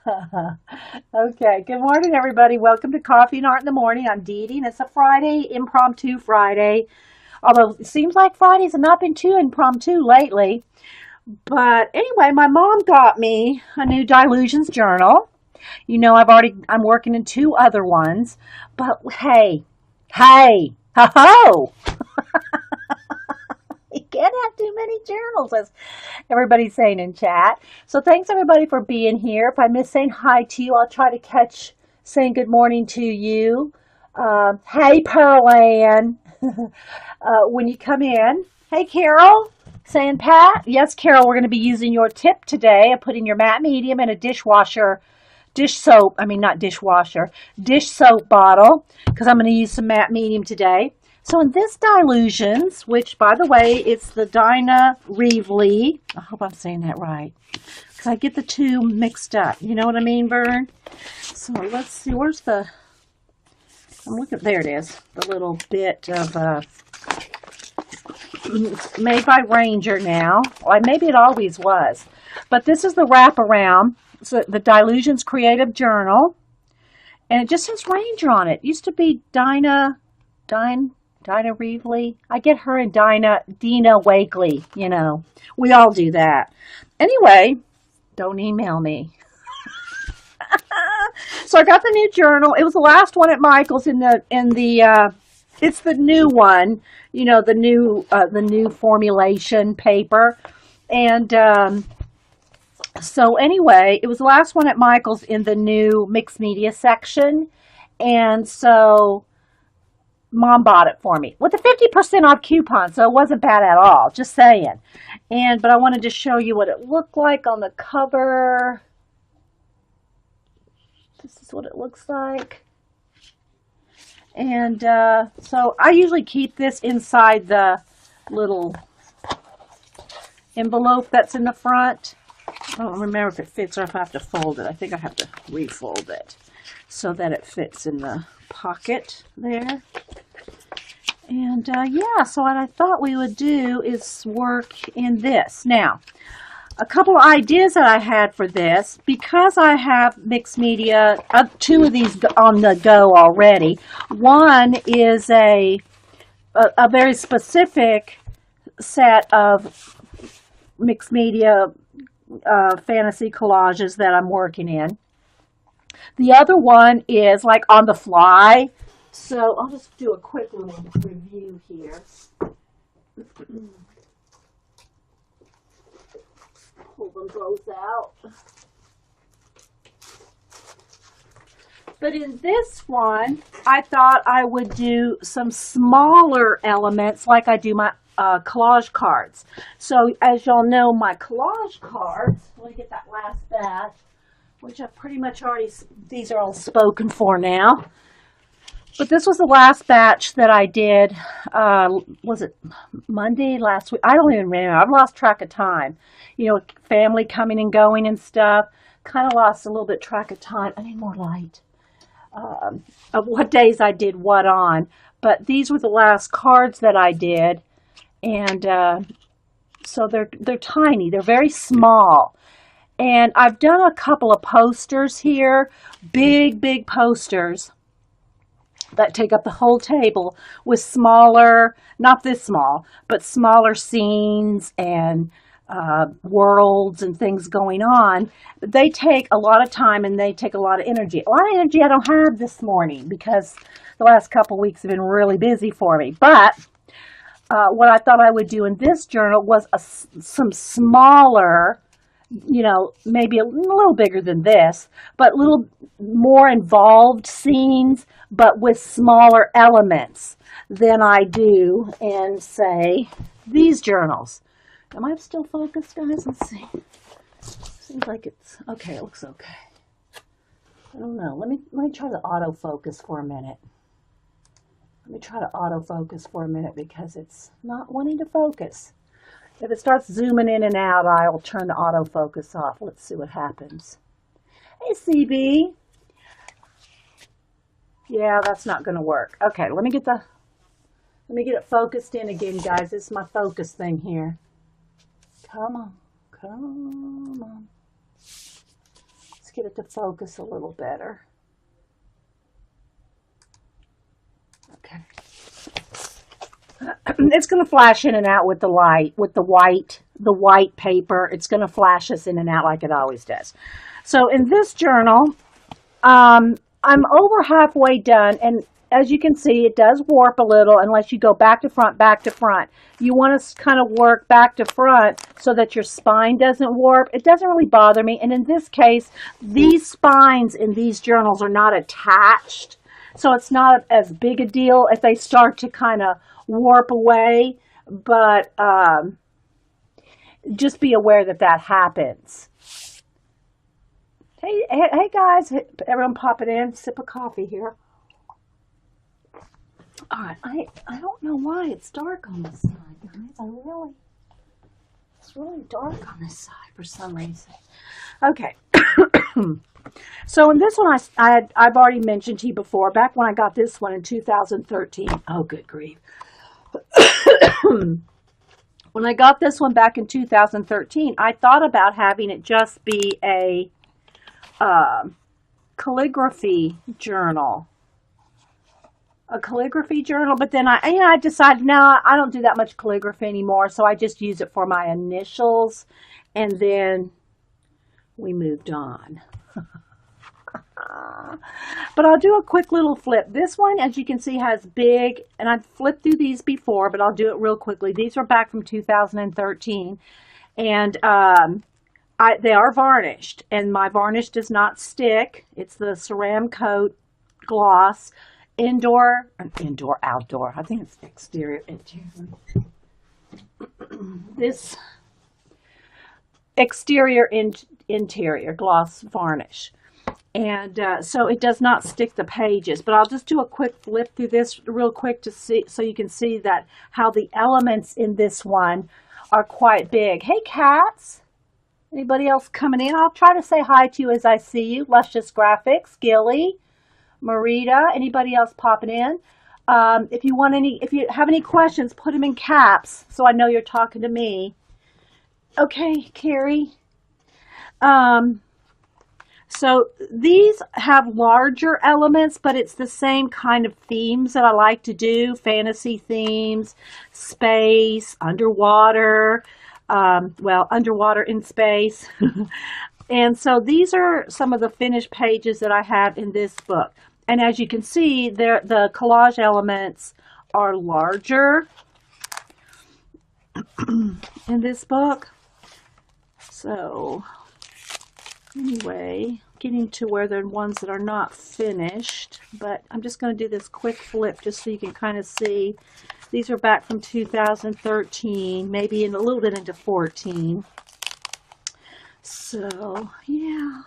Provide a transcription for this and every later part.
Okay, good morning, everybody. Welcome to Coffee and Art in the Morning. I'm Dee Dee, and it's a Friday, impromptu Friday. Although it seems like Fridays have not been too impromptu lately. But anyway, my mom got me a new Dilutions journal. I'm working in two other ones. But ho ho! You can't have too many journals, as everybody's saying in chat. So thanks everybody for being here. If I miss saying hi to you, I'll try to catch saying good morning to you. Hey, Pearl Ann, when you come in. Hey, Carol, saying Pat. Yes, Carol, we're going to be using your tip today of putting your matte medium in a dish soap, I mean, not dishwasher, dish soap bottle, because I'm going to use some matte medium today. So in this Dilutions, which, by the way, it's the Dinah Reevely. I hope I'm saying that right, because I get the two mixed up. You know what I mean, Vern? So let's see, I'm looking, there it is, the little bit of, made by Ranger now. Well, maybe it always was. But this is the wraparound. So the Dilutions Creative Journal. And it just says Ranger on it. It used to be Dinah Reevely. I get her and Dina Wakely, you know. We all do that. Anyway, don't email me. So I got the new journal. It was the last one at Michael's it's the new one, you know, the new formulation paper. And so anyway, it was the last one at Michael's in the new mixed media section. And so Mom bought it for me with a 50% off coupon, so it wasn't bad at all, just saying. But I wanted to show you what it looked like on the cover. This is what it looks like. And so I usually keep this inside the little envelope that's in the front. I don't remember if it fits or if I have to fold it. I think I have to refold it so that it fits in the pocket there. And yeah, so what I thought we would do is work in this. Now, a couple of ideas that I had for this, because I have mixed media, two of these on the go already. One is a very specific set of mixed media fantasy collages that I'm working in. The other one is like on the fly. So I'll just do a quick little review here. Pull them both out. But in this one, I thought I would do some smaller elements like I do my collage cards. So as y'all know, my collage cards, let me get that last batch, which I've pretty much already, these are all spoken for now. But this was the last batch that I did, was it Monday last week? I don't even remember. I've lost track of time. You know, family coming and going and stuff. Kind of lost a little bit track of time. I need more light. Of what days I did what on. But these were the last cards that I did. And so they're tiny. They're very small. And I've done a couple of posters here. Big posters that take up the whole table with smaller, not this small, but smaller scenes and worlds and things going on. They take a lot of time and they take a lot of energy. A lot of energy I don't have this morning because the last couple weeks have been really busy for me. But what I thought I would do in this journal was some smaller, you know, maybe a little bigger than this, but little more involved scenes, but with smaller elements than I do in, say, these journals. Am I still focused, guys? Let's see. Seems like it's okay. It looks okay. I don't know. Let me try to autofocus for a minute. Because it's not wanting to focus. If it starts zooming in and out, I'll turn the autofocus off. Let's see what happens. Hey, CB. Yeah, that's not going to work. Okay, let me get it focused in again, guys. This is my focus thing here. Come on. It's get it to focus a little better. Okay. It's going to flash in and out with the light, with the white paper. It's going to flash us in and out like it always does. So in this journal, I'm over halfway done, and as you can see, it does warp a little unless you go back to front, back to front. You want to kind of work back to front so that your spine doesn't warp. It doesn't really bother me, and in this case, these spines in these journals are not attached, so it's not as big a deal if they start to kind of warp away, but just be aware that that happens. Hey guys, everyone pop it in, sip of coffee here. All right, I don't know why it's dark on this side, guys. It's really dark on this side for some reason. Okay. So in this one, I've already mentioned to you before, back when I got this one in 2013. Oh, good grief. When I got this one back in 2013, I thought about having it just be a calligraphy journal. But then I decided, no, I don't do that much calligraphy anymore, so I just use it for my initials, and then we moved on. But I'll do a quick little flip. This one, as you can see, has big, and I've flipped through these before, but I'll do it real quickly. These are back from 2013, and they are varnished, and my varnish does not stick. It's the Ceram Coat Gloss outdoor. I think it's exterior, interior. This exterior interior gloss varnish, and so it does not stick the pages. But I'll just do a quick flip through this real quick to see, so you can see that how the elements in this one are quite big. Hey cats, anybody else coming in? I'll try to say hi to you as I see you. Luscious Graphics, Gilly, Marita, anybody else popping in? If you have any questions, put them in caps so I know you're talking to me. Okay, Carrie. So these have larger elements, but it's the same kind of themes that I like to do. Fantasy themes, space, underwater, underwater in space. And so these are some of the finished pages that I have in this book. And as you can see, the collage elements are larger in this book. So anyway, getting to where they're ones that are not finished, but I'm just going to do this quick flip just so you can kind of see. These are back from 2013, maybe a little bit into 14. So yeah.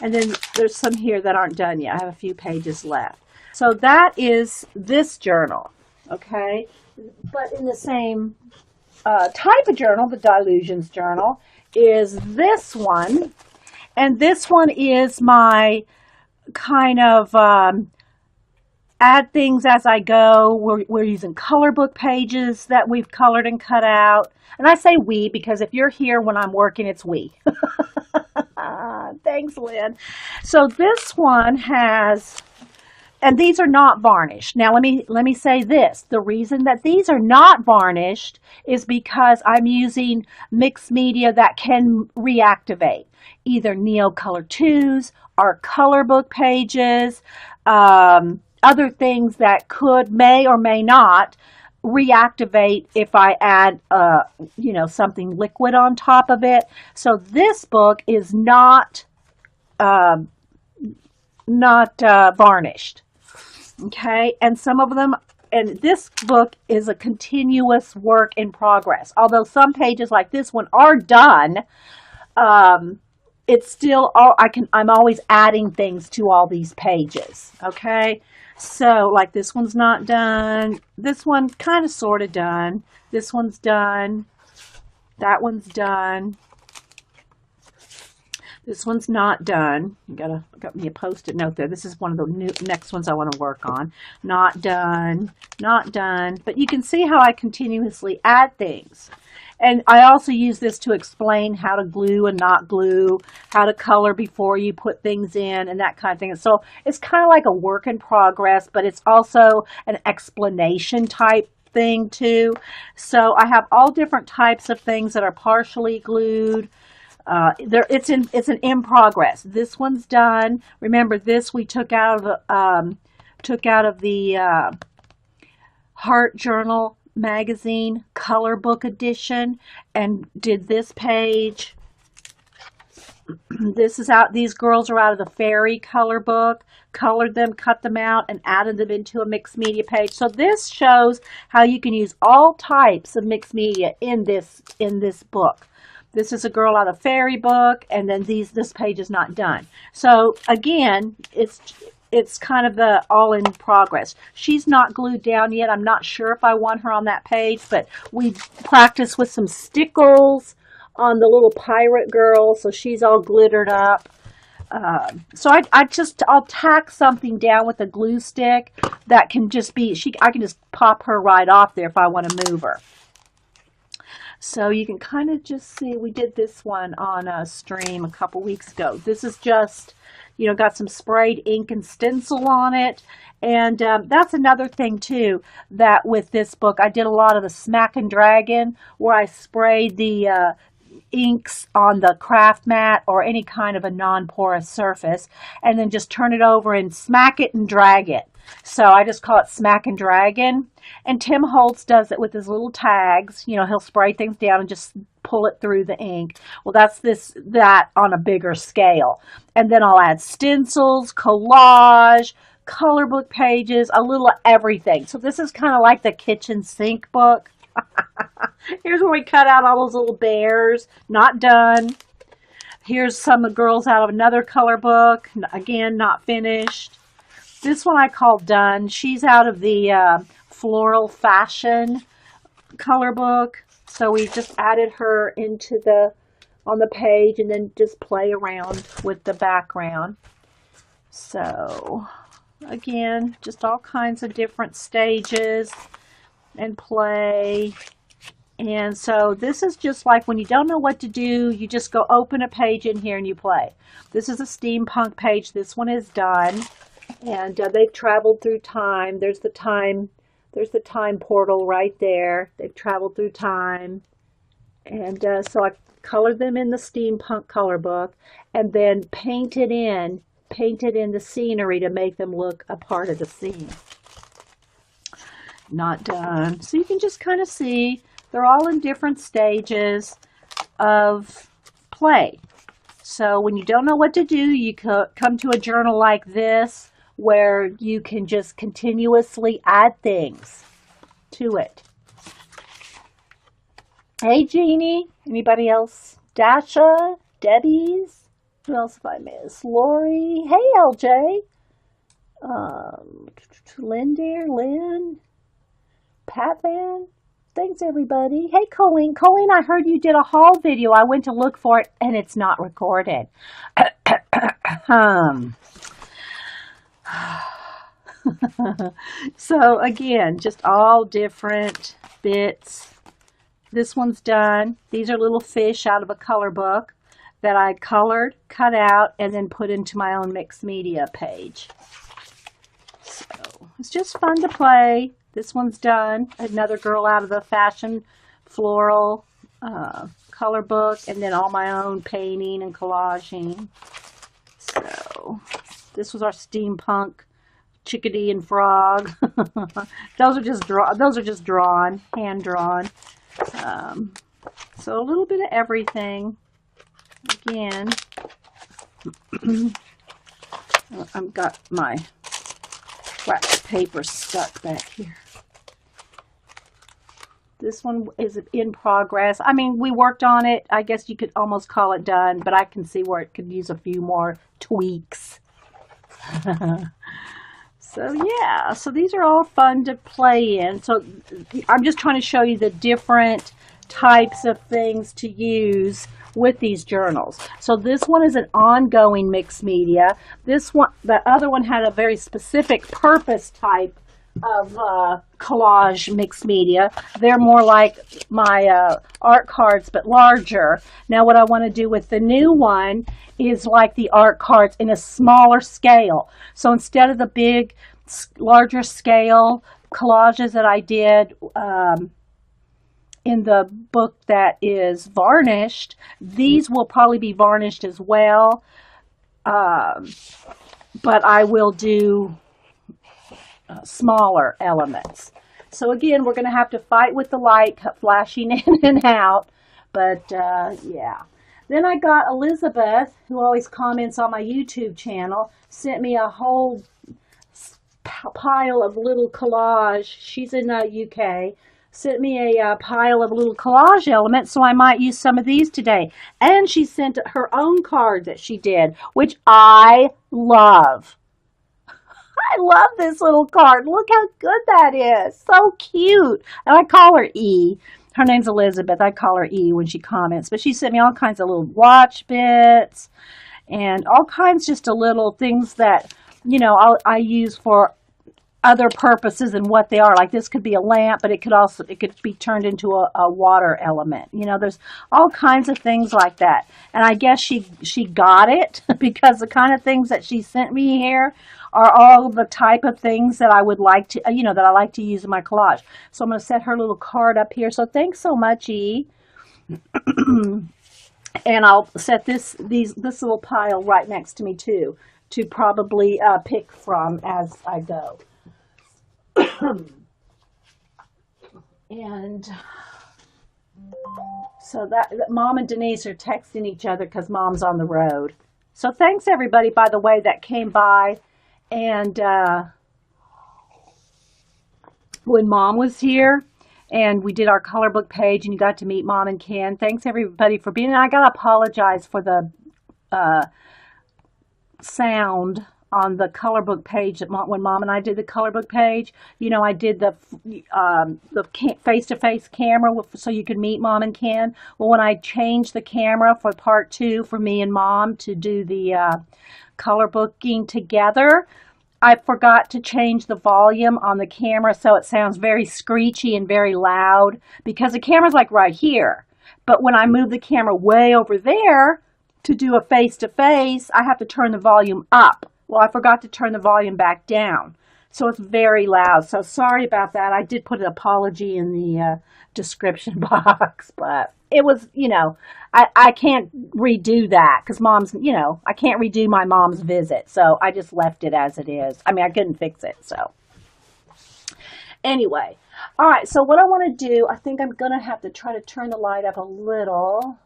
And then there's some here that aren't done yet. I have a few pages left. So that is this journal, okay? But in the same type of journal, the Delusions journal, is this one. And this one is my kind of add things as I go. We're using color book pages that we've colored and cut out. And I say we because if you're here when I'm working, it's we. Thanks, Lynn. So this one has, and these are not varnished. Now let me say this. The reason that these are not varnished is because I'm using mixed media that can reactivate. Either Neo Color 2s or color book pages, other things that may or may not reactivate if I add something liquid on top of it. So this book is not varnished, okay? And some of them, and this book is a continuous work in progress. Although some pages like this one are done, it's still I'm always adding things to all these pages, okay? So, like this one's not done. This one kind of sort of done. This one's done. That one's done. This one's not done. Got me a post-it note there. This is one of the next ones I want to work on. Not done. Not done. But you can see how I continuously add things. And I also use this to explain how to glue and not glue, how to color before you put things in, and that kind of thing. So it's kind of like a work in progress, but it's also an explanation type thing too. So I have all different types of things that are partially glued. It's an in progress. This one's done. Remember, this we took out of the Heart Journal magazine color book edition and did this page. These girls are out of the fairy color book, colored them, cut them out, and added them into a mixed media page. So this shows how you can use all types of mixed media in this book. This is a girl out of fairy book, and then this page is not done. So again, it's kind of the all in progress. She's not glued down yet. I'm not sure if I want her on that page, but we practiced with some stickles on the little pirate girl, so she's all glittered up. So I'll tack something down with a glue stick that can just be, I can just pop her right off there if I want to move her. So you can kind of just see, we did this one on a stream a couple weeks ago. This is just, got some sprayed ink and stencil on it. And that's another thing too, that with this book, I did a lot of the smack and dragon, where I sprayed the inks on the craft mat or any kind of a non-porous surface, and then just turn it over and smack it and drag it. So I just call it smack and dragon. And Tim Holtz does it with his little tags. He'll spray things down and just pull it through the ink. Well, that's that on a bigger scale. And then I'll add stencils, collage, color book pages, a little of everything. So this is kind of like the kitchen sink book. Here's where we cut out all those little bears. Not done. Here's some of the girls out of another color book. Again, not finished. This one I call done. She's out of the floral fashion color book. So we just added her on the page and then just play around with the background. So again, just all kinds of different stages and play. And so this is just like when you don't know what to do, you just go open a page in here and you play. This is a steampunk page. This one is done. And they've traveled through time. There's the time portal right there. They've traveled through time. And so I colored them in the steampunk color book and then painted in the scenery to make them look a part of the scene. Not done. So you can just kind of see they're all in different stages of play. So when you don't know what to do, you come to a journal like this where you can just continuously add things to it. Hey, Jeannie. Anybody else? Dasha? Debbie's? Who else have I missed? Lori? Hey, LJ. Lynn? Pat Van? Thanks, everybody. Hey, Colleen. Colleen, I heard you did a haul video. I went to look for it, and it's not recorded. So, again, just all different bits. This one's done. These are little fish out of a color book that I colored, cut out, and then put into my own mixed media page. So, it's just fun to play. This one's done. Another girl out of the fashion floral color book, and then all my own painting and collaging. So this was our steampunk chickadee and frog. Those are just drawn, hand drawn. So a little bit of everything. Again, I've got my wax paper stuck back here. This one is in progress. I mean, we worked on it. I guess you could almost call it done, but I can see where it could use a few more tweaks. So yeah, so these are all fun to play in. So I'm just trying to show you the different types of things to use with these journals. So this one is an ongoing mixed media. This one, the other one had a very specific purpose type collage mixed media. They're more like my art cards, but larger. Now what I want to do with the new one is like the art cards in a smaller scale. So instead of the big, larger scale collages that I did in the book that is varnished, these will probably be varnished as well. But I will do smaller elements. So again, we're going to have to fight with the light flashing in and out. But yeah. Then I got Elizabeth, who always comments on my YouTube channel, sent me a whole pile of little collage. She's in the UK. Sent me a pile of little collage elements, so I might use some of these today. And she sent her own card that she did, which I love. I love this little card. Look how good that is. So cute. And I call her E. Her name's Elizabeth. I call her E when she comments. But she sent me all kinds of little watch bits and all kinds just of little things that, you know, I use for other purposes and what they are. Like this could be a lamp, but it could be turned into a water element. You know, there's all kinds of things like that. And I guess she got it because the kind of things that she sent me here are all the type of things that I would like to, you know, that I like to use in my collage. So I'm going to set her little card up here. So thanks so much, E. And I'll set this little pile right next to me too, to probably pick from as I go. And so that Mom and Denise are texting each other because Mom's on the road. So thanks everybody, by the way, that came by. And when Mom was here and we did our color book page and you got to meet Mom and Ken, thanks everybody for being. And I got to apologize for the sound on the color book page that when Mom and I did the color book page. You know, I did the face-to-face camera so you could meet Mom and Ken. Well, when I changed the camera for part 2 for me and Mom to do the color booking together, I forgot to change the volume on the camera so it sounds very screechy and very loud because the camera's like right here. But when I move the camera way over there to do a face-to-face, I have to turn the volume up. Well, I forgot to turn the volume back down. So it's very loud. So sorry about that. I did put an apology in the description box, but it was, you know, I can't redo that because Mom's, you know, I can't redo my mom's visit. So I just left it as it is. I mean, I couldn't fix it. So anyway, all right. So what I want to do, I think I'm going to have to try to turn the light up a little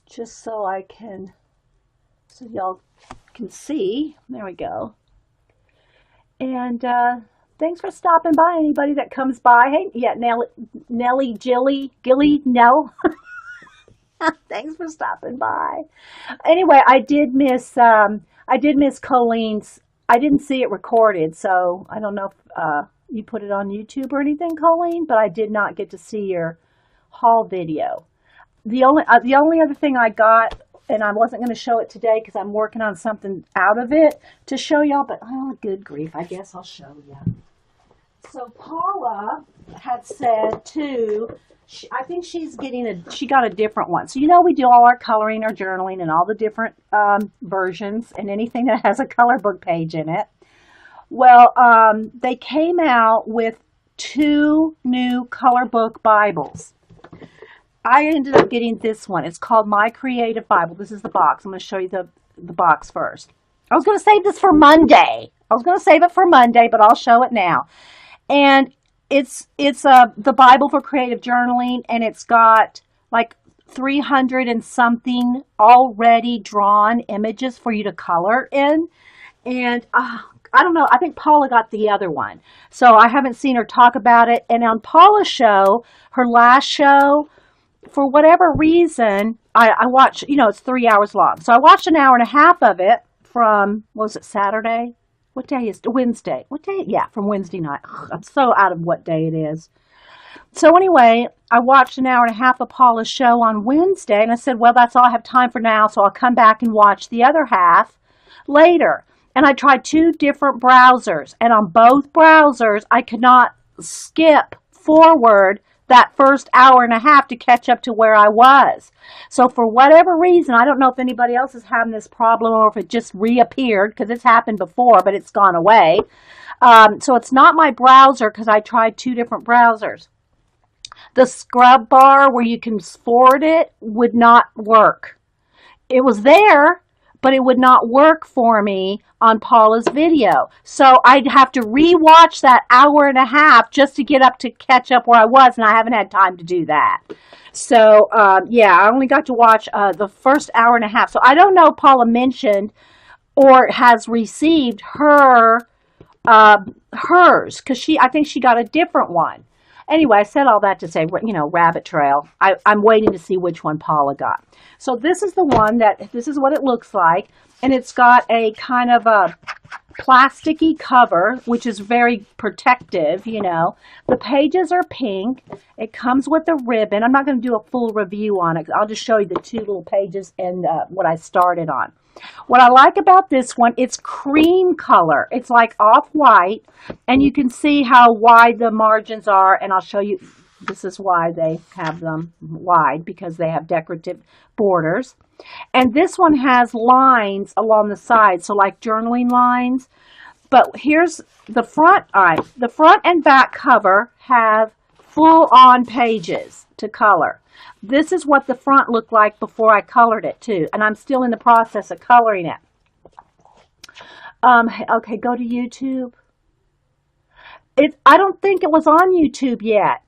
just so I can, so y'all can see. There we go. And thanks for stopping by, anybody that comes by. Hey, yeah, Nellie, Gilly, Nell. Thanks for stopping by. Anyway, I did miss Colleen's. I didn't see it recorded, so I don't know if you put it on YouTube or anything, Colleen, but I did not get to see your haul video. The only other thing I got, and I wasn't going to show it today because I'm working on something out of it to show y'all, but oh, good grief, I guess I'll show you. So Paula had said too, I think she got a different one. So you know we do all our coloring, our journaling, and all the different versions, and anything that has a color book page in it. Well, they came out with 2 new color book Bibles. I ended up getting this one. It's called My Creative Bible. This is the box. I'm going to show you the box first. I was going to save this for Monday. I was going to save it for Monday, but I'll show it now. And it's the Bible for creative journaling, and it's got like 300 and something already drawn images for you to color in. And I don't know. I think Paula got the other one. So I haven't seen her talk about it. And on Paula's show, her last show, for whatever reason, I watched, you know, it's 3 hours long. So I watched an hour and a half of it from, what was it, Saturday? What day is it? Wednesday. What day? Yeah, from Wednesday night. Ugh, I'm so out of what day it is. So anyway, I watched an hour and a half of Paula's show on Wednesday, and I said, well, that's all I have time for now, so I'll come back and watch the other half later. And I tried 2 different browsers, and on both browsers, I could not skip forward that first hour and a half to catch up to where I was. So for whatever reason, I don't know if anybody else is having this problem or if it just reappeared, because it's happened before, but it's gone away. So it's not my browser, because I tried 2 different browsers. The scrub bar where you can forward it would not work. It was there, but it would not work for me on Paula's video. So I'd have to re-watch that hour and a half just to get up to catch up where I was, and I haven't had time to do that. So, yeah, I only got to watch the first hour and a half. So I don't know if Paula mentioned or has received hers, because I think she got a different one. Anyway, I said all that to say, rabbit trail. I'm waiting to see which one Paula got. So this is the one this is what it looks like. And it's got a kind of a plasticky cover, which is very protective, The pages are pink. It comes with a ribbon. I'm not going to do a full review on it. I'll just show you the 2 little pages and what I started on. What I like about this one, it's cream color. It's like off-white, and you can see how wide the margins are, and I'll show you. This is why they have them wide, because they have decorative borders. And this one has lines along the side, so like journaling lines. But here's the front. All right, the front and back cover have full-on pages to color. This is what the front looked like before I colored it too, and I'm still in the process of coloring it. Okay, go to YouTube. I don't think it was on YouTube yet.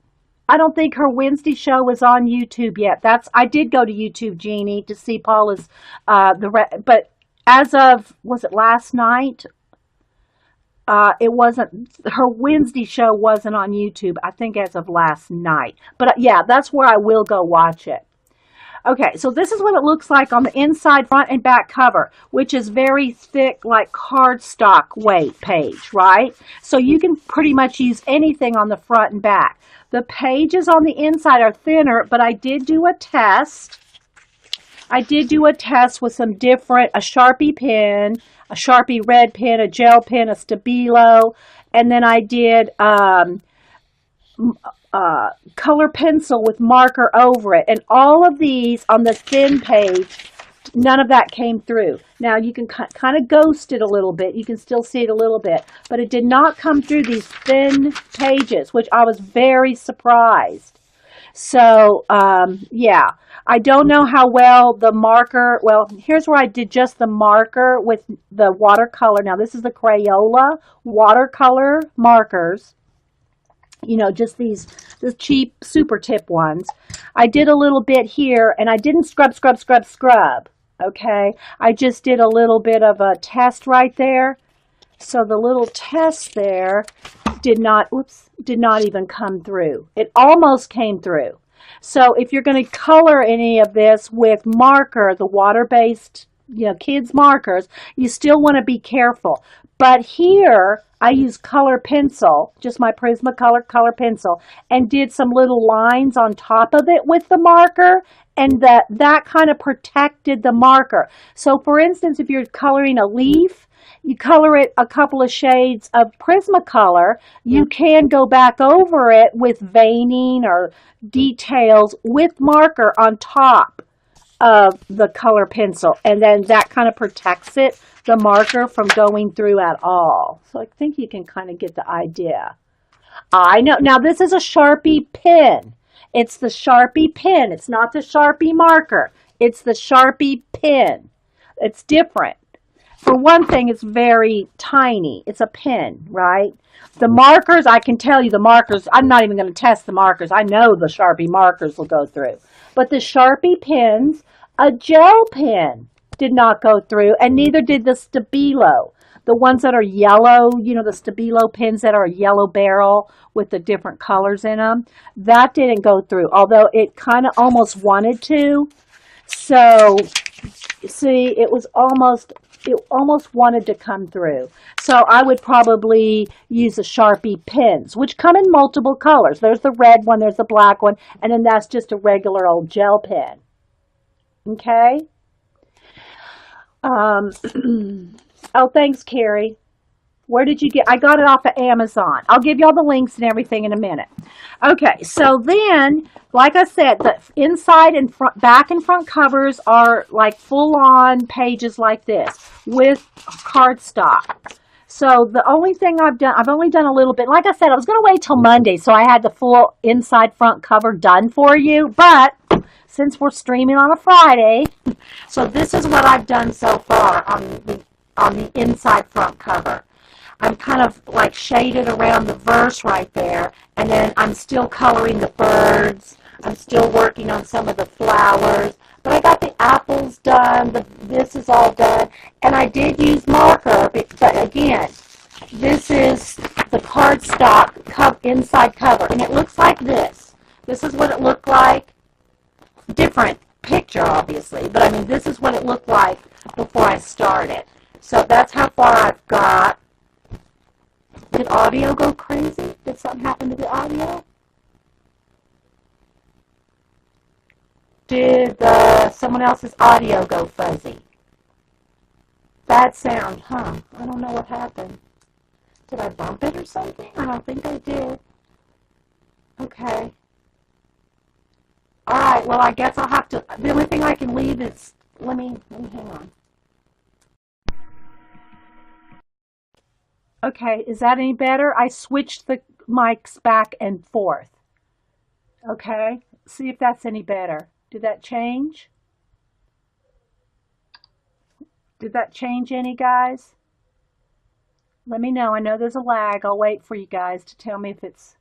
I don't think her Wednesday show was on YouTube yet. I did go to YouTube, Jeannie, to see Paula's, but as of, was it last night? It wasn't, her Wednesday show wasn't on YouTube, I think as of last night. But yeah, that's where I will go watch it. Okay, so this is what it looks like on the inside, front, and back cover, which is very thick, like cardstock weight page, right? So you can pretty much use anything on the front and back. The pages on the inside are thinner, but I did do a test. I did do a test with some different, a Sharpie pen, a Sharpie red pen, a gel pen, a Stabilo, and then I did color pencil with marker over it. And all of these on the thin page, none of that came through. Now you can kind of ghost it a little bit. You can still see it a little bit, but it did not come through these thin pages, which I was very surprised. So, yeah, I don't know how well the marker, well, here's where I did just the marker with the watercolor. Now, this is the Crayola watercolor markers, just the cheap super tip ones. I did a little bit here, and I didn't scrub, okay? I just did a little bit of a test right there. So the little test there did not even come through. It almost came through. So if you're going to color any of this with marker, the water-based, kids markers, you still want to be careful. But here, I used color pencil, just my Prismacolor color pencil, and did some little lines on top of it with the marker, and that kind of protected the marker. So for instance, if you're coloring a leaf, you color it a couple of shades of Prismacolor, you can go back over it with veining or details with marker on top of the color pencil. And then that kind of protects it, the marker, from going through at all. So I think you can kind of get the idea. I know. Now this is a Sharpie pen. It's the Sharpie pen. It's not the Sharpie marker. It's the Sharpie pen. It's different. For one thing, it's very tiny. It's a pen, right? The markers, I can tell you the markers, I'm not even going to test the markers. I know the Sharpie markers will go through. But the Sharpie pens, a gel pen did not go through, and neither did the Stabilo. The ones that are yellow, the Stabilo pens that are a yellow barrel with the different colors in them, that didn't go through, although it kind of almost wanted to. So, see, it almost wanted to come through. So I would probably use the Sharpie pens, which come in multiple colors. There's the red one, there's the black one, and then that's just a regular old gel pen. Okay? Oh, thanks, Carrie. Where did you get? I got it off of Amazon. I'll give you all the links and everything in a minute. Okay, so then, like I said, the inside and front, back and front covers are like full-on pages like this with cardstock. So the only thing I've only done a little bit. Like I said, I was going to wait till Monday, so I had the full inside front cover done for you. But since we're streaming on a Friday, so this is what I've done so far on the inside front cover. I'm kind of like shaded around the verse right there, and then I'm still coloring the birds. I'm still working on some of the flowers, but I got the apples done. This is all done, and I did use marker, but again, this is the cardstock inside cover, and it looks like this. This is what it looked like. Different picture, obviously, but I mean, this is what it looked like before I started. So that's how far I've got. Did audio go crazy? Did something happen to the audio? Did someone else's audio go fuzzy? Bad sound, huh? I don't know what happened. Did I bump it or something? I don't think I did. Okay. Alright, well I guess I'll have to, the only thing I can leave is, let me hang on. Okay, is that any better? I switched the mics back and forth. Okay, see if that's any better. Did that change? Did that change any, guys? Let me know. I know there's a lag. I'll wait for you guys to tell me if it's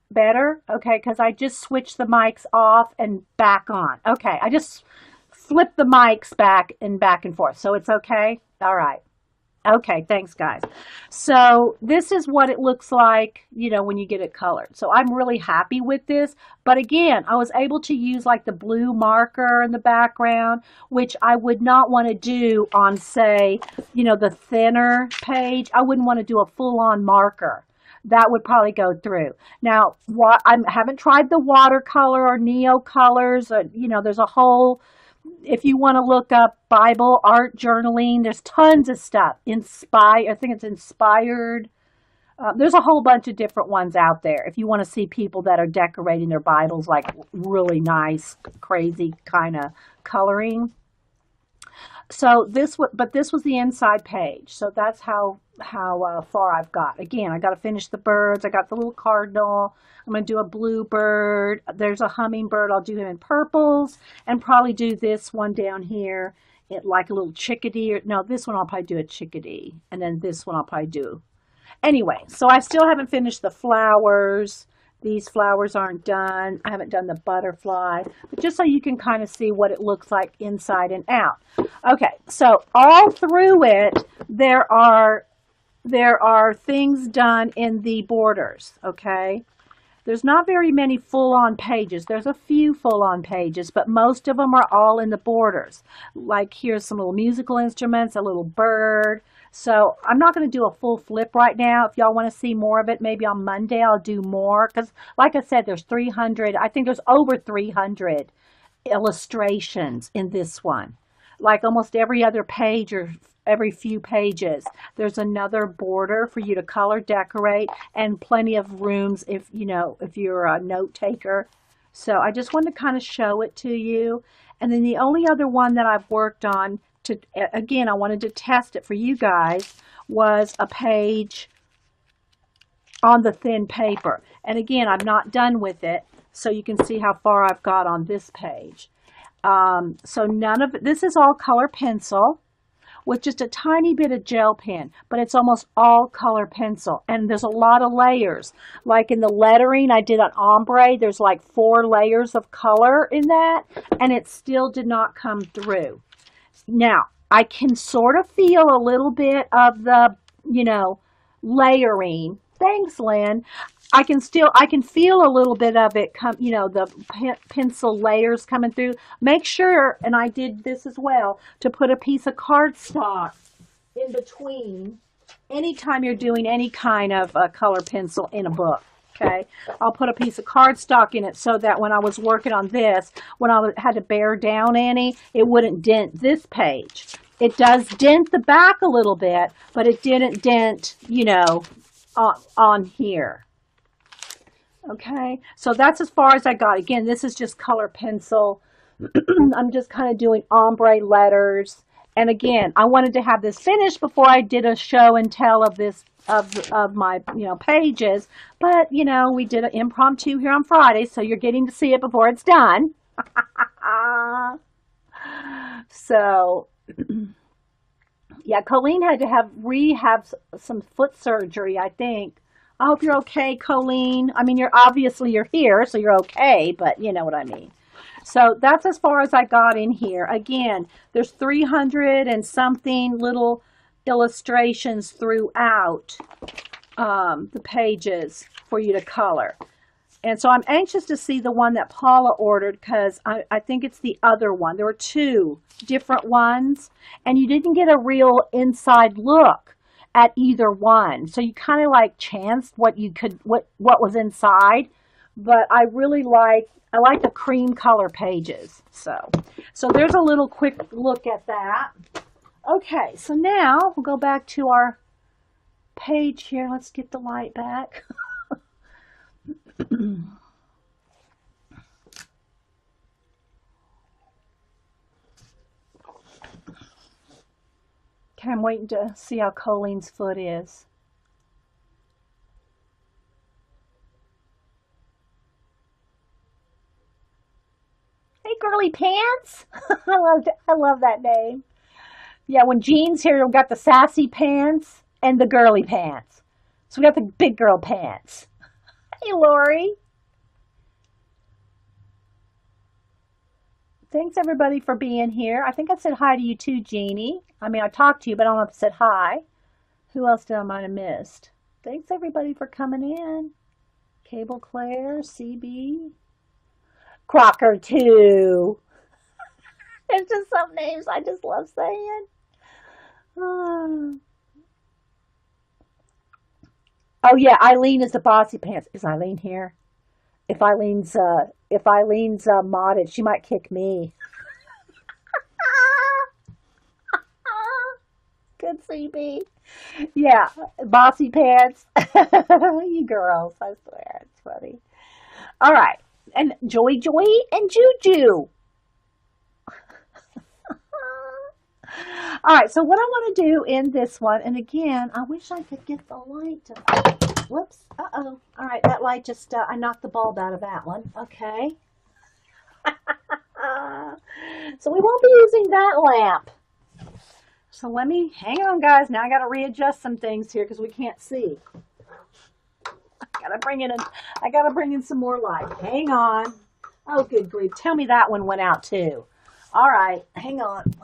better. Okay, because I just switched the mics off and back on. Okay, I just flipped the mics back and forth. So it's okay? All right. Okay, thanks guys. So this is what it looks like, you know, when you get it colored. So I'm really happy with this. But again, I was able to use like the blue marker in the background, which I would not want to do on, say, you know, the thinner page. I wouldn't want to do a full-on marker. That would probably go through. Now, I haven't tried the watercolor or neo colors. You know, there's a whole... If you want to look up Bible art journaling, there's tons of stuff. I think it's inspired. There's a whole bunch of different ones out there. If you want to see people that are decorating their Bibles like really nice, crazy kind of coloring. So this was the inside page. So that's how far I've got. Again, I got to finish the birds. I got the little cardinal. I'm going to do a blue bird. There's a hummingbird. I'll do him in purples and probably do this one down here, like a little chickadee. No, this one I'll probably do a chickadee. And then this one I'll probably do. Anyway, so I still haven't finished the flowers. These flowers aren't done. I haven't done the butterfly. But just so you can kind of see what it looks like inside and out. Okay, so all through it, there are things done in the borders, okay? There's not very many full-on pages. There's a few full-on pages, but most of them are all in the borders. Like here's some little musical instruments, a little bird. So I'm not going to do a full flip right now. If y'all want to see more of it, maybe on Monday I'll do more. Because like I said, there's 300, I think there's over 300 illustrations in this one. Like almost every other page or every few pages, there's another border for you to color decorate and plenty of rooms if you're a note taker. So I just wanted to kind of show it to you. And then the only other one that I've worked on again, I wanted to test it for you guys, was a page on the thin paper. And again, I'm not done with it, so you can see how far I've got on this page. So none of it, this is all color pencil with just a tiny bit of gel pen, but it's almost all color pencil. And there's a lot of layers. Like in the lettering, I did an ombre. There's like 4 layers of color in that, and it still did not come through. Now, I can sort of feel a little bit of the, layering. Thanks, Lynn. I can feel a little bit of it come, the pencil layers coming through. Make sure, and I did this as well, to put a piece of cardstock in between anytime you're doing any kind of color pencil in a book. Okay, I'll put a piece of cardstock in it so that when I was working on this, when I had to bear down any, it wouldn't dent this page. It does dent the back a little bit, but it didn't dent, you know, on here. Okay, so that's as far as I got. Again, this is just color pencil. I'm just kind of doing ombre letters. And again, I wanted to have this finished before I did a show and tell of this of my, you know, pages. But, you know, we did an impromptu here on Friday, so you're getting to see it before it's done. So, yeah, Colleen had to rehab some foot surgery, I think. I hope you're okay, Colleen. I mean, you're here, so you're okay, but you know what I mean. So that's as far as I got in here. Again, there's 300 and something little illustrations throughout the pages for you to color. And so I'm anxious to see the one that Paula ordered because I think it's the other one. There were two different ones, and you didn't get a real inside look at either one. So you kind of like chanced what was inside. But I like the cream color pages. So there's a little quick look at that. Okay, so now we'll go back to our page here. Let's get the light back. Okay, I'm waiting to see how Colleen's foot is. Hey, Girly Pants. I love that name. Yeah, when Jean's here, we've got the sassy pants and the girly pants. So we got the big girl pants. Hey, Lori. Thanks, everybody, for being here. I think I said hi to you too, Jeannie. I mean, I talked to you, but I don't know if I said hi. Who else did I might have missed? Thanks, everybody, for coming in. Cable Claire, CB. Crocker, too. It's just some names I just love saying. Oh, yeah, Eileen is the bossy pants. Is Eileen here? If Eileen's modded, she might kick me. Good CB. Yeah, bossy pants. You girls, I swear, it's funny. All right, and Joy and Juju. All right, so what I want to do in this one, and again, I wish I could get the light to, whoops, uh-oh. All right, that light just, I knocked the bulb out of that one. Okay. So we won't be using that lamp. So let me, hang on guys, now I got to readjust some things here because we can't see. I got to bring in some more light. Hang on. Oh, good grief. Tell me that one went out too. All right, hang on.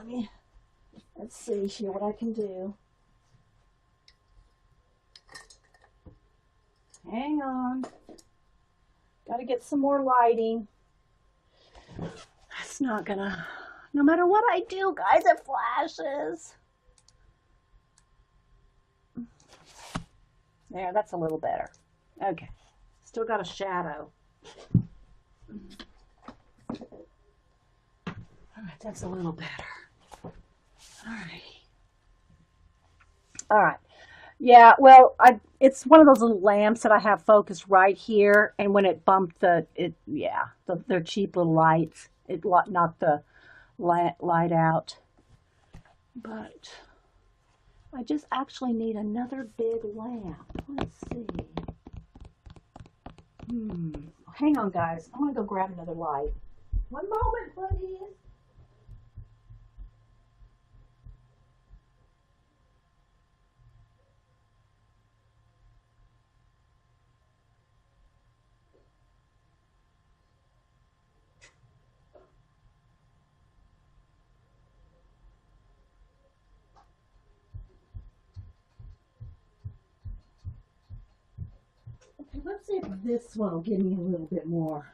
Let's see here what I can do. Hang on. Got to get some more lighting. That's not gonna, no matter what I do, guys, it flashes. There, that's a little better. Okay. Still got a shadow. All right, that's a little better. All right. Yeah, well, it's one of those little lamps that I have focused right here, and when it bumped they're cheap little lights. It knocked the light out. But I just actually need another big lamp. Let's see. Hang on, guys. I'm going to go grab another light. One moment, please. Okay, let's see if this one will give me a little bit more.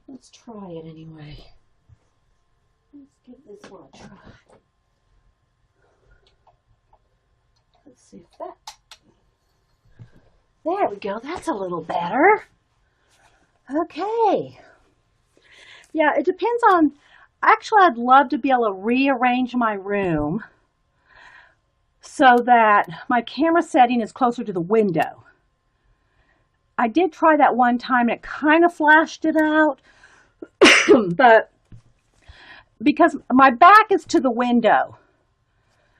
Let's try it anyway. Let's give this one a try. Let's see if that... There we go. That's a little better. Okay. Yeah, it depends on... Actually, I'd love to be able to rearrange my room so that my camera setting is closer to the window. I did try that one time and it kind of flashed it out, but because my back is to the window,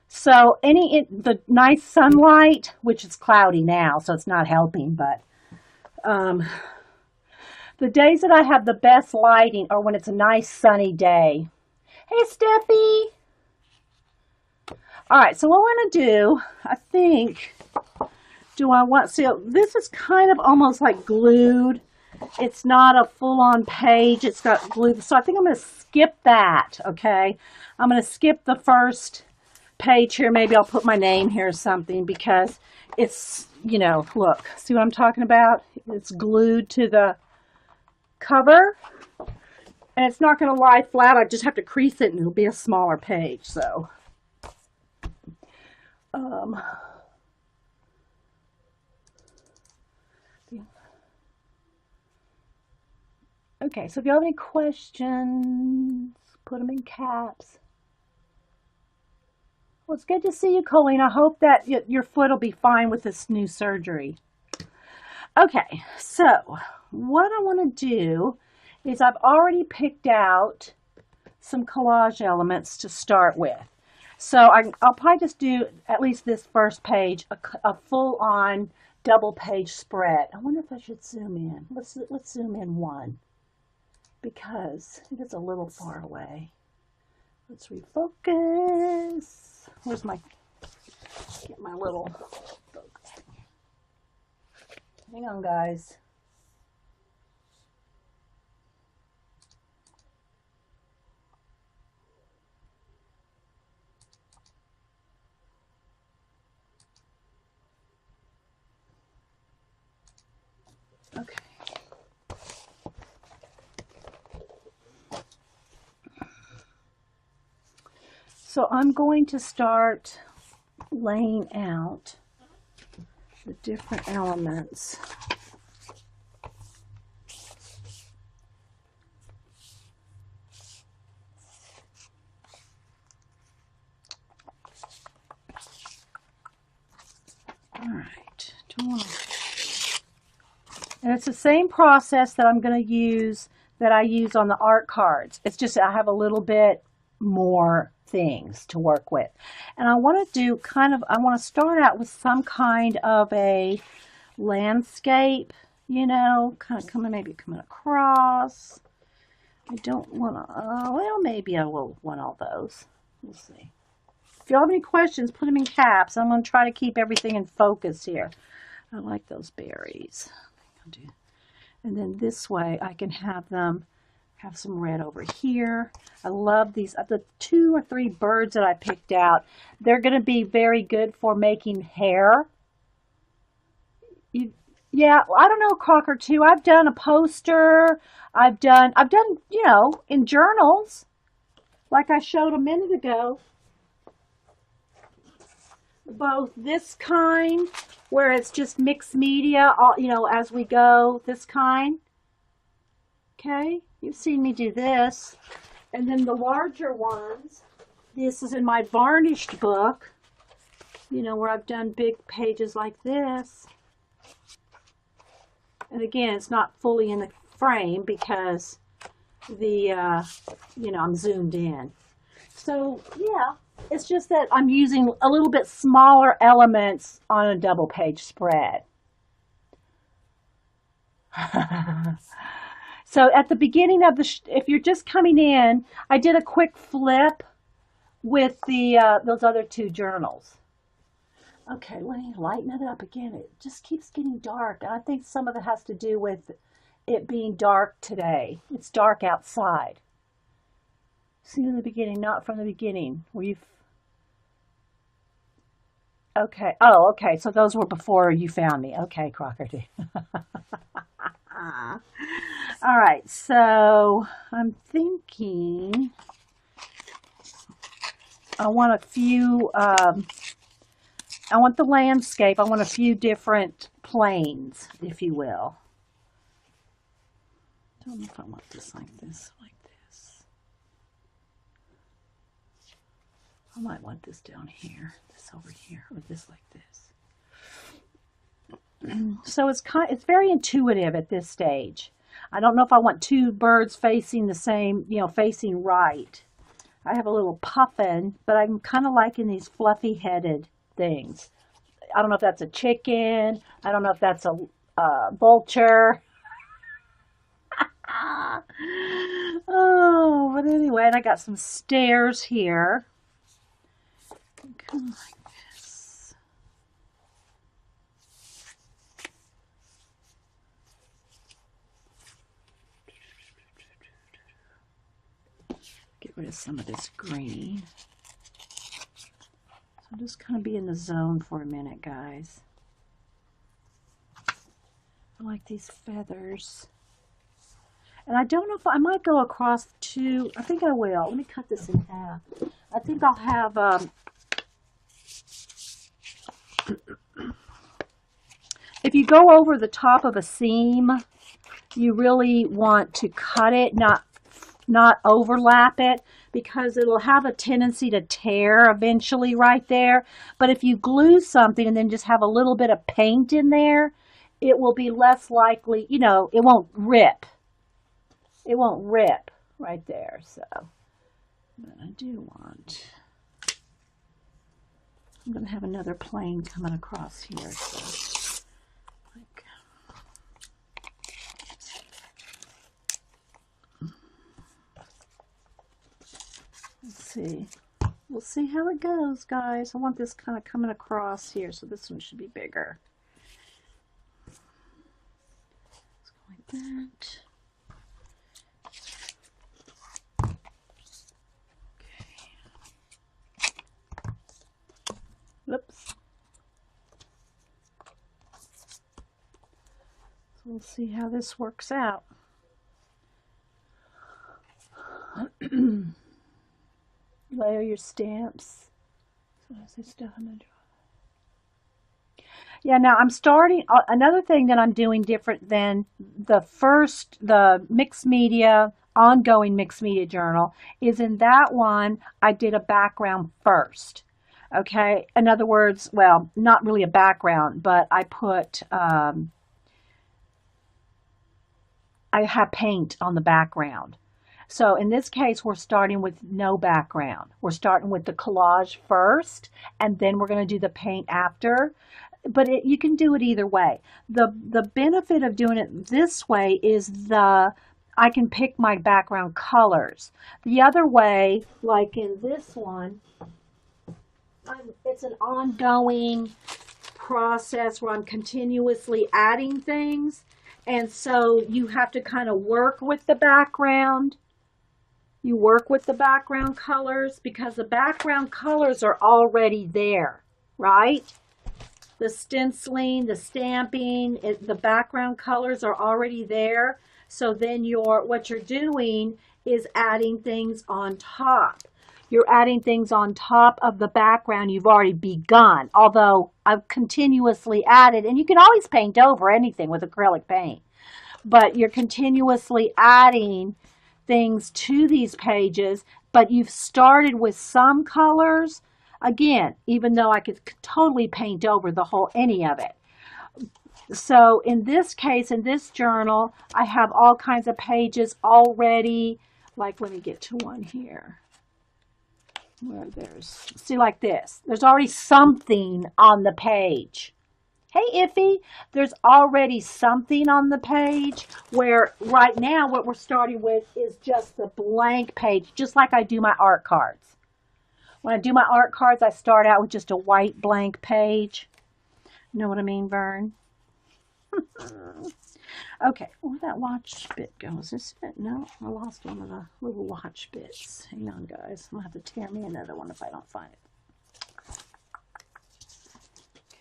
so the nice sunlight, which is cloudy now, so it's not helping, but the days that I have the best lighting are when it's a nice sunny day. Hey, Steffi! All right, so what we're going to do, I think, so this is kind of almost like glued. It's not a full-on page. It's got glue. So I think I'm going to skip that, okay? I'm going to skip the first page here. Maybe I'll put my name here or something because it's, look, see what I'm talking about? It's glued to the cover and it's not going to lie flat. I just have to crease it and it'll be a smaller page. So, okay, so if you have any questions, put them in caps. Well, it's good to see you, Colleen. I hope that your foot will be fine with this new surgery. Okay, so what I want to do is I've already picked out some collage elements to start with. So I'll probably just do at least this first page, a full-on double-page spread. I wonder if I should zoom in. Let's zoom in one because I think it's a little far away. Let's refocus. Where's get my little focus. Hang on, guys. Okay. So I'm going to start laying out the different elements. All right. And it's the same process that I'm going to use that I use on the art cards. It's just I have a little bit more things to work with. And I want to do I want to start out with some kind of a landscape, kind of maybe coming across. I don't want to, well, maybe I will want all those. We'll see. If you have any questions, put them in caps. I'm going to try to keep everything in focus here. I like those berries. And then this way I can have some red over here. I love these, the 2 or 3 birds that I picked out. They're going to be very good for making hair. Yeah, I don't know, Crocker, too. I've done a poster. I've done, in journals, like I showed a minute ago. Both this kind, where it's just mixed media, as we go, this kind. Okay, you've seen me do this. And then the larger ones, this is in my varnished book, where I've done big pages like this. And again, it's not fully in the frame because I'm zoomed in. So, yeah, it's just that I'm using a little bit smaller elements on a double page spread. So at the beginning of if you're just coming in, I did a quick flip with those other 2 journals. Okay, let me lighten it up again. It just keeps getting dark. And I think some of it has to do with it being dark today. It's dark outside. See in the beginning, not from the beginning. Okay. Oh, okay. So those were before you found me. Okay, Crocker. All right. So I'm thinking I want a few, I want the landscape. I want a few different planes, if you will. I don't know if I want this like this, like this. I might want this down here, this over here, or this like this. So it's very intuitive at this stage. I don't know if I want two birds facing the same, facing right. I have a little puffin, but I'm kind of liking these fluffy headed things. I don't know if that's a chicken. I don't know if that's a vulture. Oh, but anyway, and I got some stairs here. Kind of like this. Get rid of some of this green. So just kind of be in the zone for a minute, guys. I like these feathers. And I don't know if I might go across two. I think I will. Let me cut this in half. I think I'll have, if you go over the top of a seam, you really want to cut it, not overlap it, because it'll have a tendency to tear eventually right there. But if you glue something and then just have a little bit of paint in there, it will be less likely, it won't rip. It won't rip right there. So, but I do want, I'm going to have another plane coming across here. So, like, let's see. We'll see how it goes, guys. I want this kind of coming across here, so this one should be bigger. Let's go like that. Whoops. So we'll see how this works out. Layer your stamps. So is this stuff I'm gonna draw? Yeah, now I'm starting, another thing that I'm doing different than the mixed media, ongoing mixed media journal, is in that one, I did a background first. Okay, in other words, well, not really a background, but I put, I have paint on the background. So in this case, we're starting with no background. We're starting with the collage first, and then we're going to do the paint after. But you can do it either way. The benefit of doing it this way is I can pick my background colors. The other way, like in this one, it's an ongoing process where I'm continuously adding things. And so you have to kind of work with the background. You work with the background colors because the background colors are already there, right? The stenciling, the stamping, the background colors are already there. So then what you're doing is adding things on top. You're adding things on top of the background you've already begun, although I've continuously added, and you can always paint over anything with acrylic paint, but you're continuously adding things to these pages, but you've started with some colors. Again, even though I could totally paint over any of it. So in this case, in this journal, I have all kinds of pages already. Like, let me get to one here. Where see, like this. There's already something on the page. Hey, Iffy, there's already something on the page where right now what we're starting with is just the blank page, just like I do my art cards. When I do my art cards, I start out with just a white blank page. You know what I mean, Vern? Okay, where'd that watch bit go? Is this it? No, I lost one of the little watch bits. Hang on, guys. I'm going to have to tear me another one if I don't find it.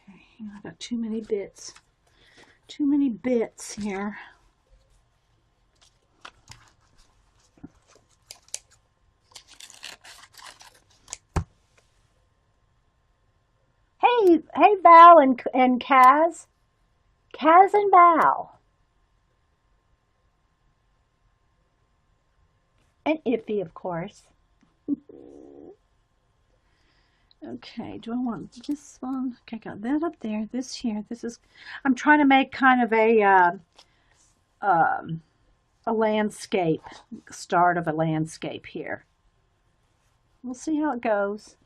Okay, I got too many bits. Too many bits here. Hey, Val and Kaz. Kaz and Val. And Iffy, of course. Okay, do I want this one? Okay, got that up there. This here. This is. I'm trying to make kind of a landscape, start of a landscape here. We'll see how it goes.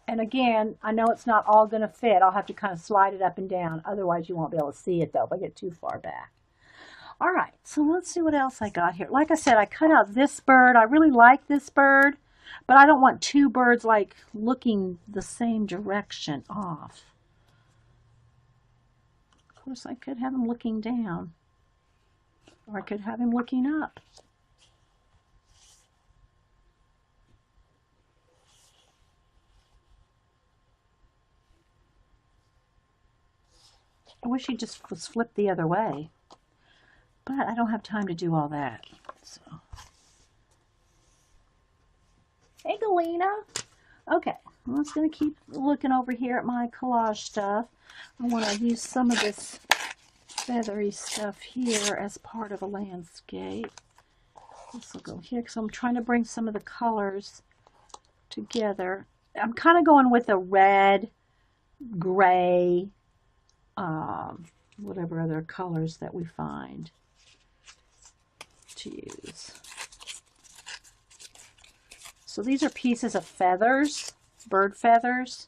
And again, I know it's not all going to fit. I'll have to kind of slide it up and down. Otherwise, you won't be able to see it, though, if I get too far back. All right, so let's see what else I got here. Like I said, I cut out this bird. I really like this bird, but I don't want two birds, like, looking the same direction off. Of course, I could have him looking down, or I could have him looking up. I wish he just was flipped the other way, but I don't have time to do all that. So, hey, Galena. Okay, I'm just going to keep looking over here at my collage stuff. I want to use some of this feathery stuff here as part of a landscape. This will go here because I'm trying to bring some of the colors together. I'm kind of going with a red, gray, whatever other colors that we find to use. So these are pieces of feathers, bird feathers.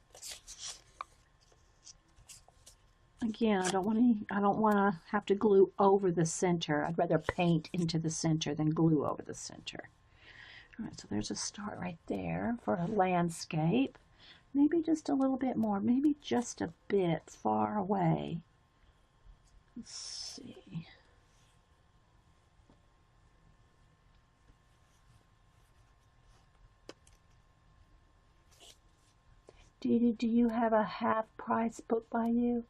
Again, I don't want to have to glue over the center. I'd rather paint into the center than glue over the center. All right, so there's a start right there for a landscape. Maybe just a little bit more, maybe just a bit far away. Let's see. Do you have a half-price book by you?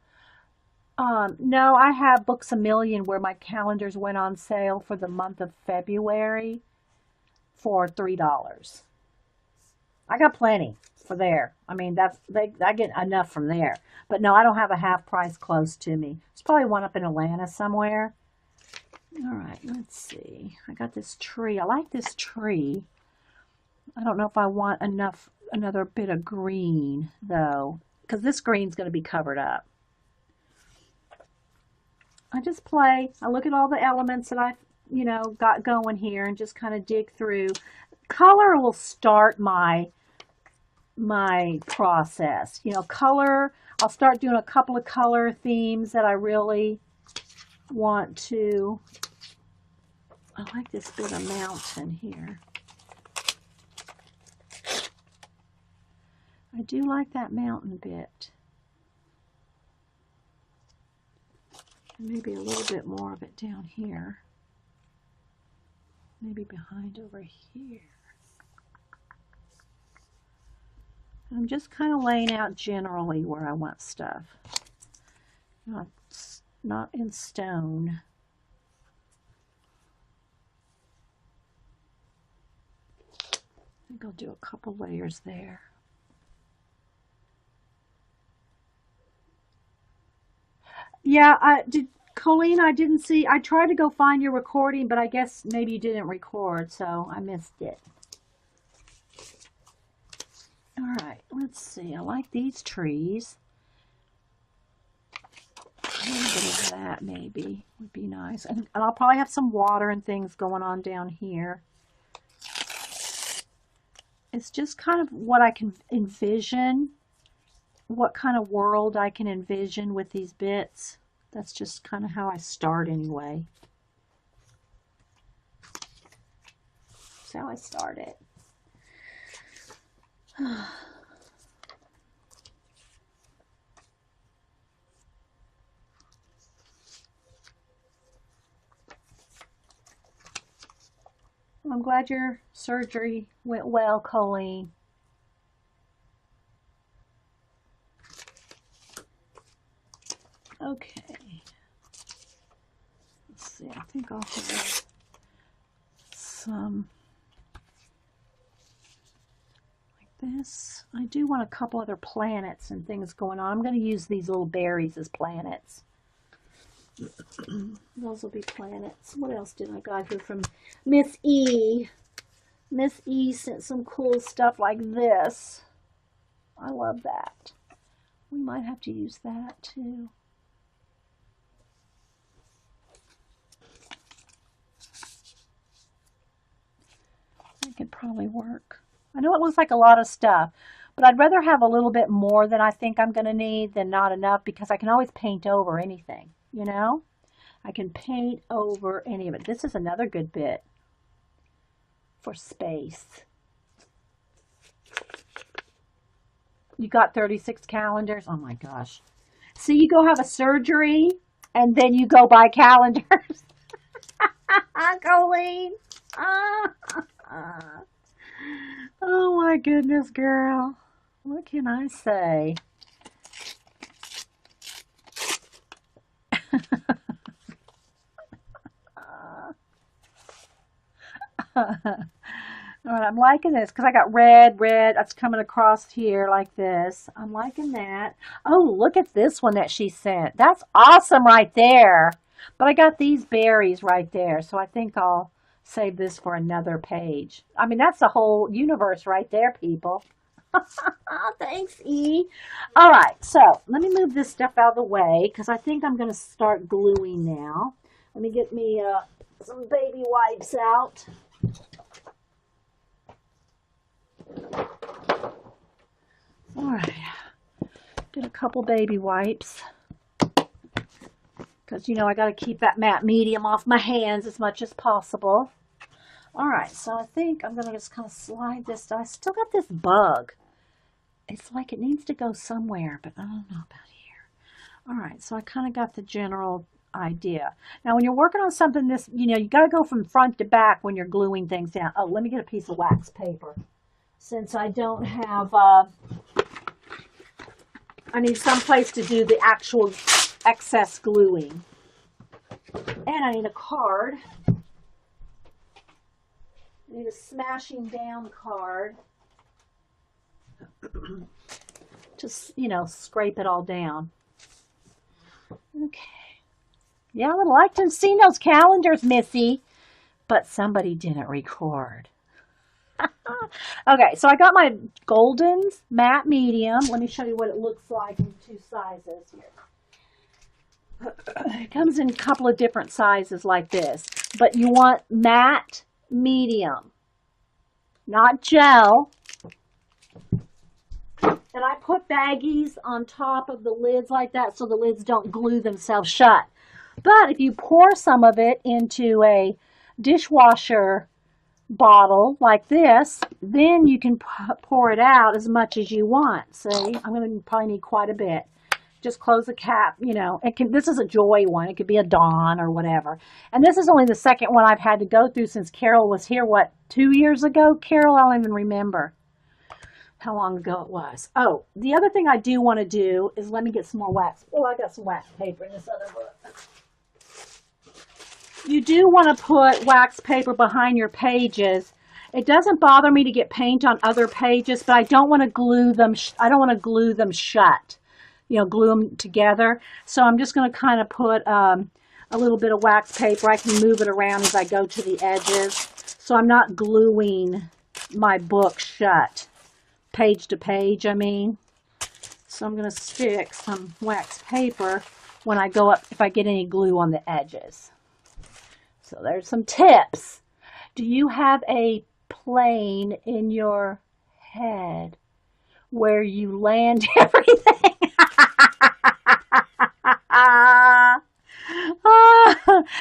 No, I have Books A Million where my calendars went on sale for the month of February for $3. I got plenty for there. I mean, I get enough from there. But no, I don't have a half price close to me. There's probably one up in Atlanta somewhere. All right, let's see. I got this tree. I like this tree. I don't know if I want another bit of green, though, because this green's going to be covered up. I just play. I look at all the elements that I've, got going here and just kind of dig through. Color will start my process. Color, I'll start doing a couple of color themes that I really want to. I like this bit of mountain here. I do like that mountain bit. Maybe a little bit more of it down here. Maybe behind over here. I'm just kind of laying out generally where I want stuff. Not in stone. I think I'll do a couple layers there. Yeah, Colleen, I didn't see. I tried to go find your recording, but I guess maybe you didn't record, so I missed it. All right, let's see. I like these trees. A little bit of that maybe would be nice. And I'll probably have some water and things going on down here. It's just kind of what I can envision, what kind of world I can envision with these bits. That's just kind of how I start anyway. That's how I start it. I'm glad your surgery went well, Colleen. Okay. Let's see, I think I'll have some like this. I do want a couple other planets and things going on. I'm going to use these little berries as planets. Those will be planets. What else did I got here from Miss E? Miss E sent some cool stuff like this. I love that. We might have to use that too. That could probably work. I know it looks like a lot of stuff, but I'd rather have a little bit more than I think I'm going to need than not enough, because I can always paint over anything, you know? I can paint over any of it. This is another good bit for space. You got 36 calendars? Oh my gosh. See, you go have a surgery and then you go buy calendars. Colleen. Oh my goodness, girl. What can I say? All right, I'm liking this because I got red that's coming across here like this. I'm liking that. Oh, look at this one that she sent. That's awesome right there. But I got these berries right there, so I think I'll save this for another page. I mean, that's the whole universe right there, people. Thanks, E. All right, so let me move this stuff out of the way because I think I'm going to start gluing now. Let me get me some baby wipes out. All right, get a couple baby wipes because, you know, I got to keep that matte medium off my hands as much as possible. All right, so I think I'm going to just kind of slide this. I still got this bug. It's like it needs to go somewhere, but I don't know about here. All right, so I kind of got the general idea. Now, when you're working on something this, you know, you got to go from front to back when you're gluing things down. Oh, let me get a piece of wax paper. Since I don't have, I need some place to do the actual excess gluing. And I need a card. I need a smashing down card. Just, you know, scrape it all down. Okay. Yeah, I would like to have seen those calendars, Missy, but somebody didn't record. Okay, so I got my Golden's matte medium. Let me show you what it looks like in two sizes here. It comes in a couple of different sizes like this, but you want matte medium, not gel. And I put baggies on top of the lids like that so the lids don't glue themselves shut. But if you pour some of it into a dishwasher bottle like this, then you can pour it out as much as you want. See, I'm going to probably need quite a bit. Just close the cap, you know. This is a Joy one. It could be a Dawn or whatever. And this is only the second one I've had to go through since Carol was here, what, 2 years ago? Carol, I don't even remember how long ago it was. Oh, the other thing I do want to do is let me get some more wax. Oh, I got some wax paper in this other book. You do want to put wax paper behind your pages. It doesn't bother me to get paint on other pages, but I don't want to glue them. I don't want to glue them shut. You know, glue them together. So I'm just going to kind of put a little bit of wax paper. I can move it around as I go to the edges. So I'm not gluing my book shut, page to page, I mean. So I'm going to stick some wax paper when I go up, if I get any glue on the edges. So there's some tips. Do you have a plane in your head where you land everything?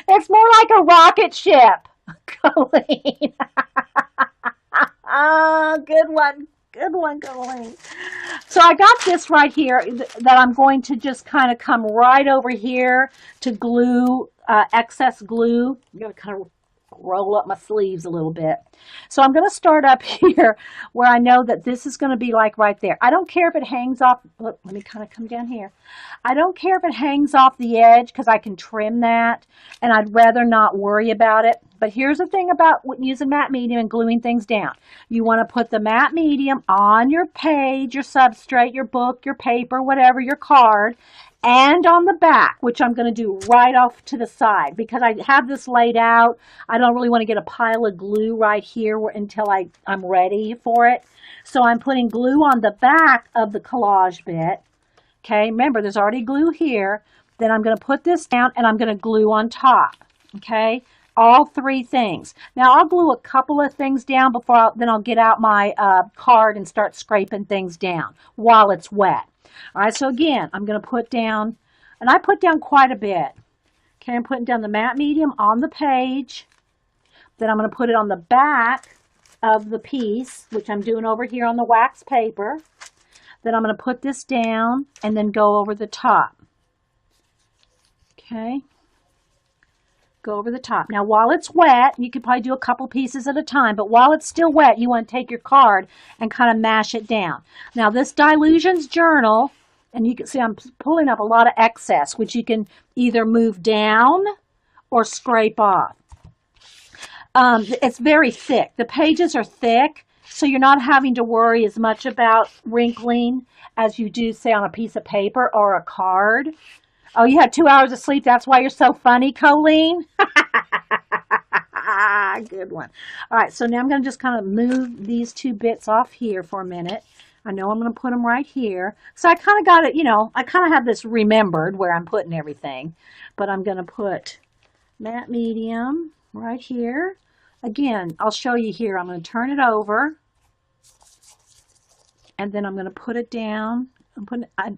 It's more like a rocket ship, Colleen. Good one. Good one, Colleen. So I got this right here that I'm going to just kind of come right over here to glue, excess glue. I'm going to kind of roll up my sleeves a little bit. So I'm going to start up here where I know that this is going to be like right there. I don't care if it hangs off. Look, let me kind of come down here. I don't care if it hangs off the edge because I can trim that, and I'd rather not worry about it. But here's the thing about using matte medium and gluing things down. You want to put the matte medium on your page, your substrate, your book, your paper, whatever, your card, and on the back, which I'm going to do right off to the side because I have this laid out. I don't really want to get a pile of glue right here until I'm ready for it. So I'm putting glue on the back of the collage bit. Okay, remember there's already glue here. Then I'm going to put this down and I'm going to glue on top. Okay, all three things. Now I'll glue a couple of things down before then I'll get out my card and start scraping things down while it's wet. All right, so again, I'm going to put down, and I put down quite a bit. Okay, I'm putting down the matte medium on the page. Then I'm going to put it on the back of the piece, which I'm doing over here on the wax paper. Then I'm going to put this down and then go over the top. Okay, go over the top. Now, while it's wet, you could probably do a couple pieces at a time, but while it's still wet, you want to take your card and kind of mash it down. Now, this Dilutions journal, and you can see I'm pulling up a lot of excess, which you can either move down or scrape off. It's very thick. The pages are thick, so you're not having to worry as much about wrinkling as you do, say, on a piece of paper or a card. Oh, you had 2 hours of sleep. That's why you're so funny, Colleen. Good one. All right, so now I'm going to just kind of move these two bits off here for a minute. I know I'm going to put them right here. So I kind of got it, I kind of have this remembered where I'm putting everything. But I'm going to put matte medium right here. Again, I'll show you here. I'm going to turn it over. And then I'm going to put it down.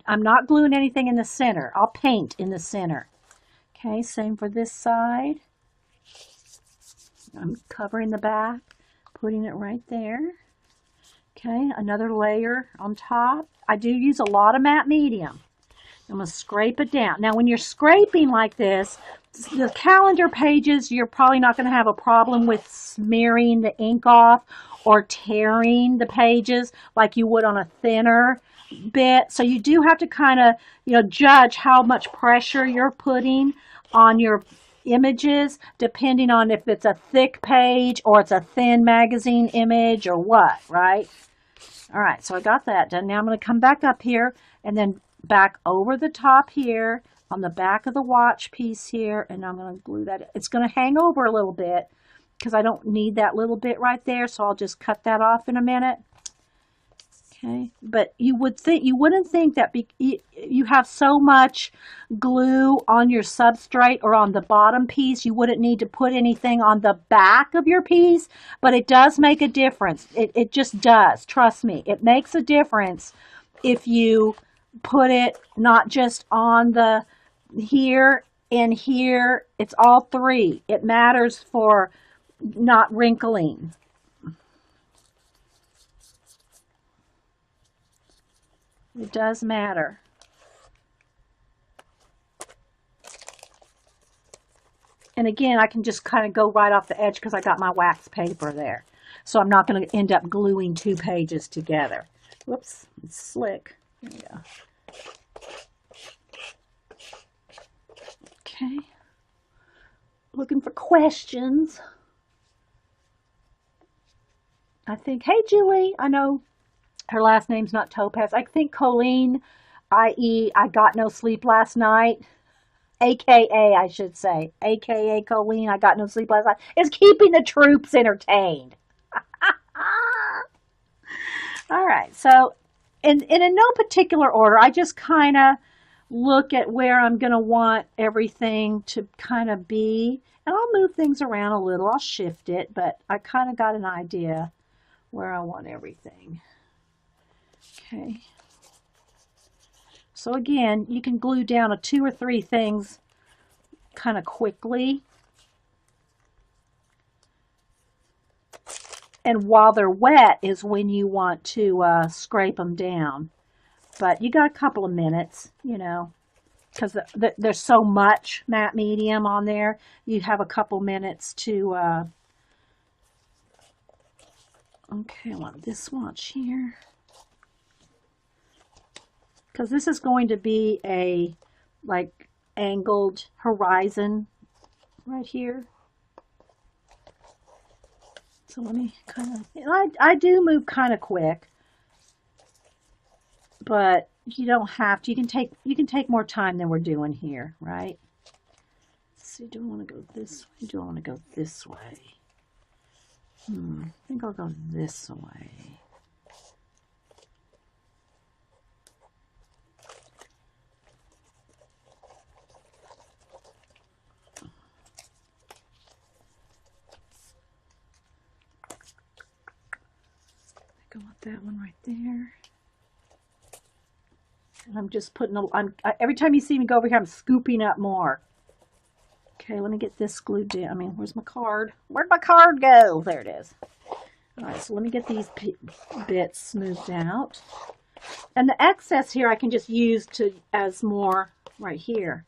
I'm not gluing anything in the center. I'll paint in the center. Okay, same for this side. I'm covering the back, putting it right there. Okay, another layer on top. I do use a lot of matte medium. I'm going to scrape it down. Now, when you're scraping like this, the calendar pages, you're probably not going to have a problem with smearing the ink off or tearing the pages like you would on a thinner bit. So you do have to kind of, judge how much pressure you're putting on your images, depending on if it's a thick page or it's a thin magazine image or what, right? All right, so I got that done. Now I'm going to come back up here and then back over the top here on the back of the watch piece here, and I'm going to glue that. It's going to hang over a little bit because I don't need that little bit right there, so I'll just cut that off in a minute. Okay, but you wouldn't think that you have so much glue on your substrate or on the bottom piece, you wouldn't need to put anything on the back of your piece, but it does make a difference. It just does. Trust me, it makes a difference if you put it not just on the here and here. It's all three. It matters for not wrinkling. It does matter. And again, I can just kind of go right off the edge because I got my wax paper there. So I'm not going to end up gluing two pages together. Whoops, it's slick. There we go. Okay. Looking for questions. I think, hey, Julie, I know her last name's not Topaz. I think Colleen, i.e. I got no sleep last night, a.k.a. I should say, a.k.a. Colleen, I got no sleep last night, is keeping the troops entertained. All right, so in no particular order, I just kind of look at where I'm going to want everything to kind of be, and I'll move things around a little. I'll shift it, but I kind of got an idea where I want everything. Okay, so again, you can glue down 2 or 3 things kind of quickly. And while they're wet is when you want to scrape them down. But you got a couple of minutes, because there's so much matte medium on there. You have a couple minutes to... okay, I want this swatch here. Because this is going to be a angled horizon right here. So let me kind of, and I do move kind of quick, but you don't have to. You can take more time than we're doing here, right? Let's see, do I want to go this way? Do I want to go this way? I think I'll go this way. Go with that one right there. And I'm just putting every time you see me go over here, I'm scooping up more. Okay, let me get this glued down. I mean, where's my card? Where'd my card go? There it is. All right, so let me get these bits smoothed out. And the excess here I can just use as more right here.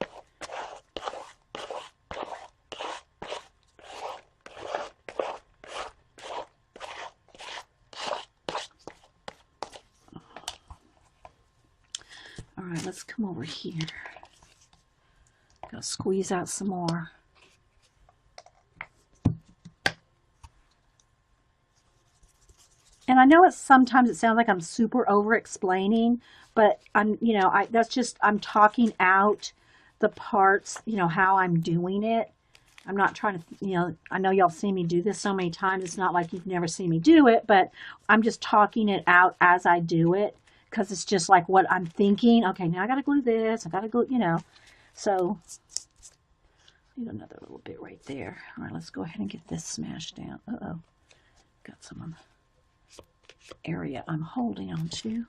All right, let's come over here. Gotta squeeze out some more. And I know sometimes it sounds like I'm super over explaining, but I'm talking out the parts, how I'm doing it. I'm not trying to, I know y'all seen me do this so many times. It's not like you've never seen me do it, but I'm just talking it out as I do it, because it's just like what I'm thinking. Okay, now I got to glue this. I got to glue, So, need another little bit right there. All right, let's go ahead and get this smashed down. Uh-oh. Got some on the area I'm holding on to.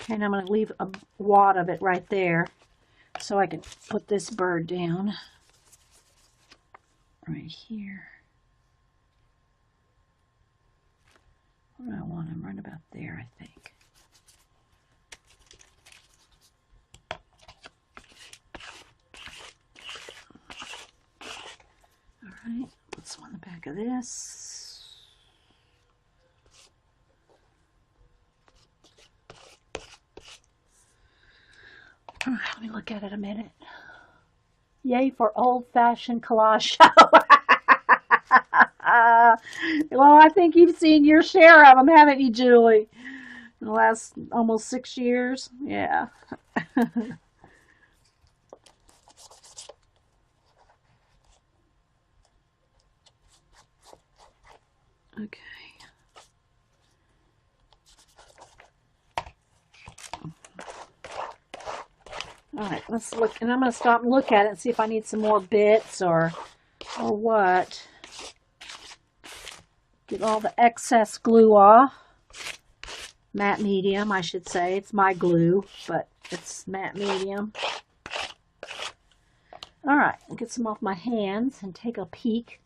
Okay, and I'm going to leave a wad of it right there so I can put this bird down right here. What do I want him? Right about there, I think. All right, put some on the back of this. All right, let me look at it a minute. Yay for old-fashioned collage show. Well, I think you've seen your share of them, haven't you, Julie? In the last almost 6 years. Yeah. Okay. All right, let's look, and I'm going to stop and look at it and see if I need some more bits or what. Get all the excess glue off. Matte medium, I should say. It's my glue, but it's matte medium. All right, I'll get some off my hands and take a peek.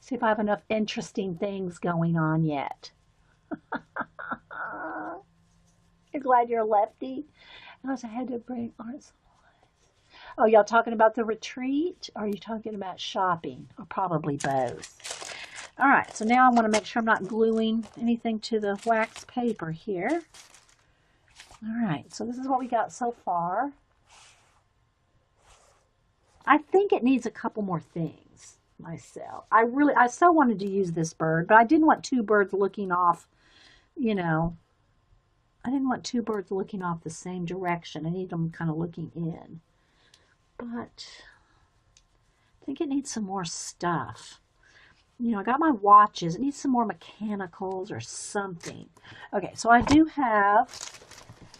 See if I have enough interesting things going on yet. You're glad you're a lefty? I had to bring art supplies. Oh, y'all talking about the retreat? Or are you talking about shopping? Or probably both. All right, so now I want to make sure I'm not gluing anything to the wax paper here. All right, so this is what we got so far. I think it needs a couple more things myself. I so wanted to use this bird, but I didn't want two birds looking off, I didn't want two birds looking off the same direction. I need them kind of looking in. But I think it needs some more stuff. I got my watches. It needs some more mechanicals or something. Okay, so I do have,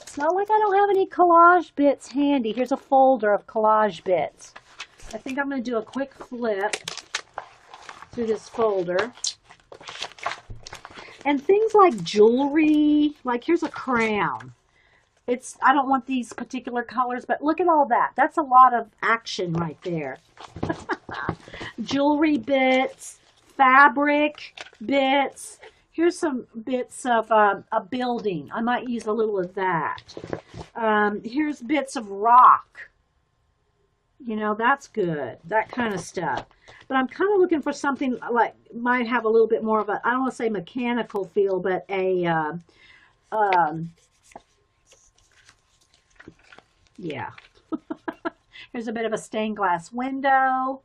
it's not like I don't have any collage bits handy. Here's a folder of collage bits. I think I'm going to do a quick flip through this folder. And things like jewelry, like here's a crown. I don't want these particular colors, but look at all that. That's a lot of action right there. Jewelry bits, fabric bits. Here's some bits of a building. I might use a little of that. Here's bits of rock. That's good. That kind of stuff. But I'm kind of looking for something like, might have a little bit more of a, I don't want to say mechanical feel, but a, yeah. Here's a bit of a stained glass window.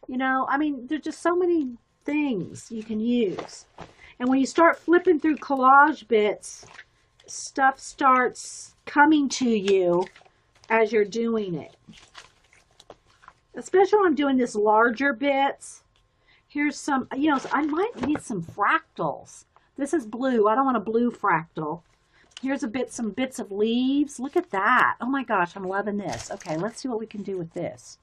You know, I mean, there's just so many things you can use. And when you start flipping through collage bits, stuff starts coming to you as you're doing it. Especially when I'm doing this larger bits. Here's some, you know, I might need some fractals. This is blue. I don't want a blue fractal. Here's some bits of leaves. Look at that. Oh my gosh, I'm loving this. Okay, let's see what we can do with this.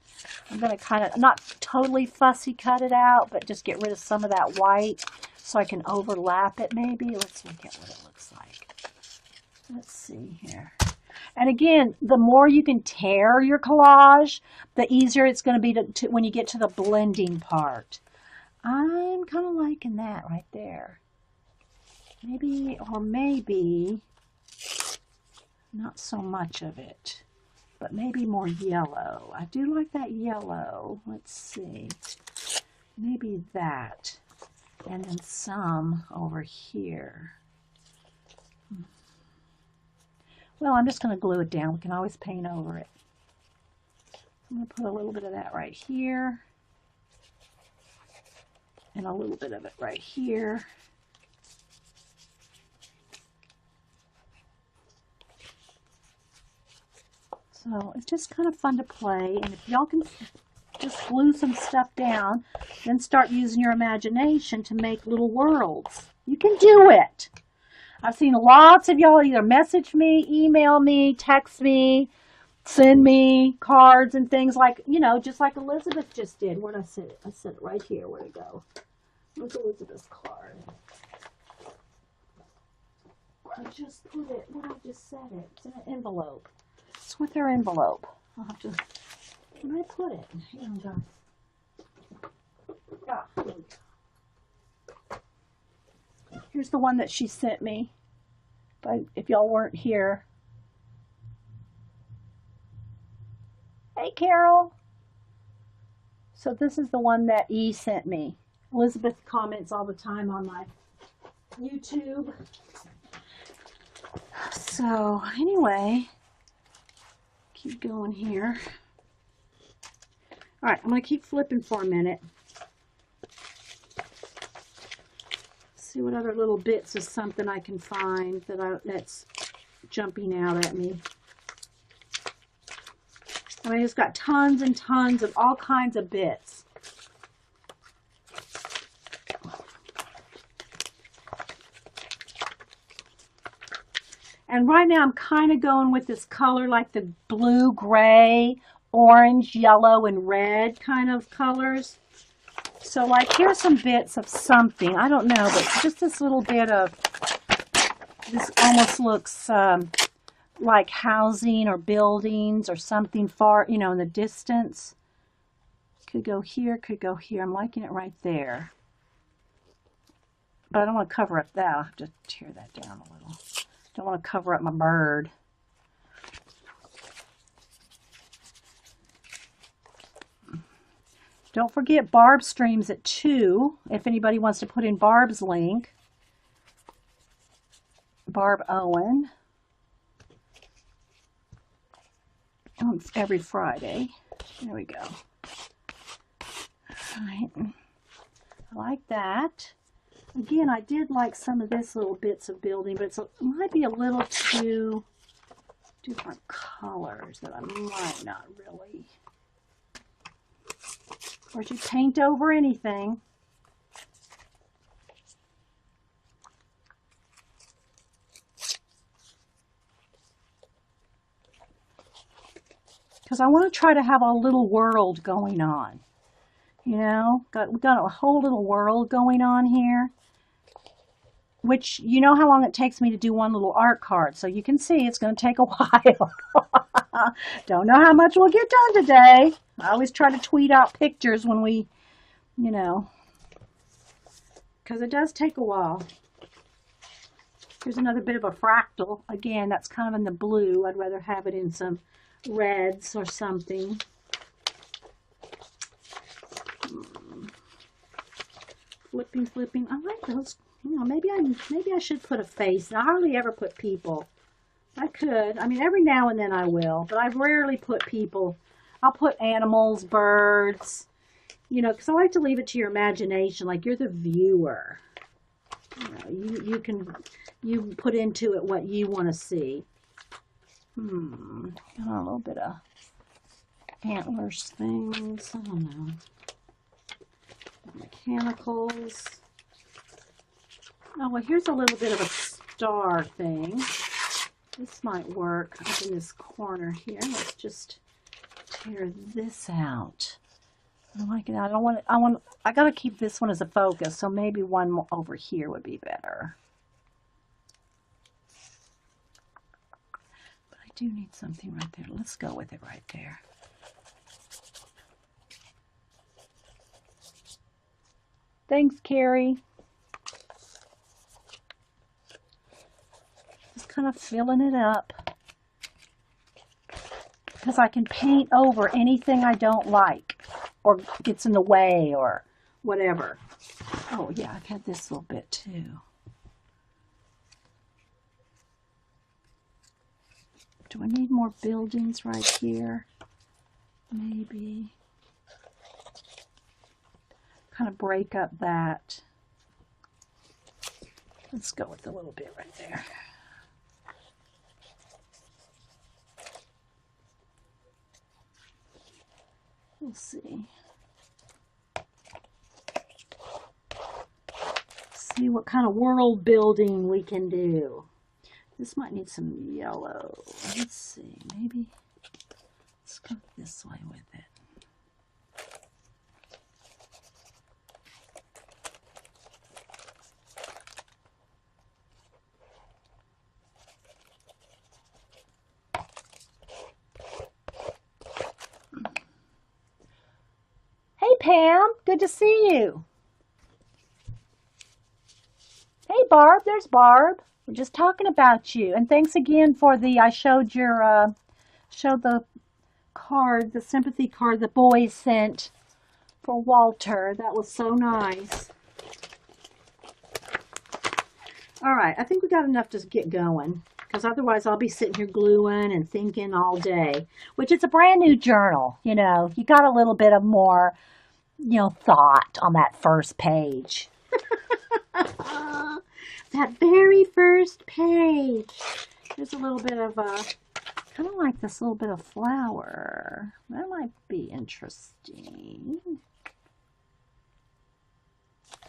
I'm going to kind of, not totally fussy cut it out, but just get rid of some of that white so I can overlap it maybe. Let's look at what it looks like. Let's see here. And again, the more you can tear your collage, the easier it's going to be when you get to the blending part. I'm kind of liking that right there. Maybe, or maybe not so much of it, but maybe more yellow. I do like that yellow. Let's see. Maybe that. And then some over here. Well, I'm just going to glue it down. We can always paint over it. I'm going to put a little bit of that right here. And a little bit of it right here. So it's just kind of fun to play. And if y'all can just glue some stuff down, then start using your imagination to make little worlds. You can do it. I've seen lots of y'all either message me, email me, text me, send me cards and things like, you know, just like Elizabeth just did. Where'd I set it? I set it right here. Where'd it go? Where's Elizabeth's card? I just put it, where did I just set it? It's in an envelope. It's with her envelope. I'll have to, where did I put it? Here we go. Ah, here we go. Here's the one that she sent me, but if y'all weren't here. Hey, Carol. So this is the one that E sent me. Elizabeth comments all the time on my YouTube. So anyway, keep going here. All right, I'm going to keep flipping for a minute. See what other little bits of something I can find that's jumping out at me. I mean, it's got tons and tons of all kinds of bits. And right now I'm kind of going with this color like the blue, gray, orange, yellow, and red kind of colors. So like here's some bits of something. I don't know, but just this little bit of, this almost looks like housing or buildings or something far, you know, in the distance. Could go here, could go here. I'm liking it right there. But I don't want to cover up that. I'll have to tear that down a little. Don't want to cover up my bird. Don't forget Barb streams at 2. If anybody wants to put in Barb's link. Barb Owen. Every Friday. There we go. All right. I like that. Again, I did like some of this little bits of building, but it might be a little too different colors that I might not really. Of course, you paint over anything. Because I want to try to have a little world going on. You know, we've got a whole little world going on here. Which, you know how long it takes me to do one little art card. So you can see it's going to take a while. Don't know how much we'll get done today. I always try to tweet out pictures when we, you know, because it does take a while. Here's another bit of a fractal. Again, that's kind of in the blue. I'd rather have it in some reds or something. Flipping. I like those. You know, maybe I should put a face. I hardly ever put people. I could. I mean, every now and then I will, but I rarely put people I'll put animals, birds, you know, because I like to leave it to your imagination, like you're the viewer. You know, you put into it what you want to see. Got a little bit of antlers things. I don't know. Mechanicals. Oh, well, here's a little bit of a star thing. This might work up in this corner here. Let's just tear this out. I like it. I gotta keep this one as a focus, so maybe one over here would be better. But I do need something right there. Let's go with it right there. Thanks, Carrie. Just kind of filling it up. Because I can paint over anything I don't like or gets in the way or whatever. Oh yeah, I've had this little bit too. Do I need more buildings right here? Maybe. Kind of break up that. Let's go with a little bit right there. We'll see. See what kind of world building we can do. This might need some yellow. Let's see. Maybe let's go this way with it. Pam, good to see you. Hey Barb, there's Barb. We're just talking about you. And thanks again for I showed the card, the sympathy card the boys sent for Walter. That was so nice. All right, I think we got enough to get going, because otherwise I'll be sitting here gluing and thinking all day, which is a brand new journal. You know, you got a little bit of more, you know, thought on that first page. That very first page. There's a little bit of kind of like this little bit of flower. That might be interesting.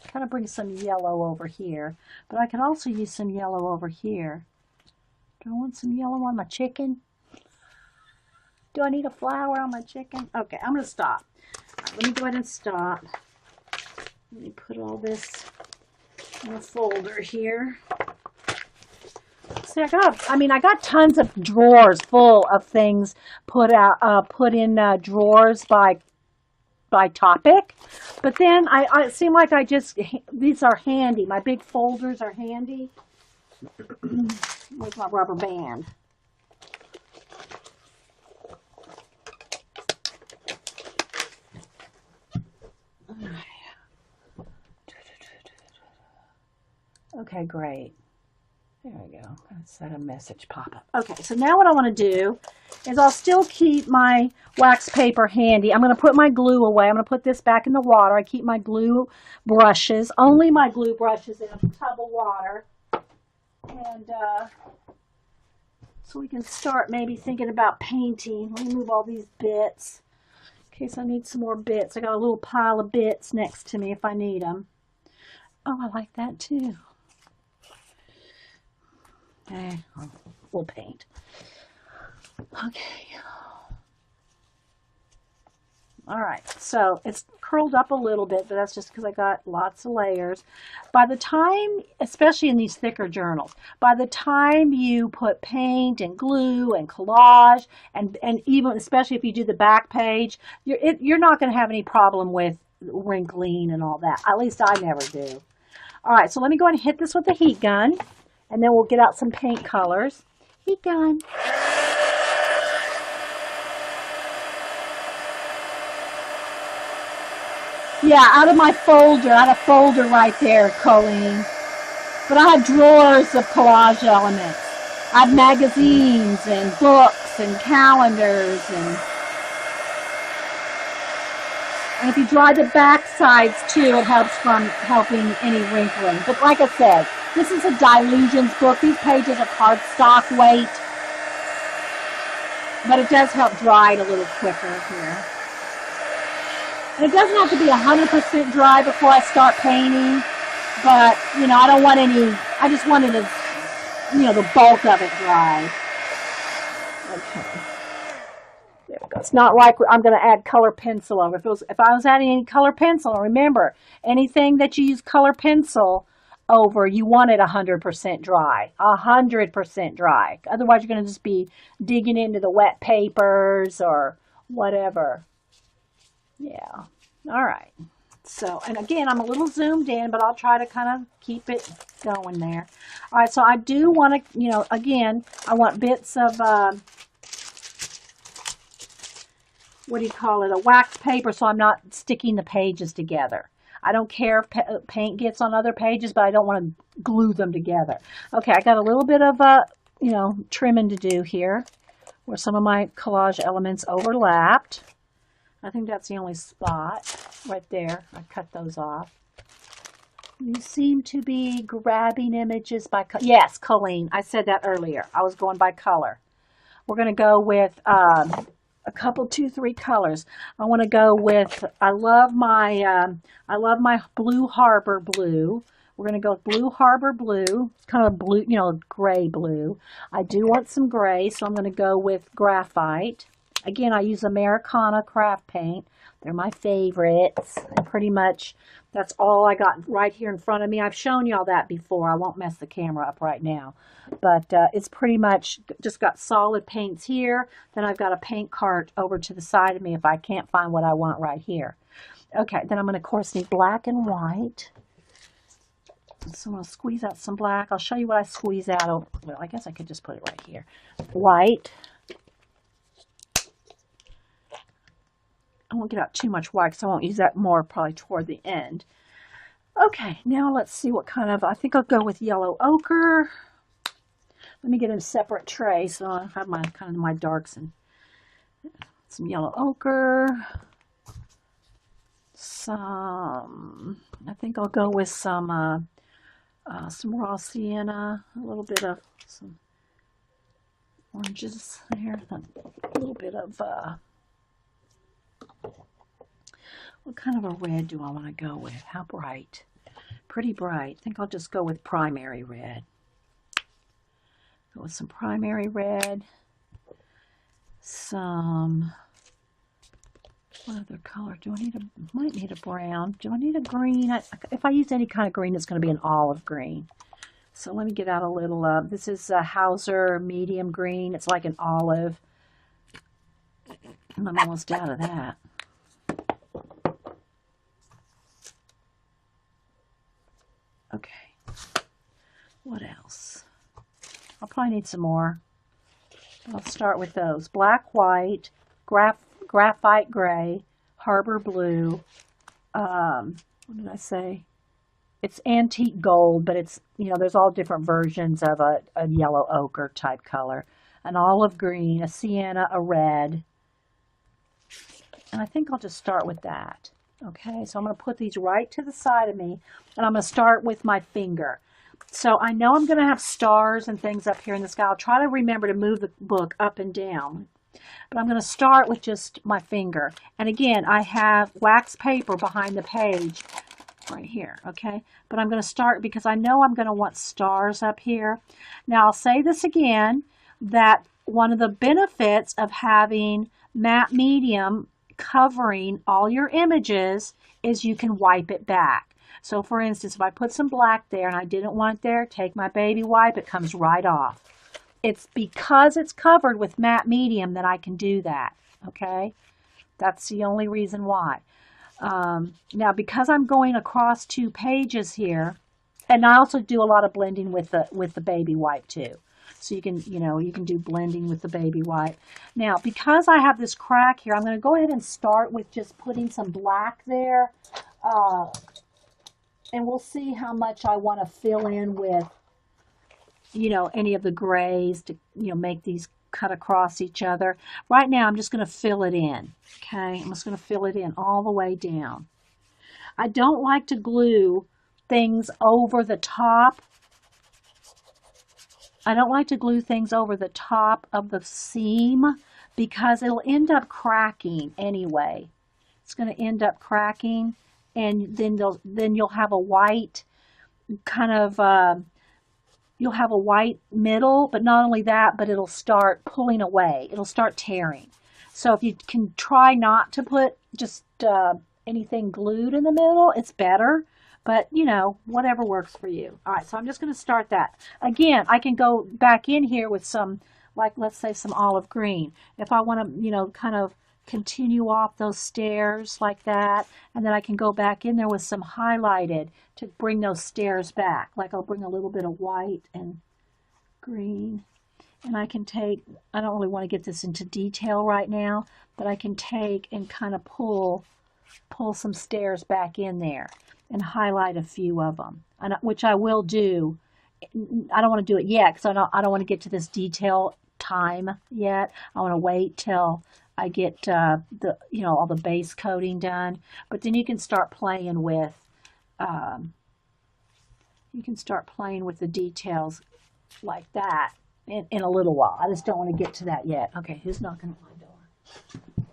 Kind of bring some yellow over here, but I can also use some yellow over here. Do I want some yellow on my chicken? Do I need a flower on my chicken? Okay, I'm going to stop. Right, let me go ahead and stop. Let me put all this in a folder here. See, I got tons of drawers full of things put in drawers by topic, but then it seemed like these are handy. My big folders are handy. Where's my rubber band? Okay, great. There we go. Let's set a message pop-up. Okay, so now what I want to do is I'll still keep my wax paper handy. I'm going to put my glue away. I'm going to put this back in the water. I keep my glue brushes, only my glue brushes, in a tub of water. And so we can start maybe thinking about painting. Let me move all these bits in case I need some more bits. I got a little pile of bits next to me if I need them. Oh, I like that too. Okay, we'll paint. Okay. All right, so it's curled up a little bit, but that's just because I got lots of layers. By the time, especially in these thicker journals, by the time you put paint and glue and collage, and even especially if you do the back page, you're not going to have any problem with wrinkling and all that. At least I never do. All right, so let me go ahead and hit this with a heat gun, and then we'll get out some paint colors. Heat gun. Yeah, out of my folder. I had a folder right there, Colleen. But I have drawers of collage elements. I have magazines and books and calendars and And if you dry the back sides too, it helps from helping any wrinkling. But like I said, this is a Dilutions book. These pages are cardstock weight. But it does help dry it a little quicker here. And it doesn't have to be 100% dry before I start painting. But, you know, I don't want any, I just wanted to, you know, the bulk of it dry. Okay. There we go. It's not like I'm going to add color pencil over. If I was adding any color pencil, remember, anything that you use color pencil over, you want it 100% dry. 100% dry. Otherwise, you're going to just be digging into the wet papers or whatever. Yeah. All right. So, and again, I'm a little zoomed in, but I'll try to kind of keep it going there. All right. So I do want to, you know, again, I want bits of, what do you call it, a wax paper, so I'm not sticking the pages together. I don't care if paint gets on other pages, but I don't want to glue them together. Okay, I got a little bit of, you know, trimming to do here, where some of my collage elements overlapped. I think that's the only spot right there. I cut those off. You seem to be grabbing images by, yes, Colleen, I said that earlier. I was going by color. We're going to go with, a couple, 2, 3 colors. I want to go with, I love my Blue Harbor blue. We're going to go with Blue Harbor blue, kind of blue, you know, gray blue. I do want some gray, so I'm going to go with graphite. Again, I use Americana craft paint. They're my favorites. And pretty much that's all I got right here in front of me. I've shown y'all that before. I won't mess the camera up right now. But it's pretty much just got solid paints here. Then I've got a paint cart over to the side of me if I can't find what I want right here. Okay, then I'm going to, of course, need black and white. So I'm going to squeeze out some black. I'll show you what I squeeze out. Oh, well, I guess I could just put it right here. White. I won't get out too much white because I won't use that more probably toward the end. Okay, now let's see what kind of, I think I'll go with yellow ochre. Let me get in a separate tray so I have my kind of my darks and some yellow ochre. I think I'll go with some raw sienna, a little bit of some oranges here, a little bit of, what kind of a red do I want to go with? How bright? Pretty bright. I think I'll just go with primary red. Go with some primary red. Some, what other color? Do I need a, might need a brown. Do I need a green? If I use any kind of green, it's going to be an olive green. So let me get out a little, this is a Hauser medium green. It's like an olive. And I'm almost out of that. Okay, what else? I'll probably need some more. I'll start with those. Black, white, graphite gray, harbor blue. What did I say? It's antique gold, but it's, you know, there's all different versions of a yellow ochre type color. An olive green, a sienna, a red. And I think I'll just start with that. Okay, so I'm going to put these right to the side of me, and I'm going to start with my finger. So I know I'm going to have stars and things up here in the sky. I'll try to remember to move the book up and down. But I'm going to start with just my finger. And again, I have wax paper behind the page right here, okay? But I'm going to start because I know I'm going to want stars up here. Now, I'll say this again, that one of the benefits of having matte medium covering all your images is you can wipe it back. So for instance, if I put some black there and I didn't want it there, take my baby wipe, it comes right off. It's because it's covered with matte medium that I can do that, okay? That's the only reason why. Now, because I'm going across 2 pages here, and I also do a lot of blending with the baby wipe too. So you can, you know, you can do blending with the baby wipe. Now, because I have this crack here, I'm going to go ahead and start with just putting some black there. And we'll see how much I want to fill in with, you know, any of the grays to, you know, make these cut across each other. Right now, I'm just going to fill it in. Okay, I'm just going to fill it in all the way down. I don't like to glue things over the top. I don't like to glue things over the top of the seam because it'll end up cracking anyway. It's going to end up cracking, and then you'll have a white kind of you'll have a white middle, but not only that, but it'll start pulling away. It'll start tearing. So if you can try not to put just anything glued in the middle, it's better. But, you know, whatever works for you. All right, so I'm just going to start that. Again, I can go back in here with some, like, let's say some olive green. If I want to, you know, kind of continue off those stairs like that, and then I can go back in there with some highlighted to bring those stairs back. Like I'll bring a little bit of white and green. And I can take, I don't really want to get this into detail right now, but I can take and kind of pull some stairs back in there and highlight a few of them, which I will do. I don't want to do it yet because I don't want to get to this detail time yet. I want to wait till I get all the base coating done. But then you can start playing with the details like that in a little while. I just don't want to get to that yet. Okay, who's knocking at my door?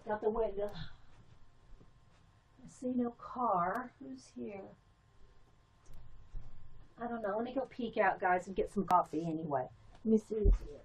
Got the window. I see no car. Who's here? I don't know. Let me go peek out, guys, and get some coffee anyway. Let me see who's here.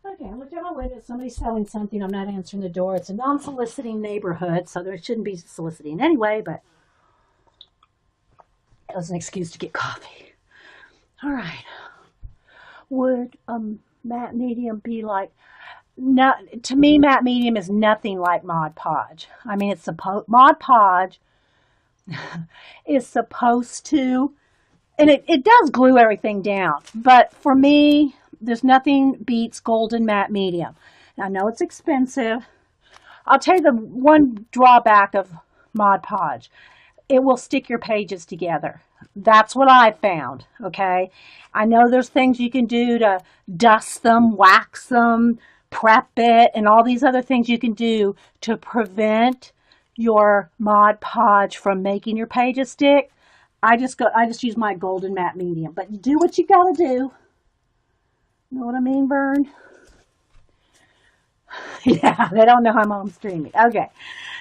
Okay, I looked out my window. Somebody's selling something. I'm not answering the door. It's a non-soliciting neighborhood, so there shouldn't be soliciting anyway, but it was an excuse to get coffee. All right. Would matte medium be like... No, to me, matte medium is nothing like Mod Podge. I mean, Mod Podge is supposed to... And it does glue everything down. But for me... There's nothing beats golden matte medium. Now, I know it's expensive. I'll tell you the one drawback of Mod Podge. It will stick your pages together. That's what I found, okay? I know there's things you can do to dust them, wax them, prep it, and all these other things you can do to prevent your Mod Podge from making your pages stick. I just use my golden matte medium. But do what you gotta do. Know what I mean, Vern? Yeah, they don't know how Mom's streaming. Okay,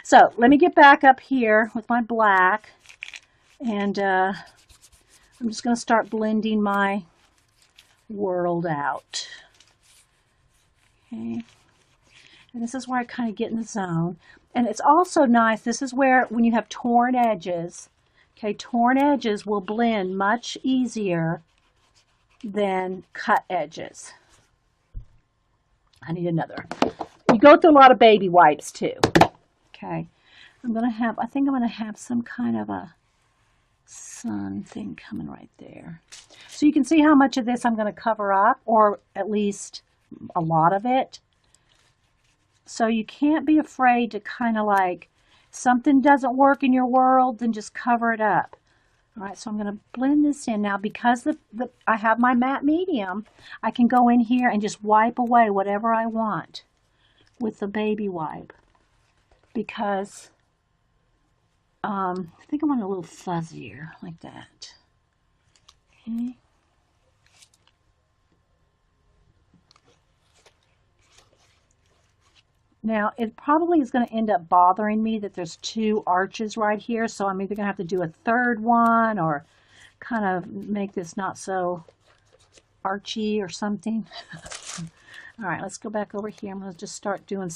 so let me get back up here with my black, and I'm just going to start blending my world out. Okay, and this is where I kind of get in the zone. And it's also nice, this is where when you have torn edges, okay, torn edges will blend much easier than cut edges. I need another. You go through a lot of baby wipes too. Okay. I think I'm gonna have some kind of a sun thing coming right there. So you can see how much of this I'm gonna cover up, or at least a lot of it. So you can't be afraid to kind of like, something doesn't work in your world, then just cover it up. All right, so I'm going to blend this in. Now, because I have my matte medium, I can go in here and just wipe away whatever I want with the baby wipe. Because I think I want it a little fuzzier, like that. Okay. Now, it probably is going to end up bothering me that there's two arches right here, so I'm either going to have to do a third one or kind of make this not so Archie or something. All right, let's go back over here. I'm going to just start doing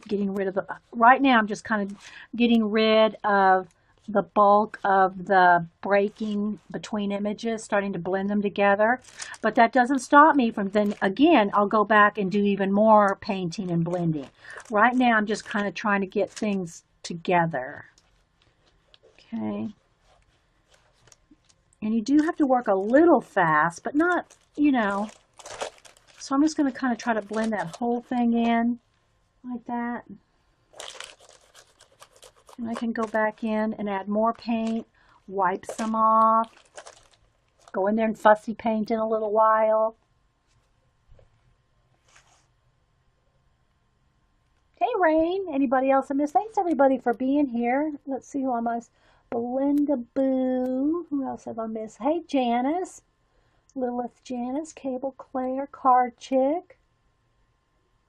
getting rid of right now I'm just kind of getting rid of the bulk of the breaking between images, starting to blend them together. But that doesn't stop me from then again, I'll go back and do even more painting and blending. Right now I'm just kind of trying to get things together. Okay. And you do have to work a little fast, but not, you know. So I'm just going to kind of try to blend that whole thing in like that. And I can go back in and add more paint, wipe some off, go in there and fussy paint in a little while. Hey, Rain. Anybody else I missed? Thanks, everybody, for being here. Let's see who I missed. Belinda Boo. Who else have I missed? Hey, Janice. Lilith Janice, Cable Claire, Card Chick.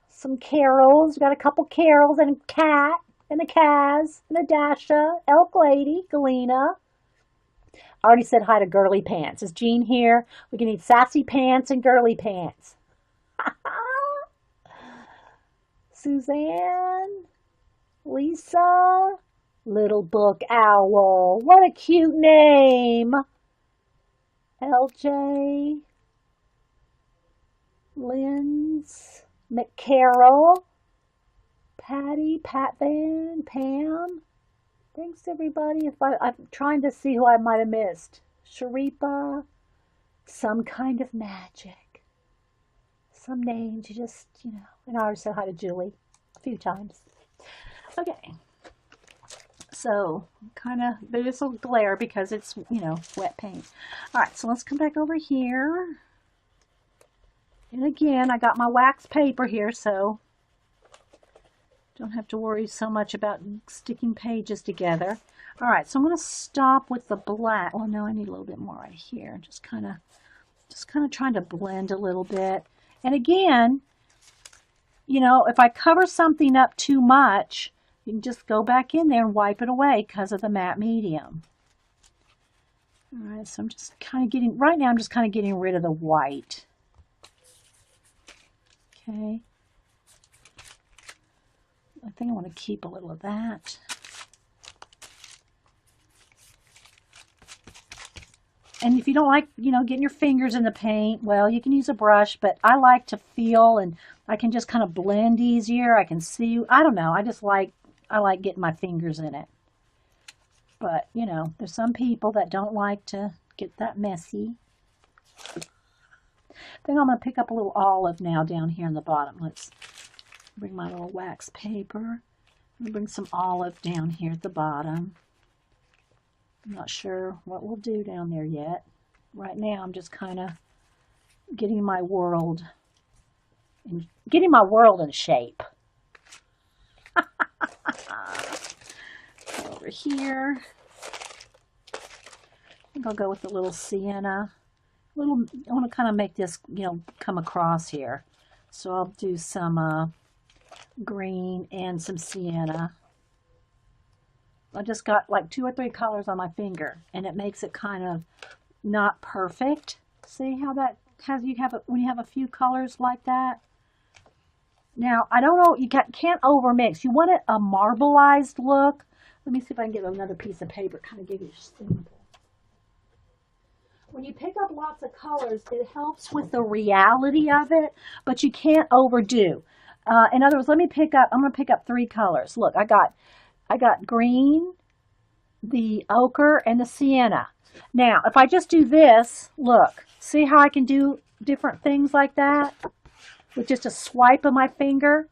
Some Carols. We got a couple Carols and a Cat. And a Kaz, and a Dasha, Elk Lady, Galena. I already said hi to Girly Pants. Is Jean here? We can eat Sassy Pants and Girly Pants. Suzanne, Lisa, Little Book Owl. What a cute name. LJ, Lynn's, McCarroll. Patty, Pat Van, Pam. Thanks, everybody. I'm trying to see who I might have missed. Sharipa. Some kind of magic. Some names you just, you know. And I already said hi to Julie a few times. Okay. So, kind of, this will glare because it's, you know, wet paint. All right, so let's come back over here. And again, I got my wax paper here, so don't have to worry so much about sticking pages together. All right, so I'm going to stop with the black. Oh no, I need a little bit more right here. Just kind of trying to blend a little bit. And again, you know, if I cover something up too much, you can just go back in there and wipe it away because of the matte medium. All right, so I'm just kind of getting, right now I'm just kind of getting rid of the white. Okay. I think I want to keep a little of that. And if you don't like, you know, getting your fingers in the paint, well, you can use a brush, but I like to feel, and I can just kind of blend easier. I can see, I don't know, I like getting my fingers in it. But, you know, there's some people that don't like to get that messy. I think I'm going to pick up a little olive now down here in the bottom. Let's bring my little wax paper. Bring some olive down here at the bottom. I'm not sure what we'll do down there yet. Right now I'm just kind of getting my world in shape. Over here. I think I'll go with a little sienna. I want to kind of make this, you know, come across here. So I'll do some green and some sienna. I just got like 2 or 3 colors on my finger, and it makes it kind of not perfect. See how that has, when you have a few colors like that. Now, I don't know, you can't overmix. You want it a marbleized look. Let me see if I can get another piece of paper, kind of give you a sample. When you pick up lots of colors, it helps with the reality of it, but you can't overdo. In other words, I'm going to pick up 3 colors. Look, I got green, the ochre, and the sienna. Now, if I just do this, look, see how I can do different things like that with just a swipe of my finger?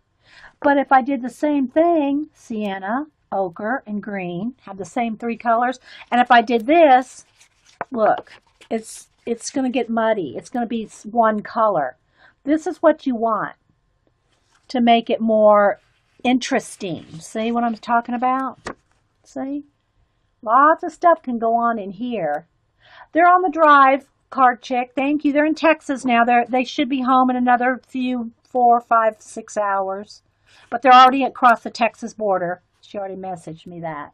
But if I did the same thing, sienna, ochre, and green, have the same 3 colors, and if I did this, look, it's going to get muddy. It's going to be one color. This is what you want to make it more interesting. See what I'm talking about? See? Lots of stuff can go on in here. They're on the drive, Card Chick. Thank you. They're in Texas now. They should be home in another few 4, 5, 6 hours. But they're already across the Texas border. She already messaged me that.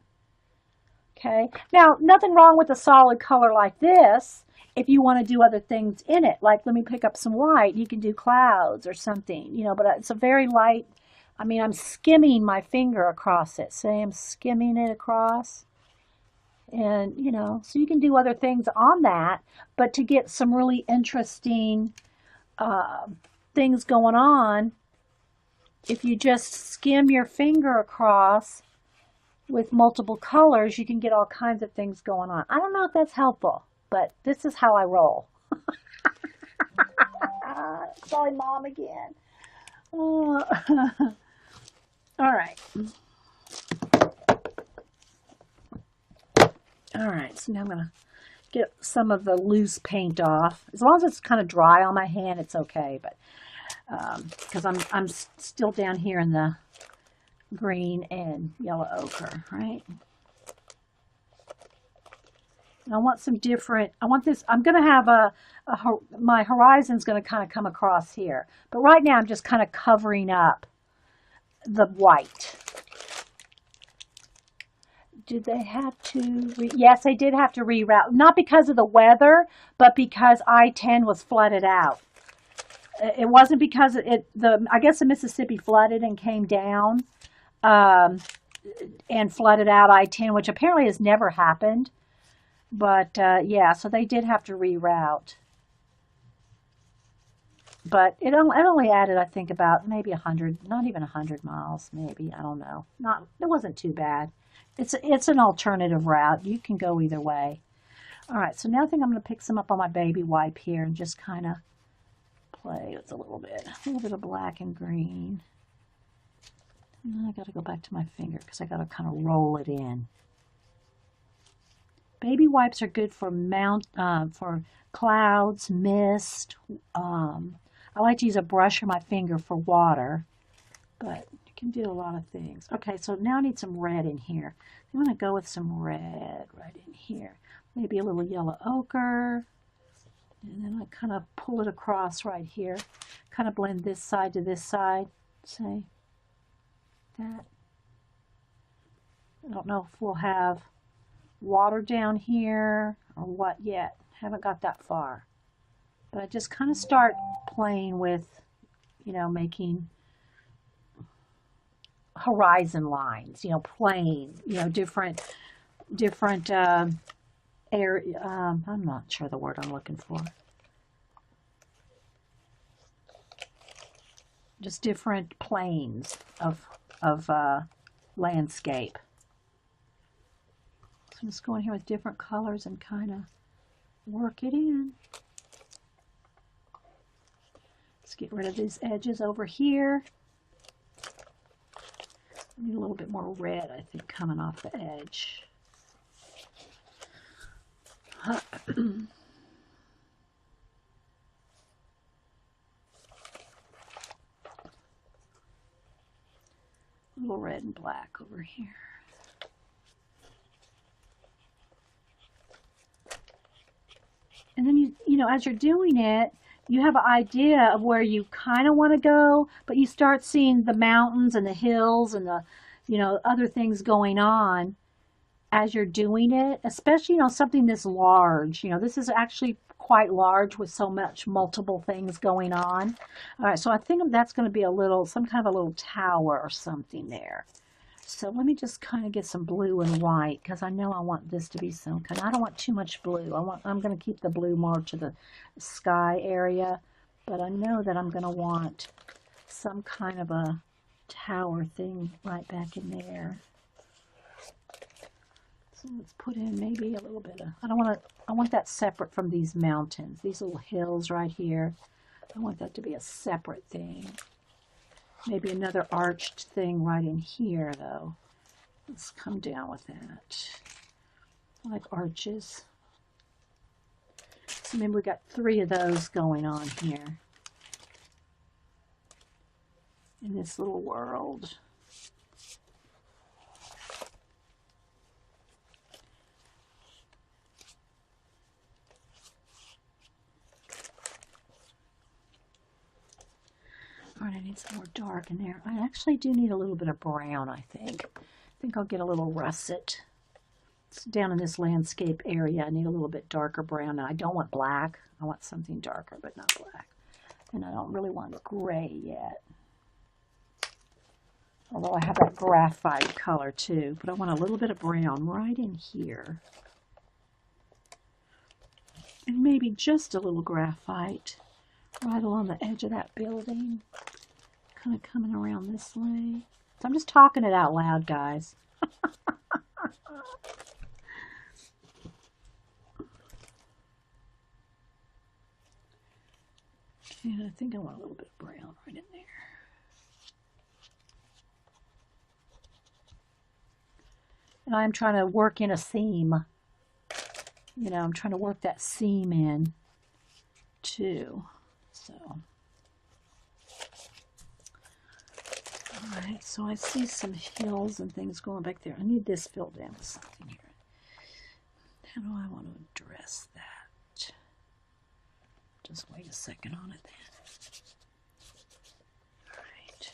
Okay. Now, nothing wrong with a solid color like this. if you want to do other things in it, like let me pick up some white, you can do clouds or something, you know, but it's a very light, I mean, I'm skimming my finger across it. Say I'm skimming it across. And, you know, so you can do other things on that, but to get some really interesting things going on, if you just skim your finger across with multiple colors, you can get all kinds of things going on. I don't know if that's helpful, but this is how I roll. Sorry, Mom, again. All right. All right, so now I'm going to get some of the loose paint off. As long as it's kind of dry on my hand, it's okay, but because I'm still down here in the green and yellow ochre, right? And I want some different, I want this, I'm going to have my horizon's going to kind of come across here. But right now I'm just kind of covering up the white. Did they have to, yes, they did have to reroute. Not because of the weather, but because I-10 was flooded out. It wasn't because I guess the Mississippi flooded and came down and flooded out I-10, which apparently has never happened. But yeah, so they did have to reroute. But it only added, I think, about maybe 100, not even 100 miles, maybe. I don't know. It wasn't too bad. It's an alternative route. You can go either way. All right, so now I think I'm going to pick some up on my baby wipe here and just kind of play with a little bit of black and green. And then I got to go back to my finger because I got to kind of roll it in. Baby wipes are good for for clouds, mist. I like to use a brush or my finger for water, but you can do a lot of things. Okay, so now I need some red in here. I'm going to go with some red right in here. Maybe a little yellow ochre. And then I kind of pull it across right here. Kind of blend this side to this side. Say that. I don't know if we'll have water down here or what yet. Haven't got that far. But I just kind of start playing with, you know, making horizon lines, you know, playing, you know, different area. I'm not sure the word I'm looking for. Just different planes of landscape. So I'm just going here with different colors and kind of work it in. Let's get rid of these edges over here. I need a little bit more red, I think, coming off the edge. A little red and black over here. And then you know, as you're doing it, you have an idea of where you kind of want to go, but you start seeing the mountains and the hills and the, you know, other things going on as you're doing it, especially, you know, something this large. You know, this is actually quite large with so much multiple things going on. All right, so I think that's going to be some kind of a little tower or something there. So let me just kind of get some blue and white because I know I want this to be some kind. I don't want too much blue. I'm going to keep the blue more to the sky area, but I know that I'm going to want some kind of a tower thing right back in there. So let's put in maybe a little bit of, I want that separate from these mountains, these little hills right here. I want that to be a separate thing. Maybe another arched thing right in here, though. Let's come down with that. I like arches. So maybe we got 3 of those going on here in this little world. All right, I need some more dark in there. I actually do need a little bit of brown, I think. I think I'll get a little russet It's down in this landscape area. I need a little bit darker brown. I don't want black. I want something darker, but not black. And I don't really want gray yet. Although I have that graphite color too, but I want a little bit of brown right in here. And maybe just a little graphite right along the edge of that building. Kind of coming around this way. So I'm just talking it out loud, guys. And I think I want a little bit of brown right in there. And I'm trying to work in a seam. You know, I'm trying to work that seam in too. So, all right, so I see some hills and things going back there. I need this filled in with something here. How do I want to address that? Just wait a second on it then. All right.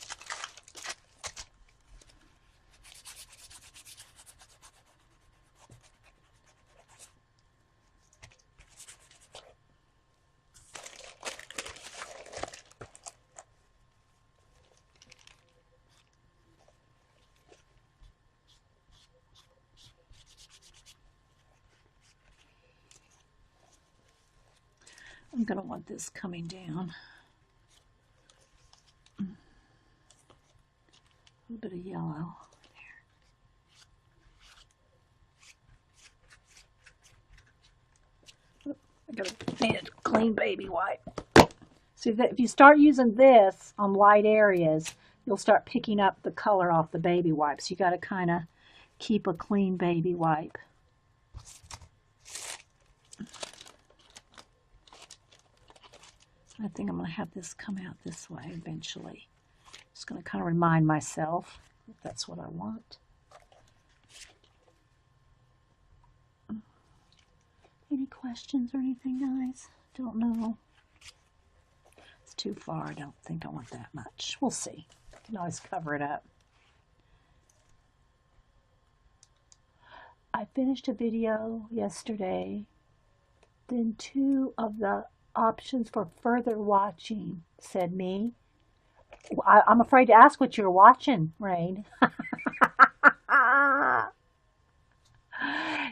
I'm going to want this coming down. A little bit of yellow there. I got to need a clean baby wipe. See, that if you start using this on light areas, you'll start picking up the color off the baby wipes. You got to kind of keep a clean baby wipe. I think I'm going to have this come out this way eventually. Just going to kind of remind myself if that's what I want. Any questions or anything, guys? Don't know. It's too far. I don't think I want that much. We'll see. I can always cover it up. I finished a video yesterday. Then 2 of the options for further watching said me. I'm afraid to ask what you're watching, Rain.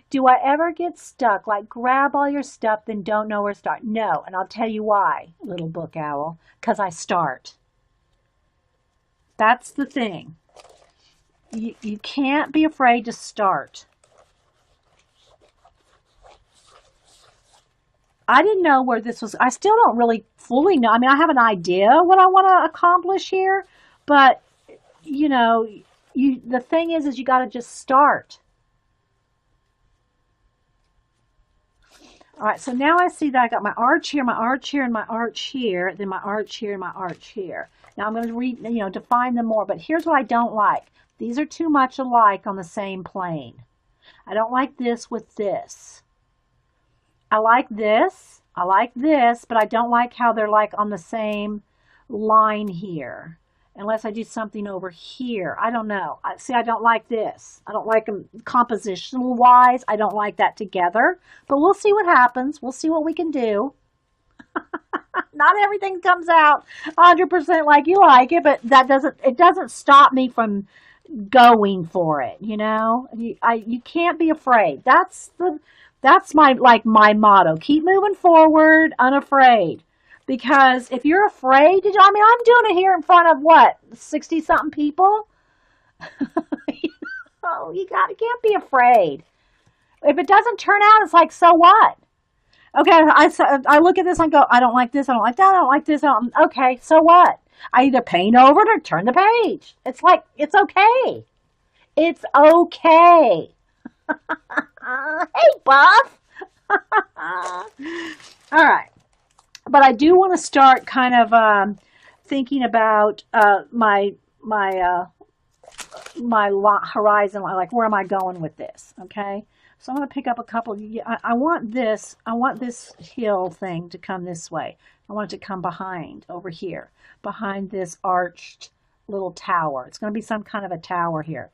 Do I ever get stuck? Like grab all your stuff, then don't know where to start? No, and I'll tell you why, little book owl. Because I start. That's the thing. You can't be afraid to start. I didn't know where this was. I still don't really fully know. I mean, I have an idea what I want to accomplish here, but you know, the thing is you got to just start. All right, so now I see that I got my arch here, my arch here, and my arch here, then my arch here, and my arch here. Now I'm going to define them more, but here's what I don't like. These are too much alike on the same plane. I don't like this with this. I like this, but I don't like how they're like on the same line here. Unless I do something over here. I don't know. See, I don't like this. I don't like them compositional wise. I don't like that together. But we'll see what happens. We'll see what we can do. Not everything comes out 100% like you like it, but it doesn't stop me from going for it, you know? You can't be afraid. That's my motto. Keep moving forward, unafraid. Because if you're afraid, I mean, I'm doing it here in front of what, 60-something people? You can't be afraid. If it doesn't turn out, it's like, so what? Okay, I look at this and go, I don't like this, I don't like that, I don't like this, okay, so what? I either paint over it or turn the page. It's like, it's okay. It's okay. Hey, Buff. All right. But I do want to start kind of thinking about my horizon, like where am I going with this? Okay, so I'm going to pick up a couple. I want this hill thing to come this way. I want it to come behind over here, behind this arched little tower. It's going to be some kind of a tower here,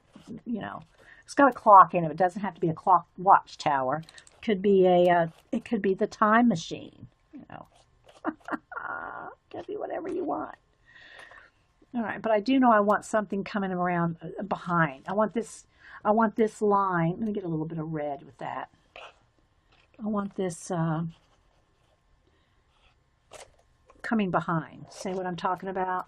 you know. It's got a clock in it. It doesn't have to be a clock watchtower. It could be the time machine, you know. It could be whatever you want. All right, but I do know I want something coming around behind. I want this line. Let me get a little bit of red with that. I want this coming behind. See what I'm talking about?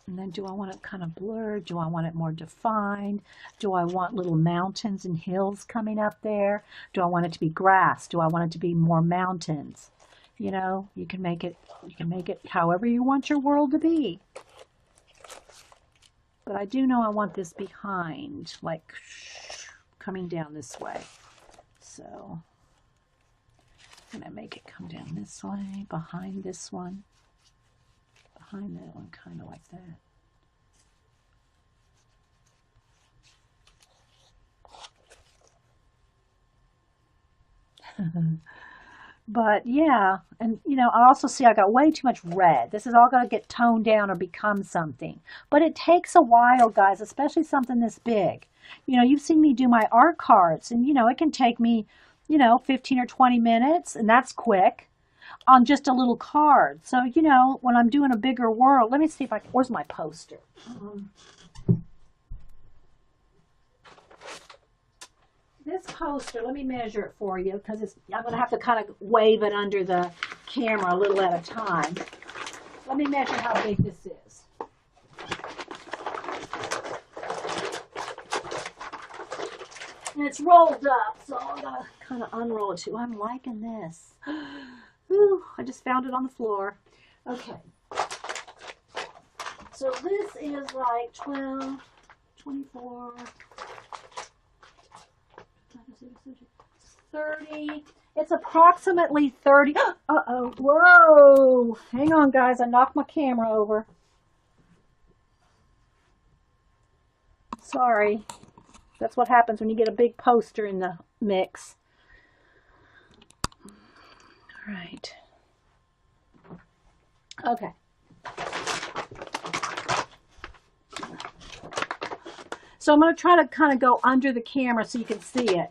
And then do I want it kind of blurred? Do I want it more defined? Do I want little mountains and hills coming up there? Do I want it to be grass? Do I want it to be more mountains? You know, you can make it however you want your world to be. But I do know I want this behind, like coming down this way. So I'm going to make it come down this way, behind this one. Behind that one, kind of like that. But yeah, and you know, I also see I got way too much red. This is all going to get toned down or become something. But it takes a while, guys, especially something this big. You know, you've seen me do my art cards, and you know, it can take me, you know, 15 or 20 minutes, and that's quick on just a little card. So, you know, when I'm doing a bigger world, let me see if I can, where's my poster? This poster, let me measure it for you because I'm going to have to kind of wave it under the camera a little at a time. Let me measure how big this is. And it's rolled up, so I'm going to kind of unroll it too. I'm liking this. Ooh, I just found it on the floor. Okay. So this is like 12, 24, 30. It's approximately 30. Uh-oh. Whoa. Hang on, guys. I knocked my camera over. Sorry. That's what happens when you get a big poster in the mix. All right. Okay. So I'm going to try to kind of go under the camera so you can see it.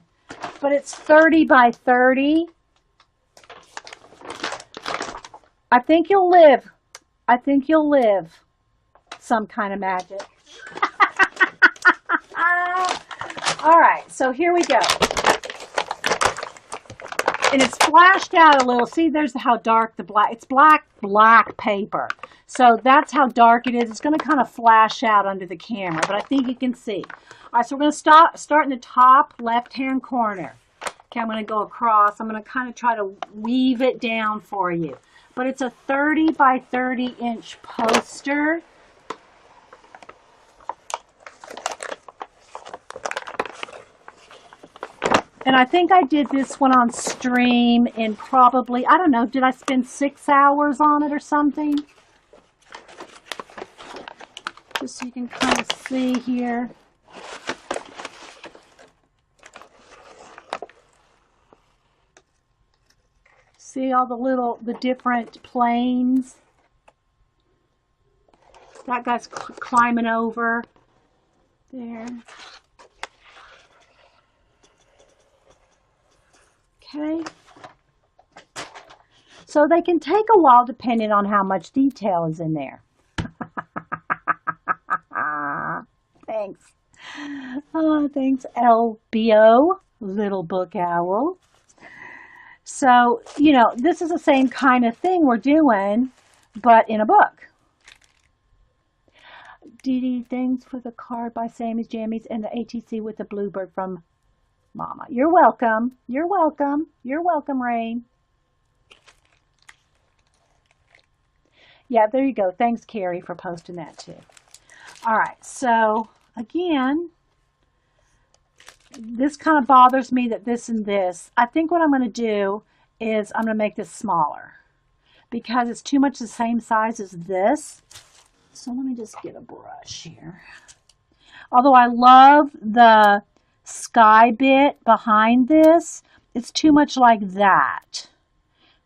But it's 30 by 30. I think you'll live. I think you'll live some kind of magic. All right, so here we go. And it's flashed out a little. See, there's how dark the black. It's black paper. So that's how dark it is. It's going to kind of flash out under the camera, but I think you can see. All right, so we're going to start in the top left-hand corner. Okay, I'm going to go across. I'm going to kind of try to weave it down for you. But it's a 30 by 30 inch poster. And I think I did this one on stream in probably, I don't know, did I spend 6 hours on it or something? Just so you can kind of see here. See all the different planes? That guy's climbing over there. Okay. So they can take a while depending on how much detail is in there. Thanks. Oh, thanks, LBO, Little Book Owl. So, you know, this is the same kind of thing we're doing, but in a book. Dee Dee, thanks for the card by Sammy's Jammies and the ATC with the bluebird from Mama. You're welcome. You're welcome. You're welcome, Rain. Yeah, there you go. Thanks, Carrie, for posting that too. All right, so again, this kind of bothers me that this and this. I think what I'm going to do is I'm going to make this smaller because it's too much the same size as this. So let me just get a brush here. Although I love the sky bit behind this, it's too much like that.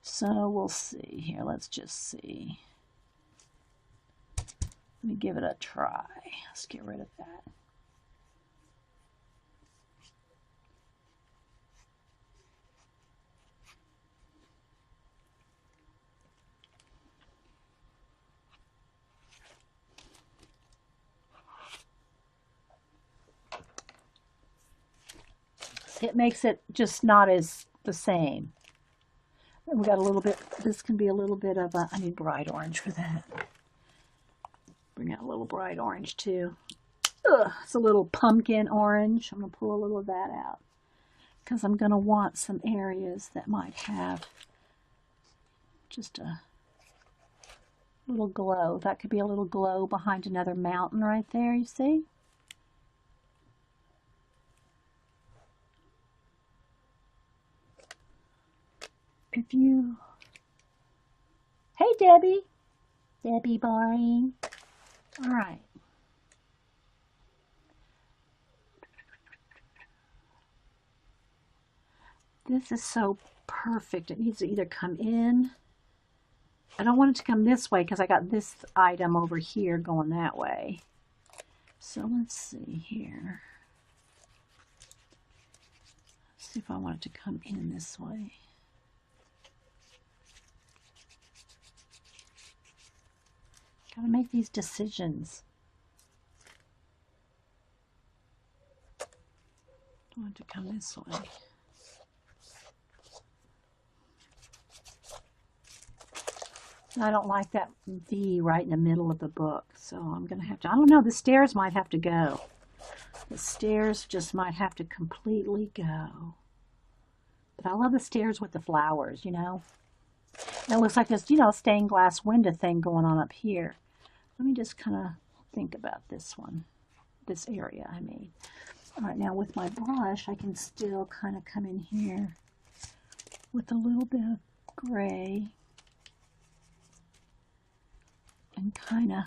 So we'll see here. Let's just see. Let me give it a try. Let's get rid of that. It makes it just not as the same. And we got a little bit, this can be a little bit of a, I need bright orange for that. Bring out a little bright orange too. Ugh, it's a little pumpkin orange. I'm going to pull a little of that out because I'm going to want some areas that might have just a little glow. That could be a little glow behind another mountain right there, you see? If you... Hey, Debbie. Debbie boy. All right. This is so perfect. It needs to either come in. I don't want it to come this way because I got this item over here going that way. So let's see here. Let's see if I want it to come in this way. Gotta make these decisions. I want it to come this way. I don't like that V right in the middle of the book, so I'm going to have to, I don't know, the stairs might have to go. The stairs just might have to completely go. But I love the stairs with the flowers, you know. And it looks like this, you know, stained glass window thing going on up here. Let me just kind of think about this one, this area I made. All right, now with my brush, I can still kind of come in here with a little bit of gray. And kind of,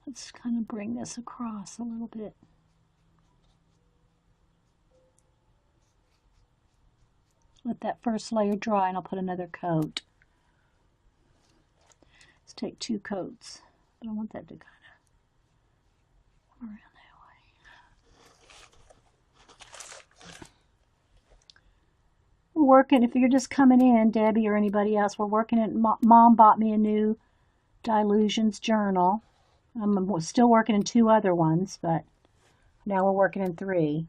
let's kind of bring this across a little bit. Let that first layer dry and I'll put another coat. Let's take 2 coats. But I want that to kind of come around that way. We're working, if you're just coming in, Debbie or anybody else, we're working at, Mom bought me a new Dilutions journal. I'm still working in 2 other ones, but now we're working in 3.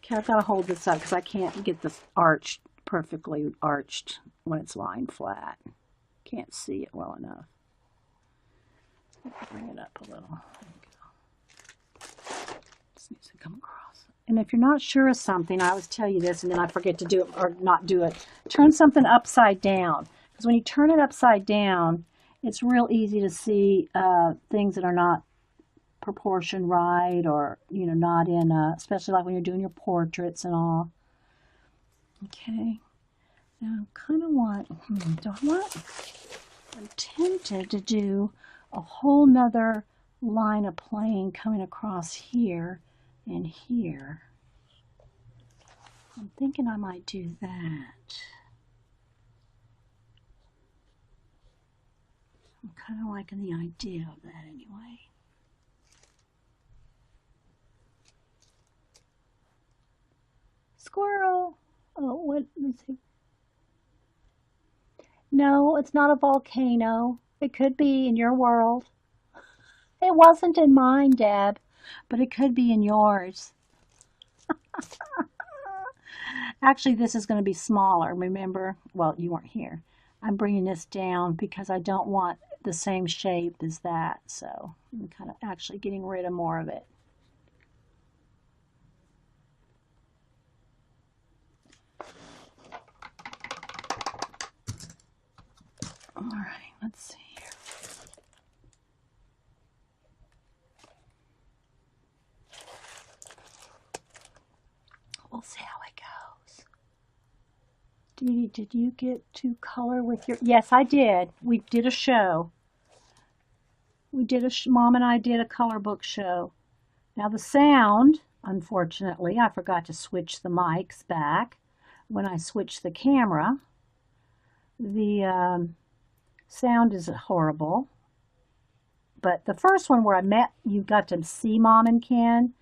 Okay, I've got to hold this up because I can't get this arched, perfectly arched when it's lying flat. Can't see it well enough. Bring it up a little. There we go. Just needs to come across. And if you're not sure of something, I always tell you this and then I forget to do it or not do it. Turn something upside down. Because when you turn it upside down, it's real easy to see things that are not proportioned right or, you know, not in, especially like when you're doing your portraits and all. Okay. Now I kind of want, do I want? I'm tempted to do a whole nother line of plane coming across here and here. I'm thinking I might do that. I'm kind of liking the idea of that anyway. Squirrel! Oh, what is it? No, it's not a volcano. It could be in your world. It wasn't in mine, Deb. But it could be in yours. Actually, this is going to be smaller. Remember? Well, you weren't here. I'm bringing this down because I don't want the same shape as that. So I'm kind of actually getting rid of more of it. All right, let's see. We'll see how it goes. Did you get to color with your... Yes, I did. We did a show. We did Mom and I did a color book show. Now the sound, Unfortunately, I forgot to switch the mics back. When I switch the camera, the sound is horrible. But the first one where you got to see Mom and Ken,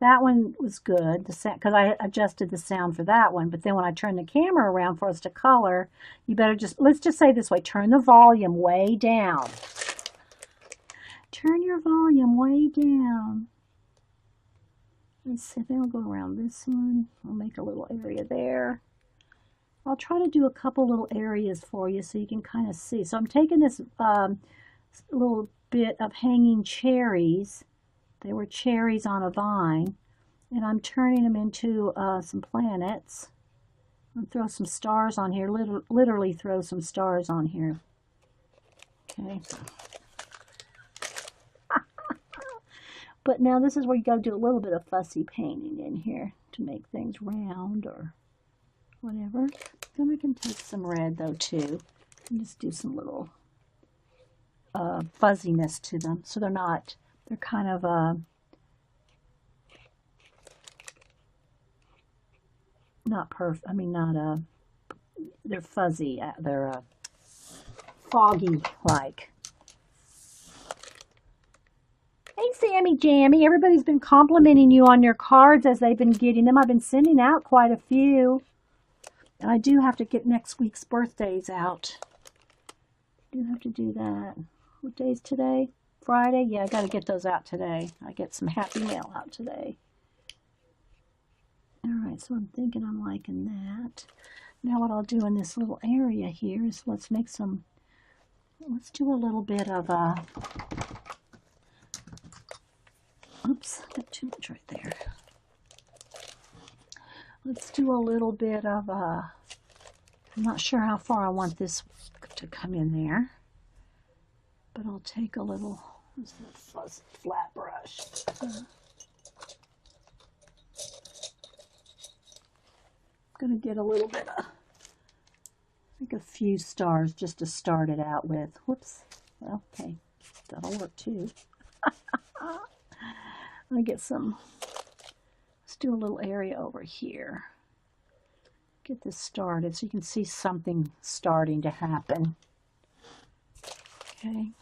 that one was good, because I adjusted the sound for that one. But then when I turned the camera around for us to color, you better let's just say this way, turn the volume way down. Turn your volume way down. Let's see, then we'll go around this one. I'll make a little area there. I'll try to do a couple little areas for you so you can kind of see. So I'm taking this little bit of hanging cherries. They were cherries on a vine, and I'm turning them into some planets. I'll throw some stars on here, literally throw some stars on here. Okay. But now this is where you got to do a little bit of fussy painting in here to make things round or whatever. Then I can take some red though too, and just do some little fuzziness to them, so they're kind of not perfect. I mean, not they're fuzzy. They're foggy like. Hey, Sammy Jammy, everybody's been complimenting you on your cards as they've been getting them. I've been sending out quite a few. And I do have to get next week's birthdays out. I do have to do that. What day is today? Friday? Yeah, I got to get those out today. I get some happy mail out today. Alright, so I'm thinking I'm liking that. Now what I'll do in this little area here is let's do a little bit of oops, got too much right there. Let's do a little bit of I'm not sure how far I want this to come in there, but I'll take a little, this is a fuzzy flat brush. I'm going to get a little bit of, I think a few stars just to start it out with. Whoops. Well, okay, that'll work too. I get some, let's do a little area over here. Get this started so you can see something starting to happen. Okay.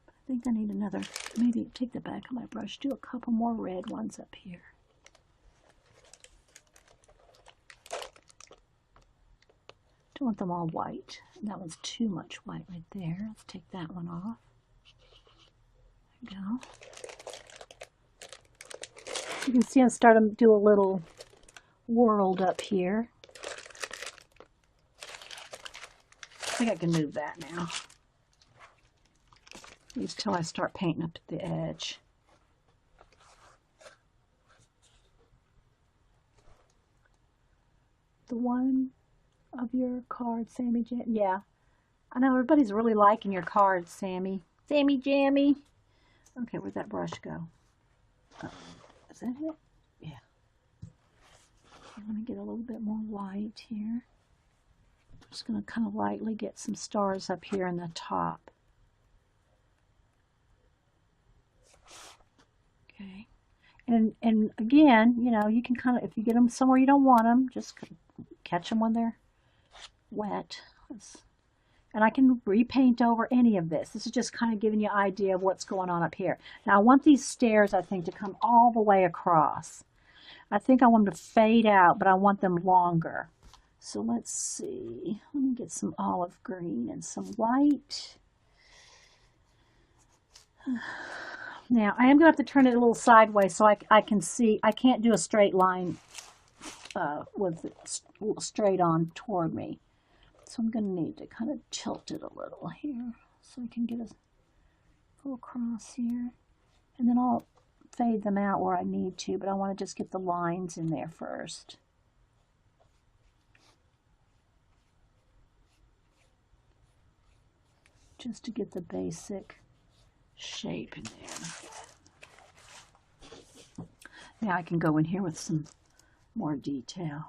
I think I need another, maybe take the back of my brush, do a couple more red ones up here. Don't want them all white. That one's too much white right there. Let's take that one off. There we go. You can see I'm starting to do a little world up here. I think I can move that now. At least till I start painting up at the edge. The one of your cards, Sammy Jam. Yeah, I know everybody's really liking your cards, Sammy. Sammy Jammy. Okay, where'd that brush go? Is that it? Yeah. I'm going to get a little bit more white here. I'm just going to kind of lightly get some stars up here in the top. Okay. And again, you know, you can kind of, if you get them somewhere you don't want them, just catch them when they're wet. And I can repaint over any of this. This is just kind of giving you an idea of what's going on up here. Now I want these stairs, I think, to come all the way across. I think I want them to fade out, but I want them longer. So let's see. Let me get some olive green and some white. Now I am going to have to turn it a little sideways so I can see. I can't do a straight line with it straight on toward me. So I'm going to need to kind of tilt it a little here so I can get a go across here. And then I'll fade them out where I need to, but I want to just get the lines in there first. Just to get the basic shape in there. Now I can go in here with some more detail.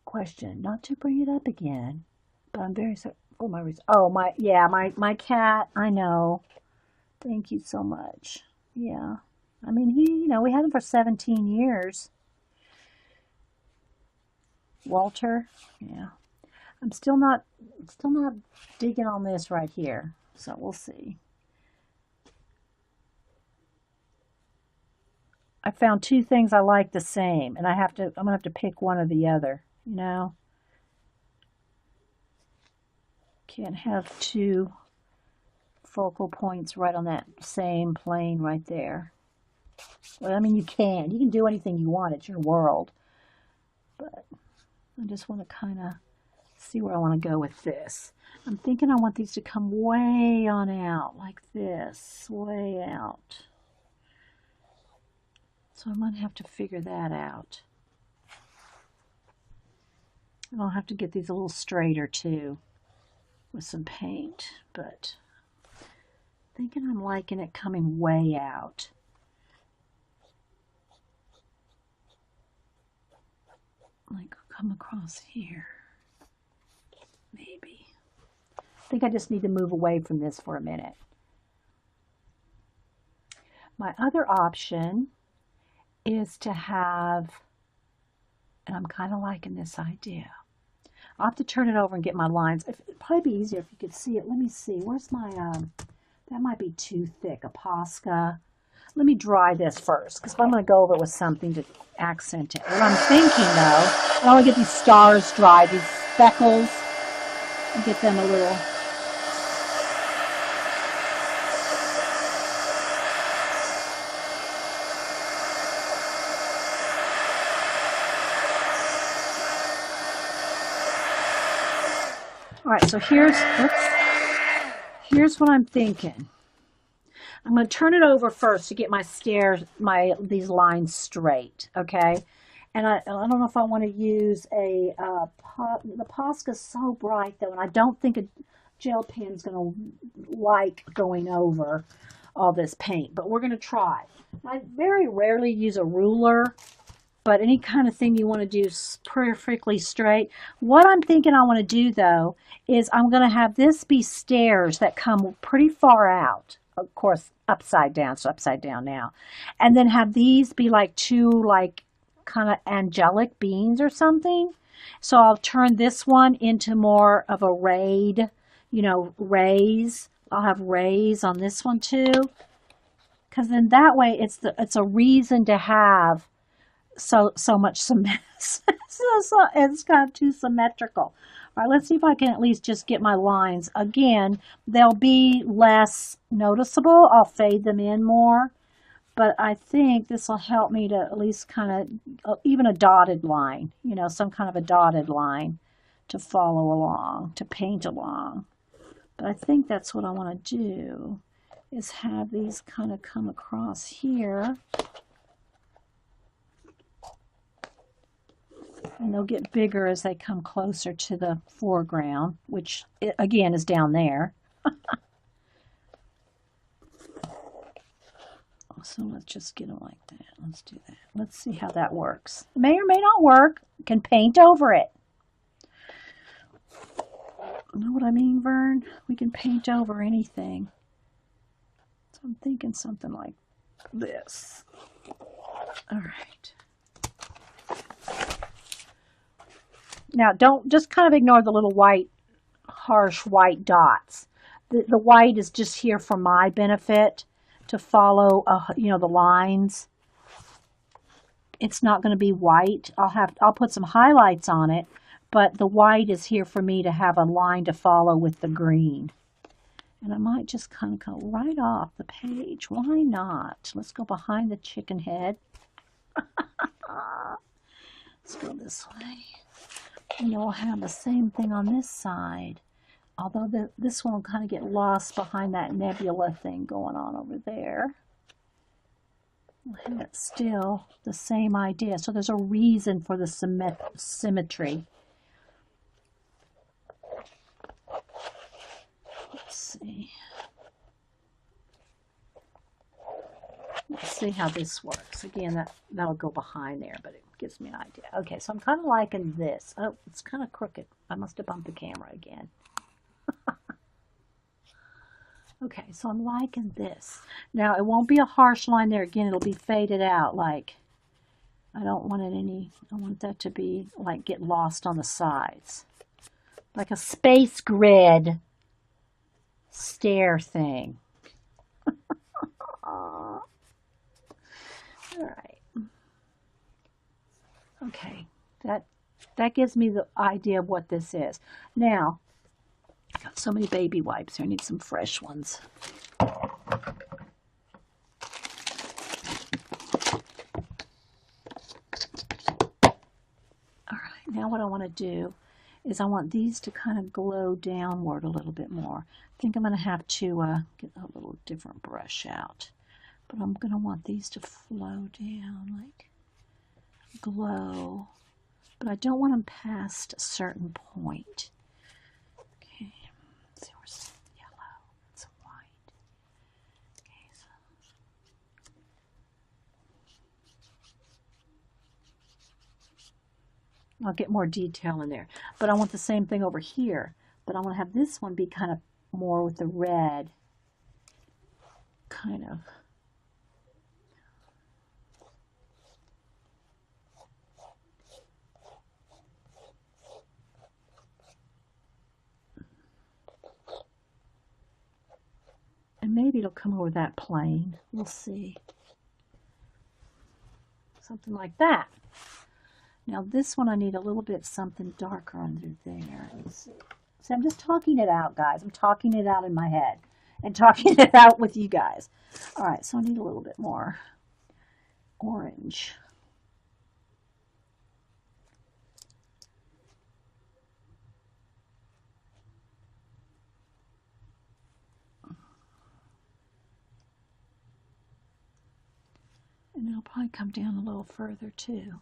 Question, not to bring it up again, but I'm very Oh, my cat. I know. Thank you so much. Yeah. I mean, we had him for 17 years. Walter. Yeah. I'm still not digging on this right here. So we'll see. I found two things I like the same, and I'm gonna have to pick one or the other, you know? Can't have two focal points right on that same plane right there. Well, I mean, you can do anything you want. It's your world. But I just want to kind of see where I want to go with this. I'm thinking I want these to come way on out, like this, way out. So I might have to figure that out. And I'll have to get these a little straighter too with some paint, but thinking I'm liking it coming way out. Like come across here, maybe. I think I just need to move away from this for a minute. My other option is to have, and I'm kind of liking this idea. I'll have to turn it over and get my lines. It'd probably be easier if you could see it. Let me see. Where's my, that might be too thick, a Posca. Let me dry this first, because I'm going to go over it with something to accent it. What I'm thinking, though, I want to get these stars dry, these speckles, and get them a little... All right, so here's what I'm thinking. I'm going to turn it over first to get these lines straight, okay? And I don't know if I want to use the Posca's so bright though, and I don't think a gel pen's going to like going over all this paint, but we're going to try. I very rarely use a ruler, but any kind of thing you want to do perfectly straight. What I'm thinking I want to do though is I'm going to have this be stairs that come pretty far out. Of course, upside down, so upside down now. And then have these be like two like kind of angelic beings or something. So I'll turn this one into more of a rayed, rays. I'll have rays on this one too. Because then that way it's a reason to have so much cement. so it's kind of too symmetrical. All right, let's see if I can at least just get my lines. Again, they'll be less noticeable. I'll fade them in more. But I think this will help me to at least kind of, even a dotted line, some kind of a dotted line to follow along, to paint along. But I think that's what I want to do, is have these kind of come across here. And they'll get bigger as they come closer to the foreground, which, again, is down there. So let's just get them like that. Let's do that. Let's see how that works. It may or may not work. Can paint over it. You know what I mean, Vern? We can paint over anything. So I'm thinking something like this. All right. Now, don't just kind of ignore the little harsh white dots. The white is just here for my benefit to follow, the lines. It's not going to be white. I'll put some highlights on it, but the white is here for me to have a line to follow with the green. And I might just kind of go right off the page. Why not? Let's go behind the chicken head. Let's go this way. And you'll have the same thing on this side. Although this one will kind of get lost behind that nebula thing going on over there. And it's still the same idea. So there's a reason for the symmetry. Let's see. Let's see how this works. Again, that'll go behind there, but it gives me an idea. Okay, so I'm kind of liking this. Oh, it's kind of crooked. I must have bumped the camera again. Okay, so I'm liking this. Now, it won't be a harsh line there. Again, it'll be faded out. Like, I don't want it any, I want that to be, like, get lost on the sides. Like a space grid stair thing. All right. Okay, that gives me the idea of what this is. Now, I got so many baby wipes here. I need some fresh ones. Now what I want to do is I want these to kind of glow downward a little bit more. I think I'm going to have to get a little different brush out. But I'm going to want these to flow down, like glow. But I don't want them past a certain point. Okay, let's see, where's some yellow and some white. Okay, so I'll get more detail in there. But I want the same thing over here. But I want to have this one be kind of more with the red. Kind of. And maybe it'll come over that plane. We'll see. Something like that. Now this one I need a little bit something darker under there. Let's see. So I'm just talking it out, guys. I'm talking it out in my head and talking it out with you guys. All right, so I need a little bit more orange. And it'll probably come down a little further too.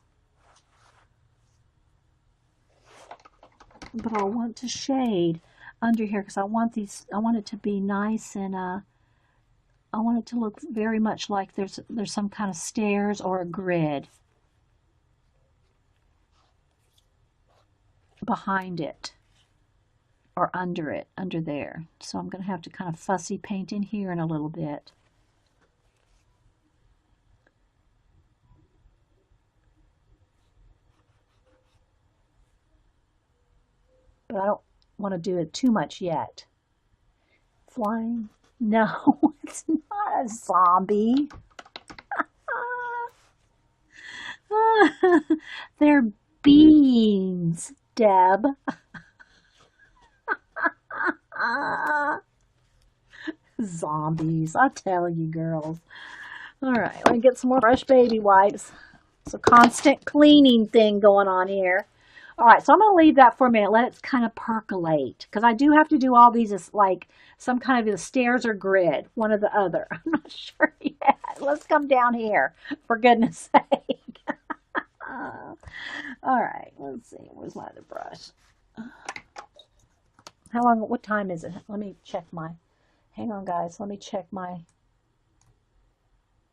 But I'll want to shade under here because I want it to be nice and I want it to look very much like there's some kind of stairs or a grid behind it or under it, under there. So I'm going to have to kind of fussy paint in here in a little bit. But I don't want to do it too much yet. Flying? No, it's not a zombie. They're beans, Deb. Zombies, I tell you, girls. All right, let me get some more fresh baby wipes. It's a constant cleaning thing going on here. All right, so I'm going to leave that for a minute. Let it kind of percolate. Because I do have to do all these as like some kind of a stairs or grid, one or the other. I'm not sure yet. Let's come down here, for goodness sake. All right, let's see. Where's my other brush? How long, what time is it? Let me check my, hang on guys. Let me check my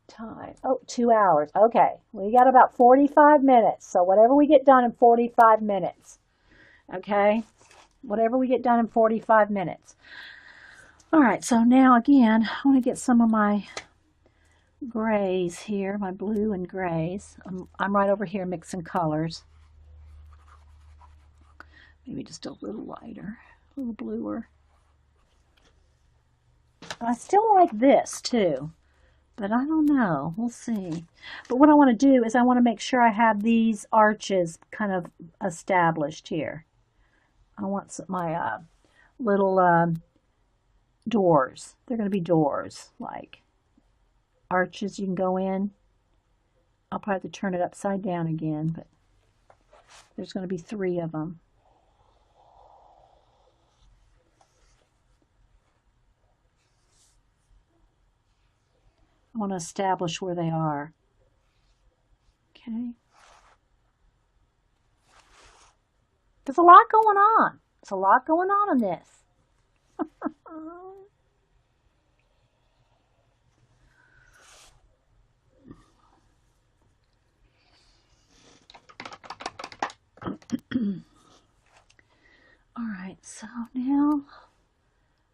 time. Oh, 2 hours. Okay, we got about 45 minutes. So whatever we get done in 45 minutes. Okay, whatever we get done in 45 minutes. All right, so now again, I want to get some of my grays here, my blue and grays. I'm right over here mixing colors. Maybe just a little lighter, a little bluer. I still like this too. But I don't know. We'll see. But what I want to do is I want to make sure I have these arches kind of established here. I want my little doors. They're going to be doors, like arches you can go in. I'll probably have to turn it upside down again, but there's going to be 3 of them. I want to establish where they are. Okay. There's a lot going on. There's a lot going on in this. All right, so now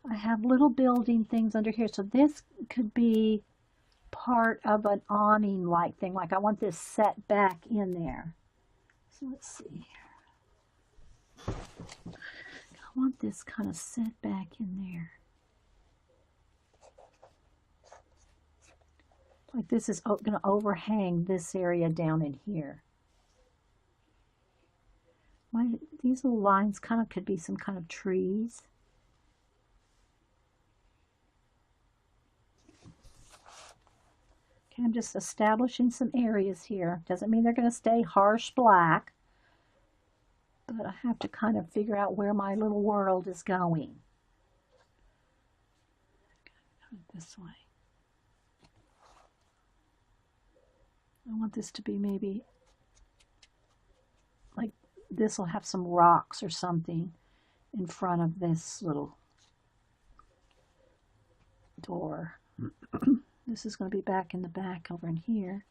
I have little building things under here. So this could be part of an awning like thing. Like I want this set back in there. So let's see. I want this kind of set back in there. Like this is going to overhang this area down in here. These little lines kind of could be some kind of trees. Okay, I'm just establishing some areas here. Doesn't mean they're going to stay harsh black, but I have to kind of figure out where my little world is going. This way. I want this to be maybe like this will have some rocks or something in front of this little door. This is going to be back in the back over in here.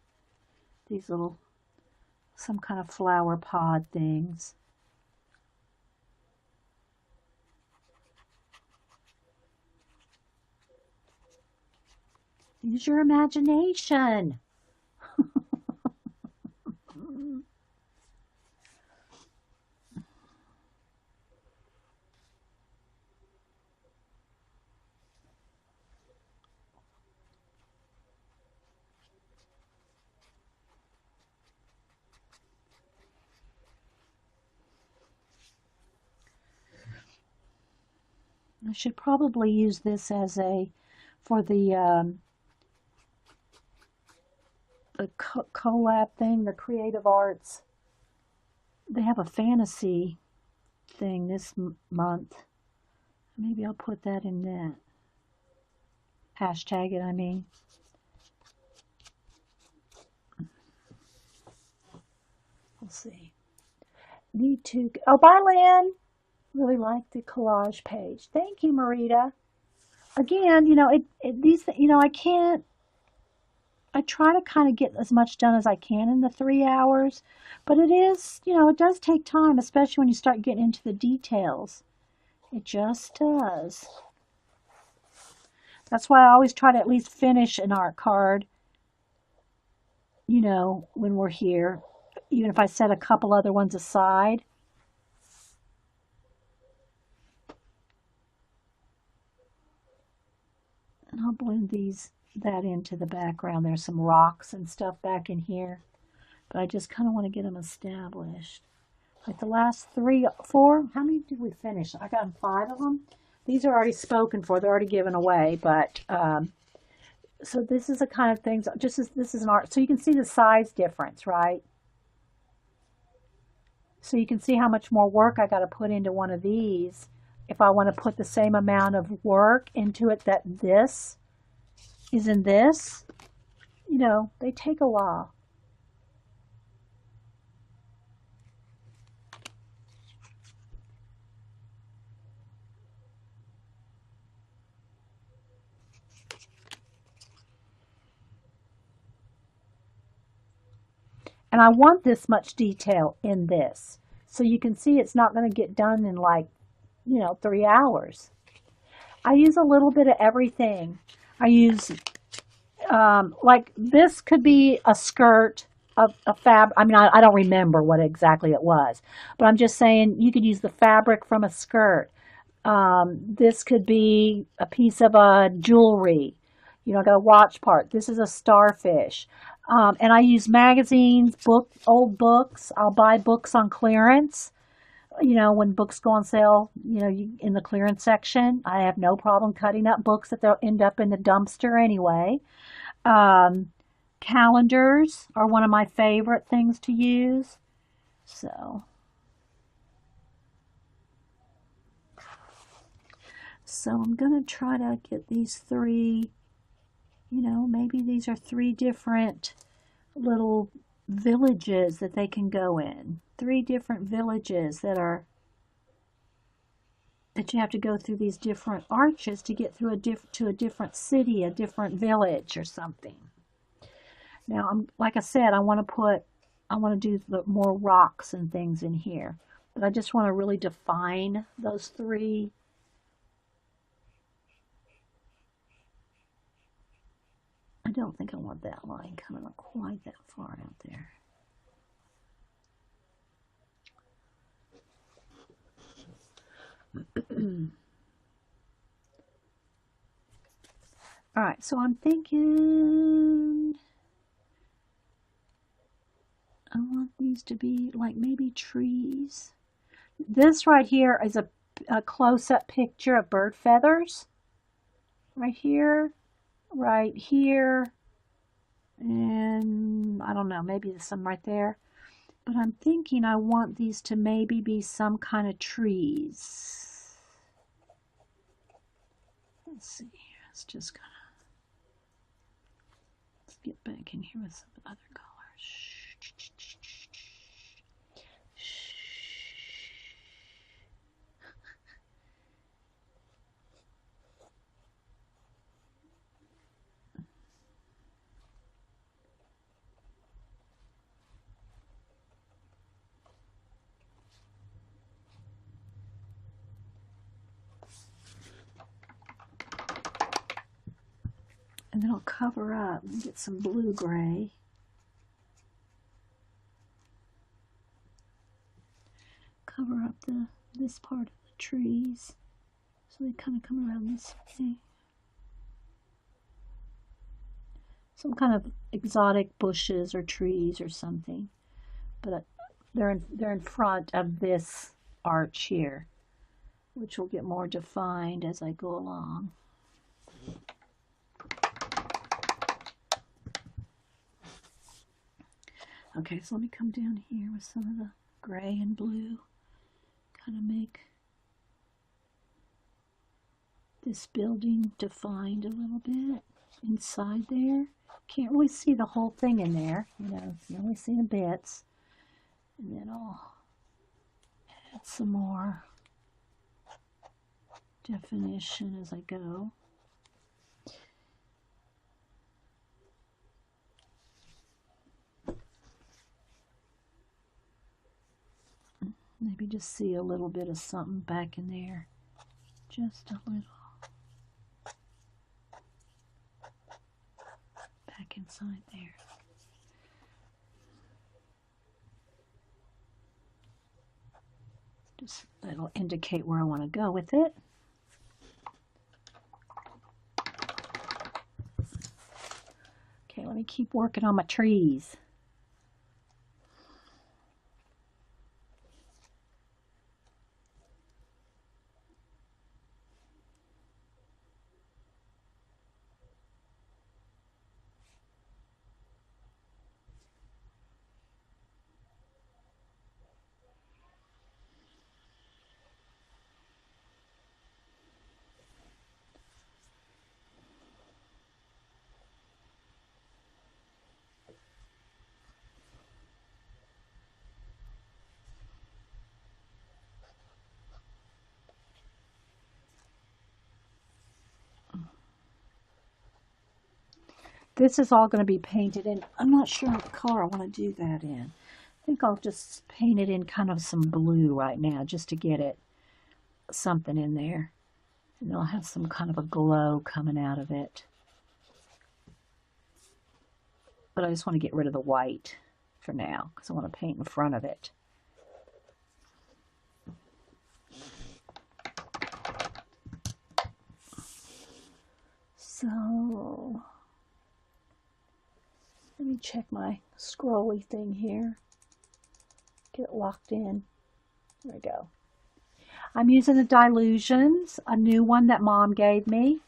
These little, some kind of flower pod things. Use your imagination. I should probably use this as for the collab thing, the creative arts. They have a fantasy thing this month. Maybe I'll put that in that. Hashtag it, I mean. We'll see. Need to, oh, bye, Lynn. Really like the collage page. Thank you, Marita. Again, you know, I try to kind of get as much done as I can in the 3 hours, but it is, you know, it does take time, especially when you start getting into the details. It just does. That's why I always try to at least finish an art card, you know, when we're here, even if I set a couple other ones aside. And I'll blend that into the background. There's some rocks and stuff back in here, but I just kind of want to get them established. Like the last 3, 4, how many did we finish? I got 5 of them. These are already spoken for. They're already given away, but so this is the kind of things, this is an art. So you can see the size difference, right? So you can see how much more work I got to put into one of these if I want to put the same amount of work into it that this is in this. You know, they take a while. And I want this much detail in this. So you can see it's not going to get done in like, you know, 3 hours. I use a little bit of everything. I use, like this could be a skirt, a fabric. I mean, I don't remember what exactly it was, but I'm just saying you could use the fabric from a skirt. This could be a piece of jewelry. You know, I got a watch part. This is a starfish. And I use magazines, old books. I'll buy books on clearance. You know, when books go on sale, you know, in the clearance section, I have no problem cutting up books that they'll end up in the dumpster anyway. Calendars are one of my favorite things to use. So I'm going to try to get these 3, you know, maybe these are 3 different little villages that they can go in. 3 different villages that you have to go through these different arches to get through to a different city, a different village or something. Now, like I said, I want to do the more rocks and things in here, but I just want to really define those 3 don't think I want that line coming up quite that far out there. All right, so I'm thinking I want these to be like maybe trees. This right here is a close-up picture of bird feathers. Right here, and I don't know, maybe there's some right there. But I'm thinking I want these to maybe be some kind of trees. Let's see, it's just gonna, let's get back in here with some other colors. And then I'll cover up and get some blue-gray. Cover up this part of the trees so they kind of come around this way. Some kind of exotic bushes or trees or something, but they're in front of this arch here, which will get more defined as I go along. Okay, so let me come down here with some of the gray and blue, kind of make this building defined a little bit inside there. Can't really see the whole thing in there, you know, you can only see the bits. And then I'll add some more definition as I go. Maybe just see a little bit of something back in there. Just a little. Back inside there. Just that'll indicate where I want to go with it. Okay, let me keep working on my trees. This is all going to be painted in. I'm not sure what color I want to do that in. I think I'll just paint it in kind of some blue right now just to get it something in there. And it'll have some kind of a glow coming out of it. But I just want to get rid of the white for now because I want to paint in front of it. So let me check my scrolly thing here. Get it locked in. There we go. I'm using the Dilutions, a new one that Mom gave me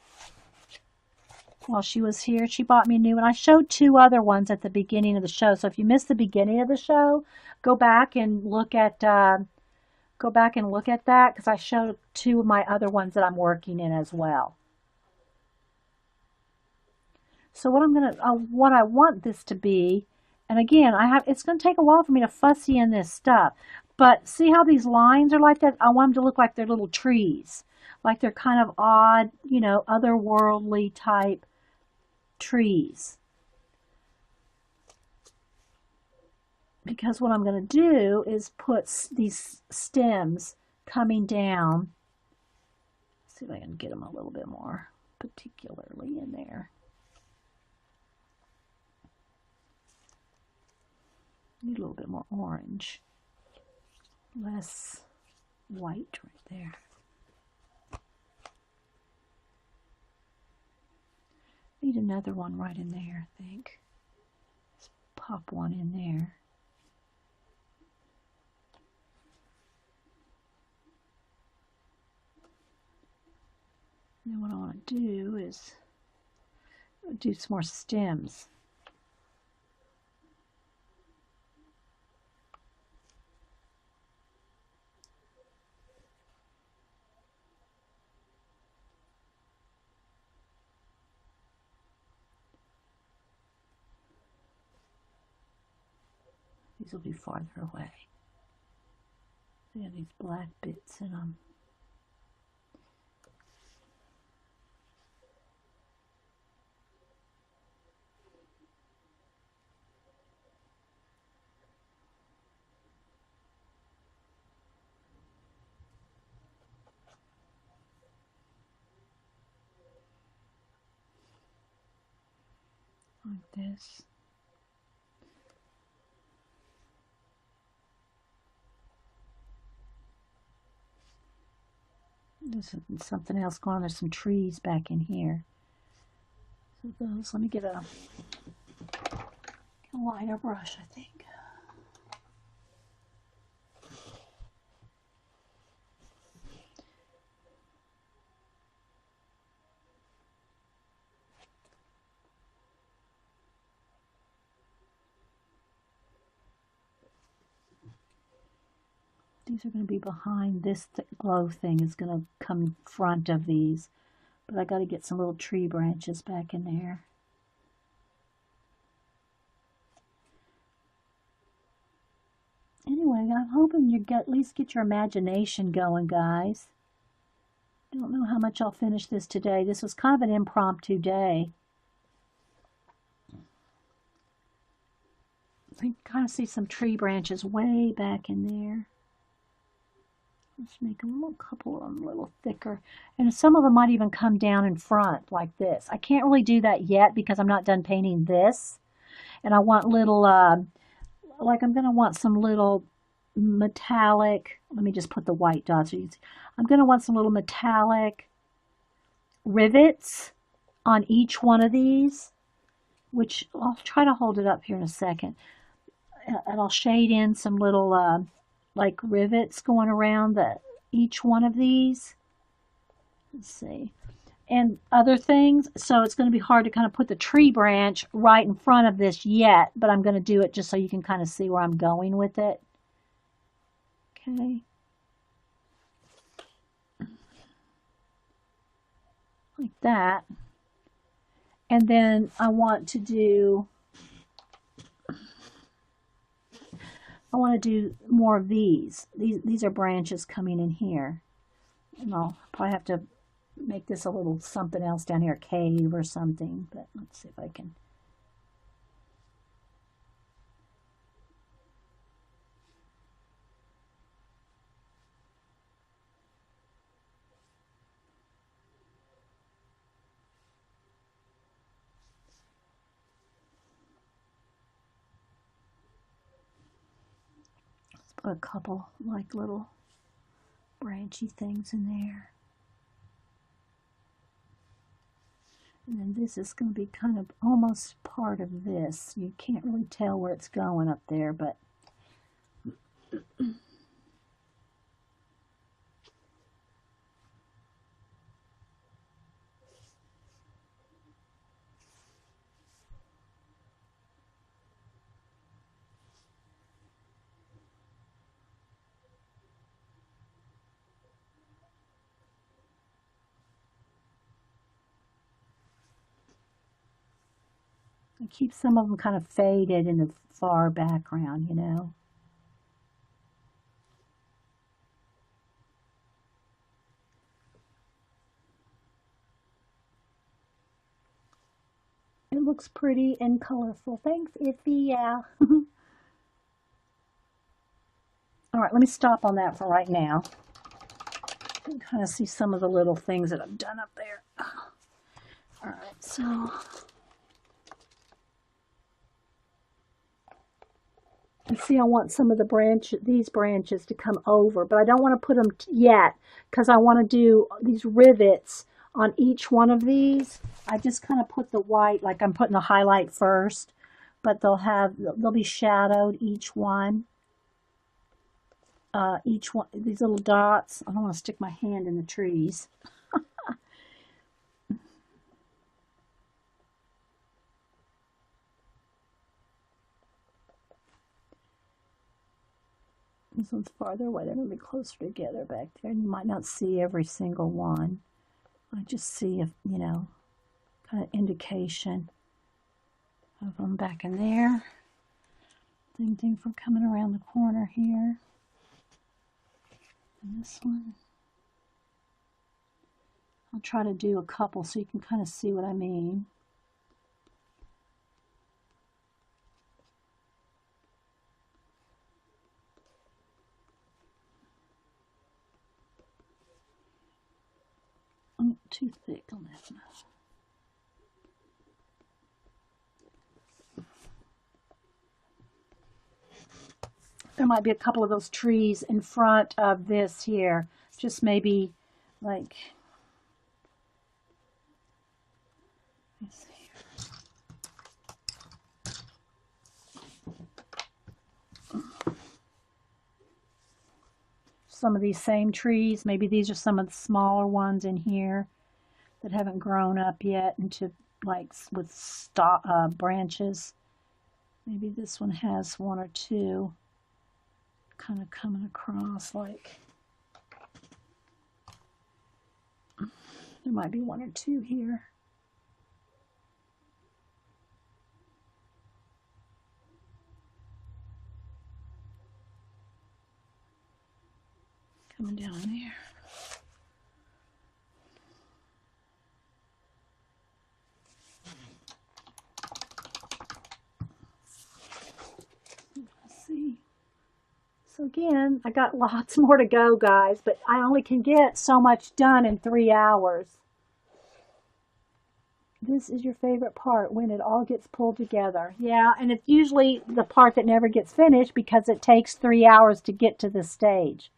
while she was here. She bought me a new one. I showed two other ones at the beginning of the show. So if you missed the beginning of the show, go back and look at that because I showed two of my other ones that I'm working in as well. So what I want this to be, and again, it's going to take a while for me to fussy in this stuff, but see how these lines are like that? I want them to look like they're little trees, like they're kind of odd, you know, otherworldly type trees. Because what I'm going to do is put these stems coming down. Let's see if I can get them a little bit more particularly in there. Need a little bit more orange. Less white right there. Need another one right in there, I think. Let's pop one in there. And then what I want to do is do some more stems. These will be farther away. They have these black bits in them. Like this. There's something else going on. There's some trees back in here. So those, let me get a lighter brush, I think. These are going to be behind this glow thing is going to come in front of these. But I got to get some little tree branches back in there. Anyway, I'm hoping you at least get your imagination going, guys. Don't know how much I'll finish this today. This was kind of an impromptu day. I can kind of see some tree branches way back in there. Let's make a couple of them a little thicker. And some of them might even come down in front like this. I can't really do that yet because I'm not done painting this. And I want little, like I'm going to want some little metallic, let me just put the white dots. So you can see. I'm going to want some little metallic rivets on each one of these, which I'll try to hold it up here in a second. And I'll shade in some little like rivets going around each one of these. Let's see. And other things. So it's going to be hard to kind of put the tree branch right in front of this yet, but I'm going to do it just so you can kind of see where I'm going with it. Okay. Like that. And then I want to do more of these. These are branches coming in here. And I'll probably have to make this a little something else down here, a cave or something. But let's see if I can. Let's put a couple like little branchy things in there. And then this is going to be kind of almost part of this. You can't really tell where it's going up there, but and keep some of them kind of faded in the far background, you know. It looks pretty and colorful. Thanks, Iffy. Yeah. All right, let me stop on that for right now. You can kind of see some of the little things that I've done up there. All right, so And see, I want some of these branches to come over, but I don't want to put them yet because I want to do these rivets on each one of these. I just kind of put the white, like I'm putting the highlight first, but they'll be shadowed each one. Each one, these little dots. I don't want to stick my hand in the trees. This one's farther away. They're going to be closer together back there. And you might not see every single one. I just see, kind of indication of them back in there. Same thing for coming around the corner here. And this one. I'll try to do a couple so you can kind of see what I mean. Too thick on that one. There might be a couple of those trees in front of this here. Just maybe like, let's see here. Some of these same trees, maybe these are some of the smaller ones in here that haven't grown up yet into like with branches. Maybe this one has one or two kind of coming across like, there might be one or two here. Coming down there. So again, I got lots more to go, guys, but I only can get so much done in 3 hours. This is your favorite part, when it all gets pulled together. Yeah, and it's usually the part that never gets finished because it takes 3 hours to get to this stage.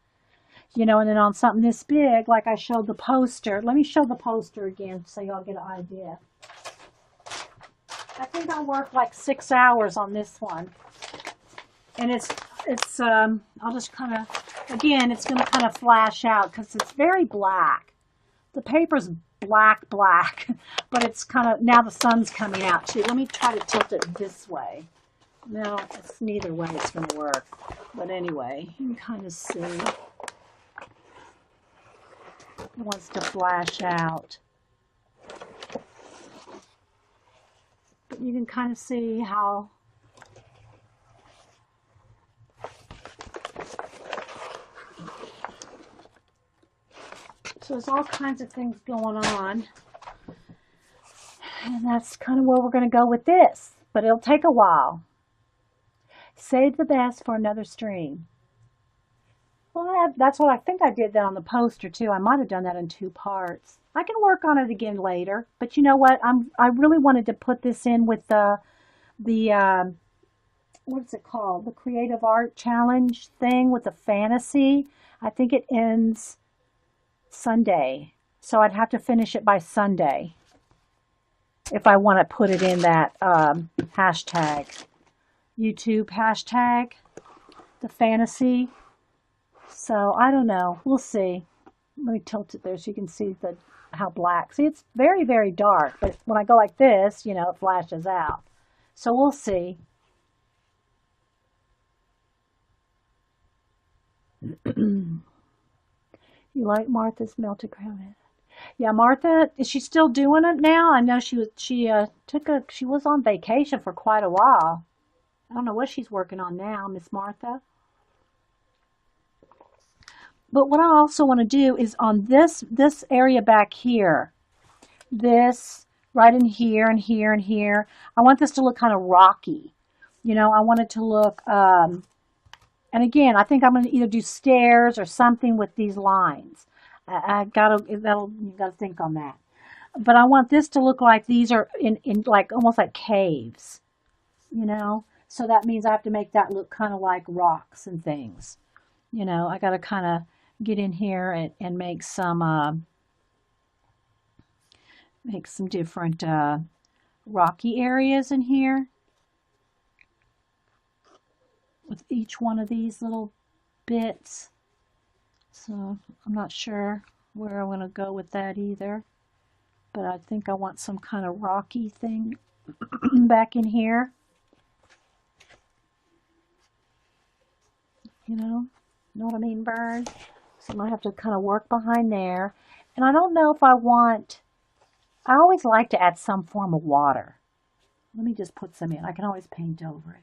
And then on something this big, like I showed the poster. Let me show the poster again so y'all get an idea. I think I worked like 6 hours on this one. And I'll just kind of, again, it's going to kind of flash out because it's very black. The paper's black, but it's kind of, now the sun's coming out too. Let me try to tilt it this way. No, it's neither way it's going to work. But anyway, you can kind of see. It wants to flash out. But you can kind of see how so there's all kinds of things going on. And that's kind of where we're going to go with this. But it'll take a while. Save the best for another stream. Well, that's what I think I did that on the poster too. I might have done that in 2 parts. I can work on it again later. But you know what? I really wanted to put this in with the what's it called? The Creative Art Challenge thing with the fantasy. I think it ends Sunday. So I'd have to finish it by Sunday if I want to put it in that hashtag. YouTube hashtag, the fantasy. So I don't know. We'll see. Let me tilt it there so you can see how black. See, it's very, very dark. But when I go like this, it flashes out. So we'll see. You like Martha's melted crown? Yeah, Martha, is she still doing it now? I know she was on vacation for quite a while. I don't know what she's working on now, Miss Martha. But what I also want to do is on this area back here, this right in here and here and here, I want this to look kind of rocky. I want it to look, and again, I think I'm going to either do stairs or something with these lines. You gotta think on that. But I want this to look like these are in like almost like caves, So that means I have to make that look kind of like rocks and things. You know, I got to kind of get in here and make some different rocky areas in here with each one of these little bits. So I'm not sure where I want to go with that either, but I think I want some kind of rocky thing back in here. You know what I mean, Bird? So I might have to kind of work behind there. And I don't know if I always like to add some form of water. Let me just put some in. I can always paint over it.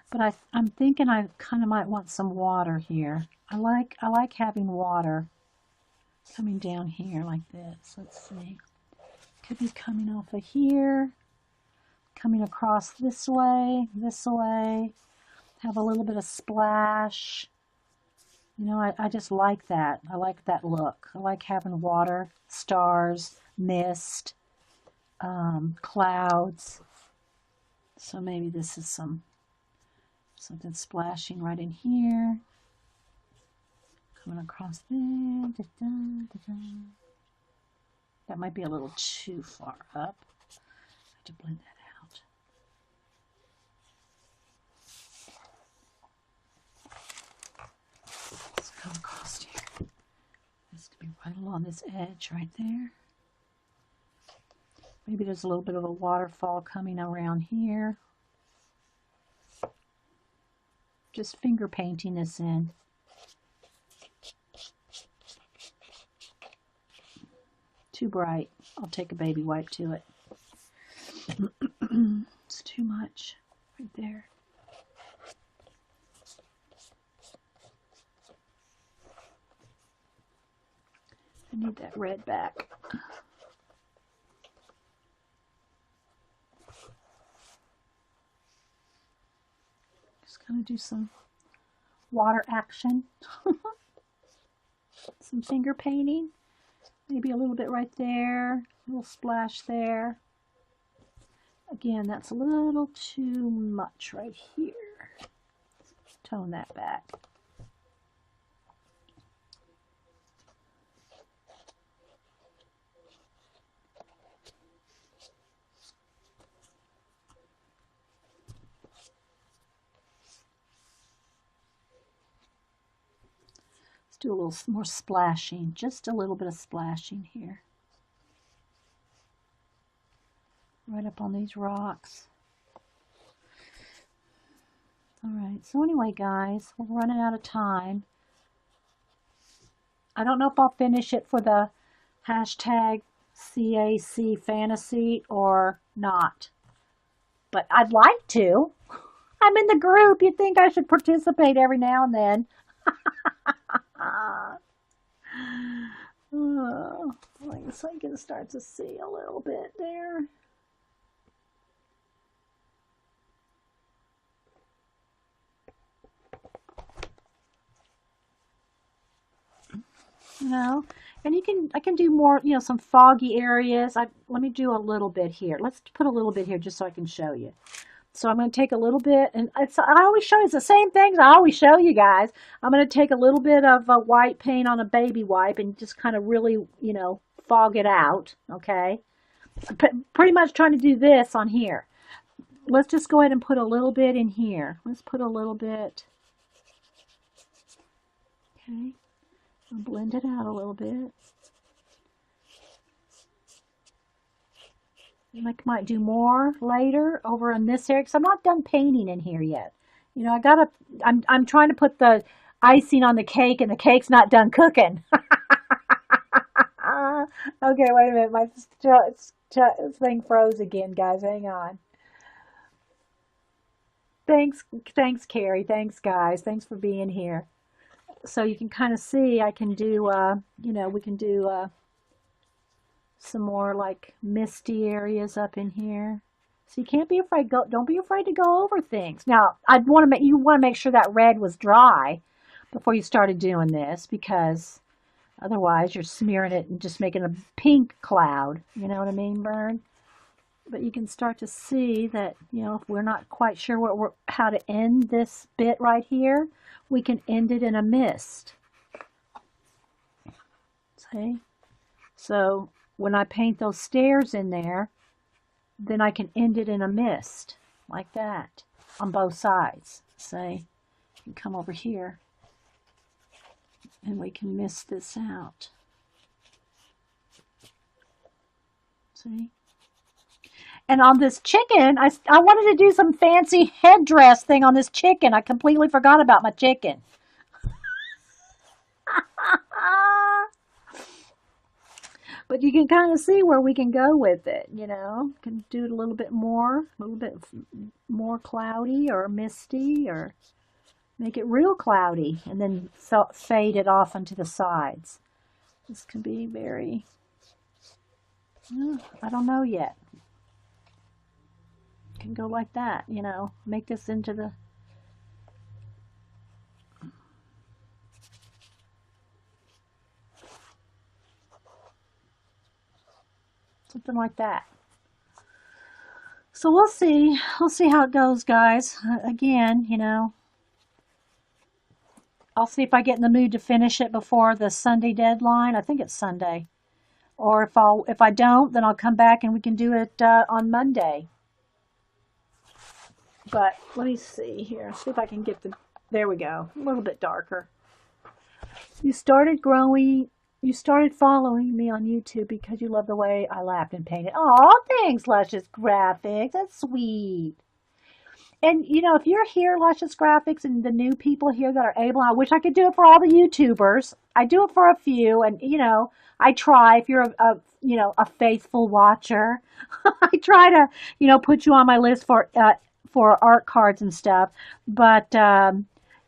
But I'm thinking I kind of might want some water here. I like having water coming down here like this. Let's see. Could be coming off of here, coming across this way, have a little bit of splash. You know, I just like that. I like that look. I like having water, stars, mist, clouds. So maybe this is something splashing right in here. Coming across there. Da, da, da, da. That might be a little too far up. I have to blend that out. Let's come across here. This could be right along this edge right there. Maybe there's a little bit of a waterfall coming around here. Just finger painting this in. Too bright. I'll take a baby wipe to it. It's too much right there. I need that red back. Just gonna do some water action. Some finger painting. Maybe a little bit right there, a little splash there. Again, that's a little too much right here. Tone that back. Do a little more splashing, just a little bit of splashing here. Right up on these rocks. Alright, so anyway guys, we're running out of time. I don't know if I'll finish it for the hashtag CAC fantasy or not. But I'd like to. I'm in the group. You'd think I should participate every now and then. Oh, I guess I can start to see a little bit there. You know, and I can do more, you know, some foggy areas. Let me do a little bit here. Let's put a little bit here just so I can show you. So I'm going to take a little bit, and I always show you the same things I always show you guys. I'm going to take a little bit of white paint on a baby wipe and just kind of really, you know, fog it out, okay? Pretty much trying to do this on here. Let's just go ahead and put a little bit in here. Let's put a little bit. Okay. I'll blend it out a little bit. I might do more later over in this area because I'm not done painting in here yet. You know, I'm trying to put the icing on the cake and the cake's not done cooking. Okay, wait a minute. My thing froze again, guys. Hang on. Thanks, Carrie. Thanks, guys. Thanks for being here. So you can kind of see I can do, you know, we can do some more like misty areas up in here. So you can't be afraid. Don't be afraid to go over things. Now, you want to make sure that red was dry before you started doing this, because otherwise you're smearing it and just making a pink cloud. You know what I mean, Bern? But you can start to see that, you know, if we're not quite sure how to end this bit right here, we can end it in a mist. See? So when I paint those stairs in there, then I can end it in a mist like that on both sides. See? You can come over here and we can mist this out. See? And on this chicken, I wanted to do some fancy headdress thing on this chicken. I completely forgot about my chicken. But you can kind of see where we can go with it, you know. Can do it a little bit more cloudy or misty, or make it real cloudy, and then fade it off onto the sides. This can be very, I don't know yet. Can go like that, you know, make this into the something like that. So we'll see how it goes, guys. Again, you know, I'll see if I get in the mood to finish it before the Sunday deadline. I think it's Sunday, or if I don't, then I'll come back and we can do it on Monday. But let me see here. See if I can get there we go. A little bit darker. You started following me on YouTube because you love the way I laughed and painted. Oh, thanks, Luscious Graphics. That's sweet. And, you know, if you're here, Luscious Graphics, and the new people here that are able, I wish I could do it for all the YouTubers. I do it for a few, and, you know, I try. If you're a faithful watcher, I try to, you know, put you on my list for art cards and stuff. But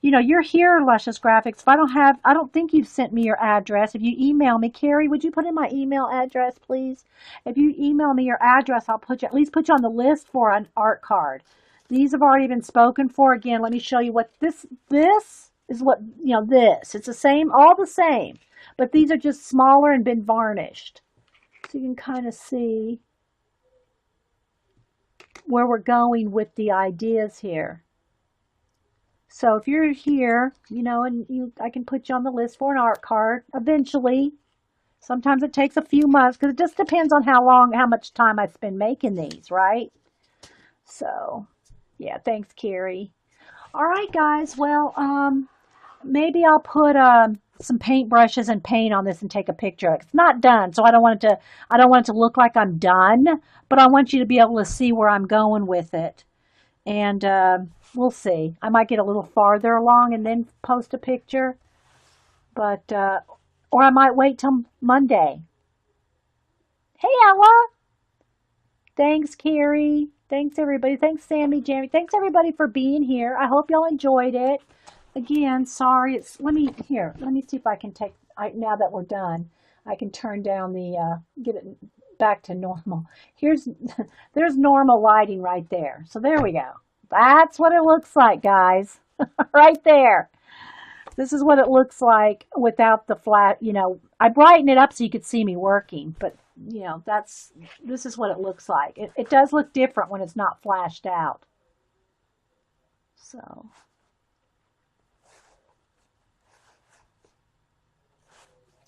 you know, you're here, Luscious Graphics. If I don't think you've sent me your address. If you email me, Carrie, would you put in my email address, please? If you email me your address, I'll at least put you on the list for an art card. These have already been spoken for. Again, let me show you what this is. What, you know, it's the same, all the same, but these are just smaller and been varnished, so you can kind of see where we're going with the ideas here. So if you're here, you know, and I can put you on the list for an art card eventually. Sometimes it takes a few months because it just depends on how much time I spend making these, right? So, yeah, thanks, Carrie. All right, guys. Well, maybe I'll put some paint brushes and paint on this and take a picture. It's not done, so I don't want it to look like I'm done, but I want you to be able to see where I'm going with it. And we'll see. I might get a little farther along and then post a picture, but or I might wait till Monday. Hey, Ella. Thanks, Carrie. Thanks, everybody. Thanks, Sammy, Jamie. Thanks, everybody, for being here. I hope y'all enjoyed it. Again, sorry. Let me see if I can now that we're done, I can turn down get it back to normal. There's normal lighting right there. So there we go. That's what it looks like, guys. Right there. This is what it looks like without the flat, you know, I brighten it up so you could see me working, but you know, this is what it looks like. It does look different when it's not flashed out. So,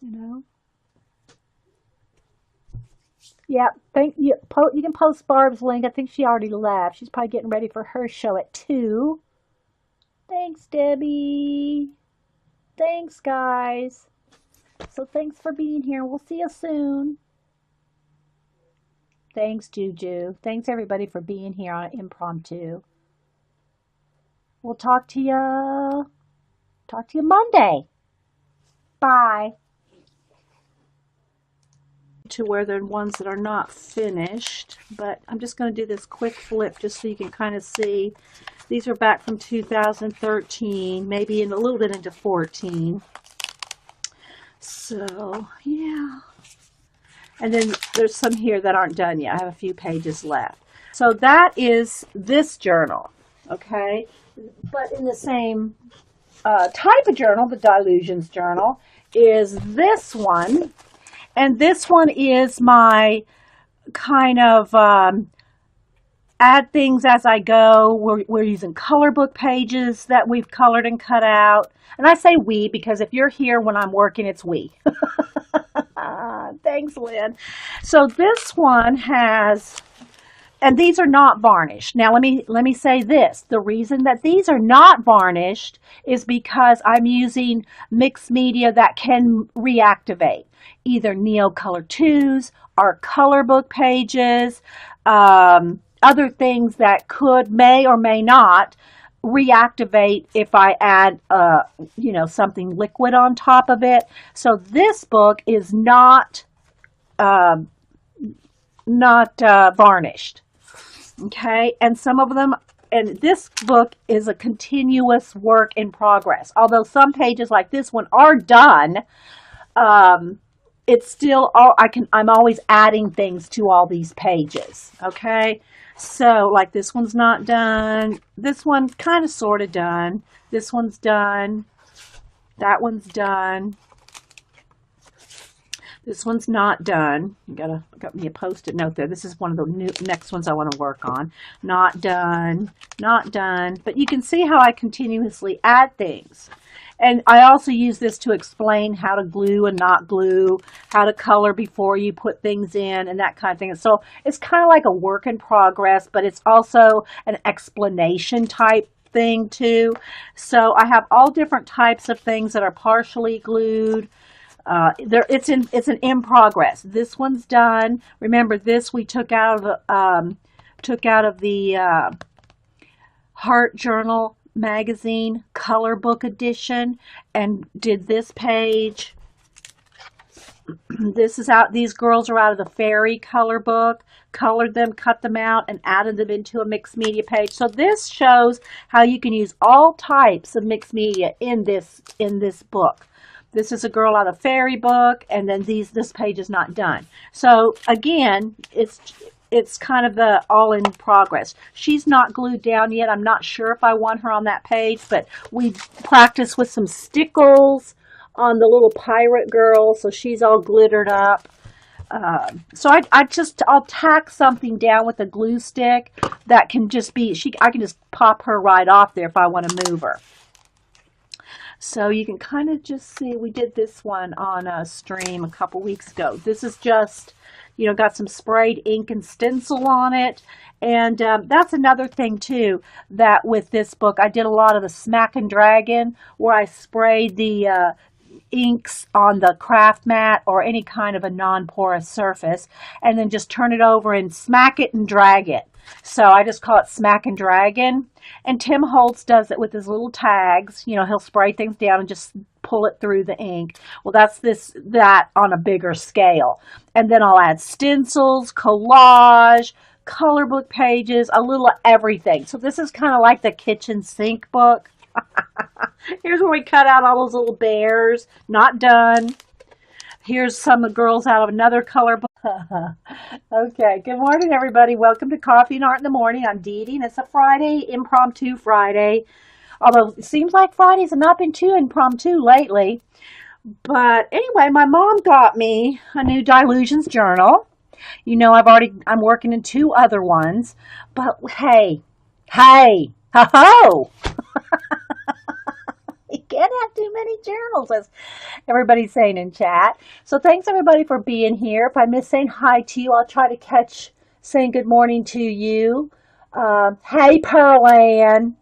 you know. Yeah, you can post Barb's link. I think she already left. She's probably getting ready for her show at 2. Thanks, Debbie. Thanks, guys. So thanks for being here. We'll see you soon. Thanks, Juju. Thanks, everybody, for being here on Impromptu. We'll talk to you Monday. Bye. To where they're ones that are not finished, but I'm just going to do this quick flip just so you can kind of see. These are back from 2013, maybe a little bit into 14. So, yeah. And then there's some here that aren't done yet. I have a few pages left. So that is this journal, okay? But in the same type of journal, the Delusions journal, is this one. And this one is my kind of add things as I go. We're using color book pages that we've colored and cut out. And I say we because if you're here when I'm working, it's we. Thanks, Lynn. So this one has, and these are not varnished. Now let me say this. The reason that these are not varnished is because I'm using mixed media that can reactivate. Either Neocolor 2s or color book pages, other things that may or may not reactivate if I add, something liquid on top of it. So this book is not varnished. Okay, and some of them, and this book is a continuous work in progress. Although some pages like this one are done, it's still I'm always adding things to all these pages. Okay, so like this one's not done. This one kind of sort of done. This one's done. That one's done. This one's not done. Got me a post-it note there. This is one of the next ones I want to work on. Not done. Not done. But you can see how I continuously add things. And I also use this to explain how to glue and not glue, how to color before you put things in, and that kind of thing. So it's kind of like a work in progress, but it's also an explanation type thing too. So I have all different types of things that are partially glued. It's an in progress. This one's done. Remember, this we took out of the Heart Journal magazine color book edition and did this page. This is out. These girls are out of the Fairy color book. Colored them, cut them out, and added them into a mixed media page. So this shows how you can use all types of mixed media in this book. This is a girl out of Fairy book, and then this page is not done. So again, it's kind of the all in progress. She's not glued down yet. I'm not sure if I want her on that page, but we practiced with some stickles on the little pirate girl, so she's all glittered up. So I'll tack something down with a glue stick that can just be, I can just pop her right off there if I want to move her. So you can kind of just see, we did this one on a stream a couple weeks ago. This is just, got some sprayed ink and stencil on it. And that's another thing too, that with this book, I did a lot of the smack and dragon where I sprayed the inks on the craft mat or any kind of a non-porous surface and then just turn it over and smack it and drag it. So I just call it smack and dragon. And Tim Holtz does it with his little tags. He'll spray things down and just pull it through the ink. Well, that's that on a bigger scale. And then I'll add stencils, collage, color book pages, a little of everything. So this is kind of like the kitchen sink book. Here's where we cut out all those little bears. Not done. Here's some of the girls out of another color book. Okay, good morning, everybody. Welcome to Coffee and Art in the Morning. I'm Dee Dee, and it's a Friday, impromptu Friday. Although it seems like Fridays have not been too impromptu lately. But anyway, my mom got me a new Dilutions journal. I'm working in 2 other ones. But hey, ho-ho! You can't have too many journals, as everybody's saying in chat. So thanks, everybody, for being here. If I miss saying hi to you, I'll try to catch saying good morning to you. Hey, Pearl Ann,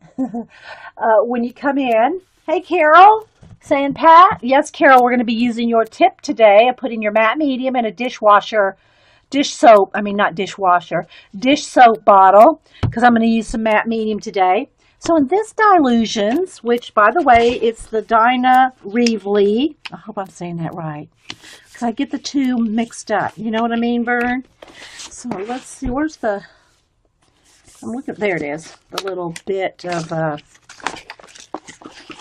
when you come in. Hey, Carol, saying Pat. Yes, Carol, we're going to be using your tip today of putting your matte medium in a dish soap bottle, because I'm going to use some matte medium today. So in this Dilutions, which, by the way, it's the Dinah Reevely. I hope I'm saying that right, because I get the 2 mixed up. You know what I mean, Vern? So let's see. Where's the... I'm looking... There it is. The little bit of...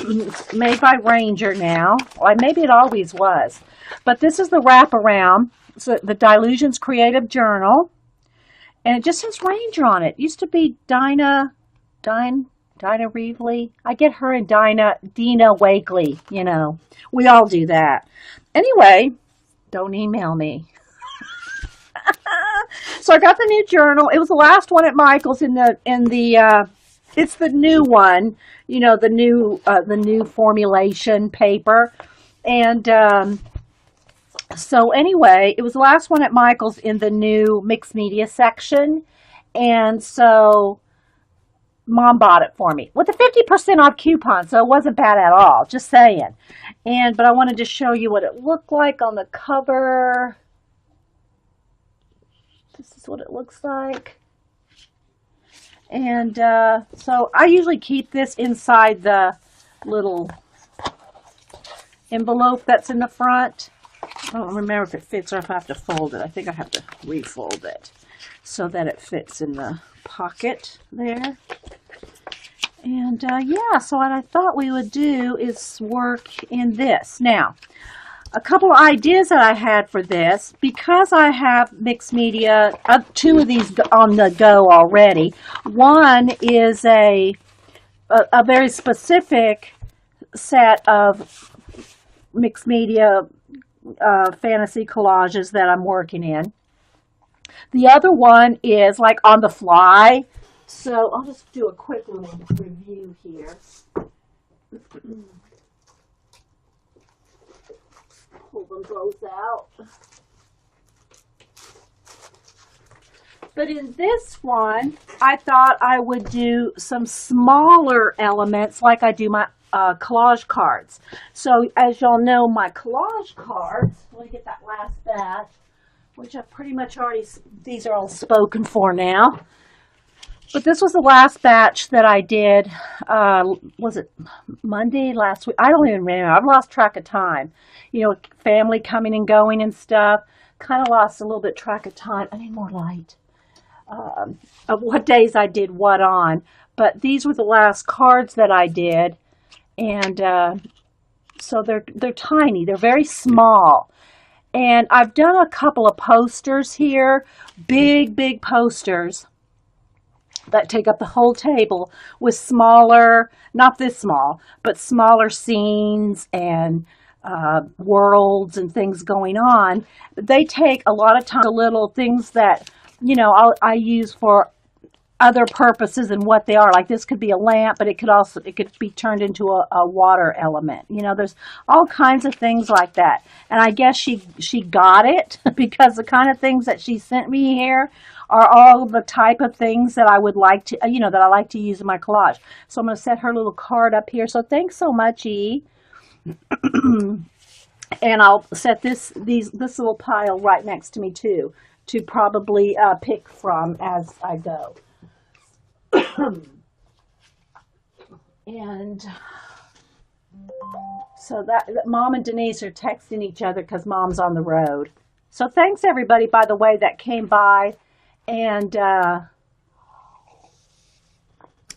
It's made by Ranger now. Well, maybe it always was. But this is the wraparound. So the Dilutions Creative Journal. And it just says Ranger on it. It used to be Dinah Reevely. I get her and Dina Wakely, We all do that. Anyway, don't email me. So I got the new journal. It was the last one at Michael's it's the new one, you know, the new formulation paper. And so anyway, it was the last one at Michael's in the new mixed media section. And so Mom bought it for me with a 50% off coupon, so it wasn't bad at all, just saying. But I wanted to show you what it looked like on the cover. This is what it looks like. And so I usually keep this inside the little envelope that's in the front. I don't remember if it fits or if I have to fold it. I think I have to refold it so that it fits in the pocket there. And yeah, so what I thought we would do is work in this. Now, a couple of ideas that I had for this, because I have mixed media, two of these on the go already. One is a very specific set of mixed media fantasy collages that I'm working in. The other one is like on the fly. So I'll just do a quick little review here. Pull them both out. But in this one, I thought I would do some smaller elements like I do my collage cards. So as y'all know, my collage cards, let me get that last batch, which I've pretty much already, these are all spoken for now. But this was the last batch that I did, was it Monday last week? I don't even remember. I've lost track of time. You know, family coming and going and stuff. Kind of lost a little bit track of time. I need more light. Of what days I did what on. But these were the last cards that I did. And so they're tiny. They're very small. And I've done a couple of posters here. Big, big posters that take up the whole table with smaller, not this small, but smaller scenes and worlds and things going on. They take a lot of time, the little things that, you know, I use for other purposes and what they are. Like this could be a lamp, but it could be turned into a water element. You know, there's all kinds of things like that. And I guess she got it because the kind of things that she sent me here are all the type of things that I would like to, you know, that I like to use in my collage. So I'm going to set her little card up here. So thanks so much, E. And I'll set this little pile right next to me too, to probably pick from as I go. And so that Mom and Denise are texting each other because Mom's on the road. So thanks everybody, by the way, that came by. And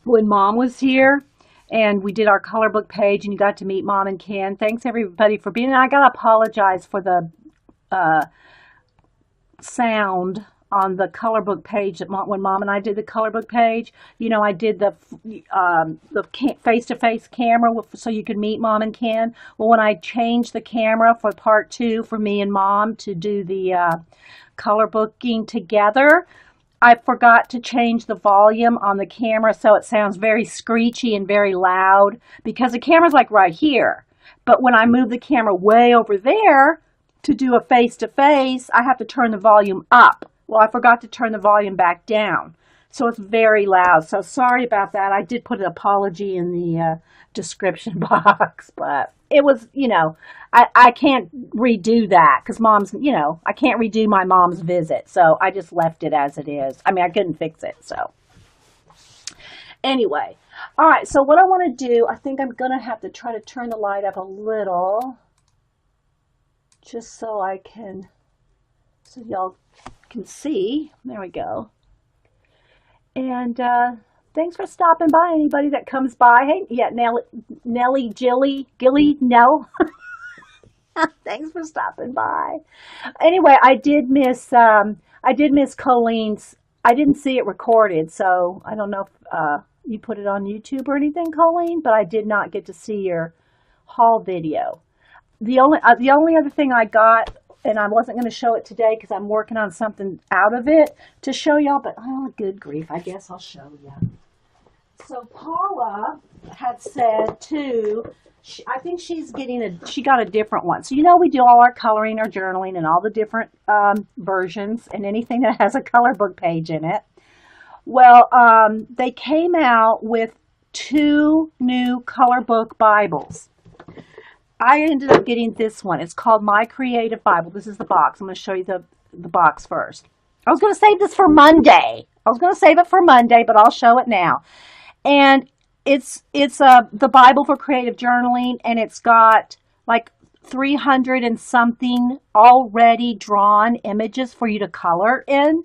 when Mom was here and we did our color book page and you got to meet Mom and Ken, thanks everybody for being. And I got to apologize for the sound on the color book page that when Mom and I did the color book page. You know, I did the face-to-face camera so you could meet Mom and Ken. Well, when I changed the camera for part 2 for me and Mom to do the color booking together, I forgot to change the volume on the camera so it sounds very screechy and very loud because the camera's like right here. But when I move the camera way over there to do a face-to-face, I have to turn the volume up. Well, I forgot to turn the volume back down. So it's very loud. So sorry about that. I did put an apology in the description box, but it was, you know, I can't redo that because Mom's, you know, I can't redo my mom's visit. So I just left it as it is. I mean, I couldn't fix it. So anyway, all right. So what I want to do, I think I'm going to have to try to turn the light up a little just so I can, so y'all can see. There we go. And thanks for stopping by, anybody that comes by. Hey, yeah, Nellie, Gilly, Nell. Thanks for stopping by. Anyway, I did miss Colleen's. I didn't see it recorded, so I don't know if you put it on YouTube or anything, Colleen, but I did not get to see your haul video. The only other thing I got and I wasn't going to show it today because I'm working on something out of it to show y'all, but oh, good grief, I guess I'll show you. So Paula had said too, I think she got a different one. So we do all our coloring, our journaling, and all the different versions, and anything that has a color book page in it. Well, they came out with 2 new color book Bibles. I ended up getting this one. It's called My Creative Bible. This is the box. I'm going to show you the box first. I was going to save this for Monday. I was going to save it for Monday, but I'll show it now. And it's the Bible for creative journaling, and it's got like 300 and something already drawn images for you to color in.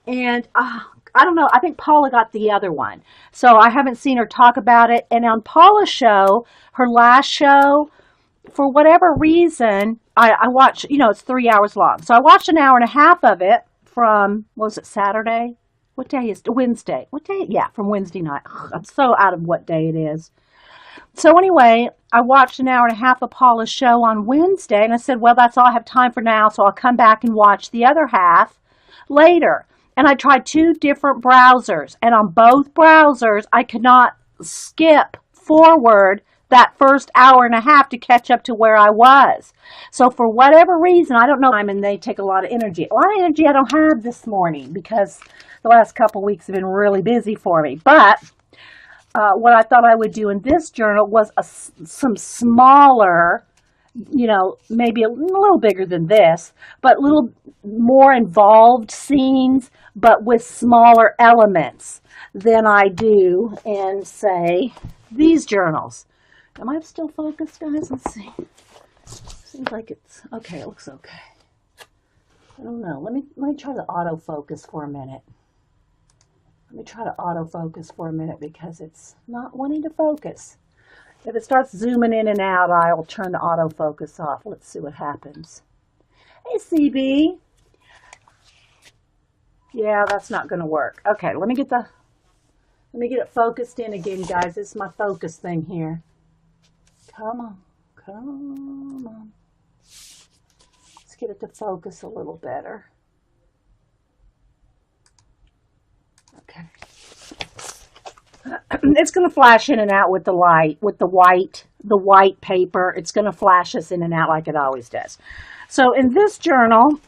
And I don't know. I think Paula got the other one. So I haven't seen her talk about it. And on Paula's show, her last show, for whatever reason, I watched, it's 3 hours long. So I watched an hour and a half of it from, was it Saturday? What day is it? Wednesday. What day? Yeah, from Wednesday night. Ugh, I'm so out of what day it is. So anyway, I watched an hour and a half of Paula's show on Wednesday, and I said, well, that's all I have time for now, so I'll come back and watch the other half later. And I tried 2 different browsers, and on both browsers, I could not skip forward that first hour and a half to catch up to where I was. So for whatever reason, I don't know, and they take a lot of energy. A lot of energy I don't have this morning because the last couple of weeks have been really busy for me. But what I thought I would do in this journal was some smaller, maybe a little bigger than this, but little more involved scenes, but with smaller elements than I do in, say, these journals. Am I still focused, guys? Let's see. Seems like it's okay. It looks okay. I don't know. Let me try the autofocus for a minute. Let me try to autofocus for a minute because it's not wanting to focus. If it starts zooming in and out, I'll turn the autofocus off. Let's see what happens. Hey, CB. Yeah, that's not going to work. Okay, let me get it focused in again, guys. This is my focus thing here. Come on. Come on. Let's get it to focus a little better. Okay. It's going to flash in and out with the light, with the white paper. It's going to flash us in and out like it always does. So in this journal,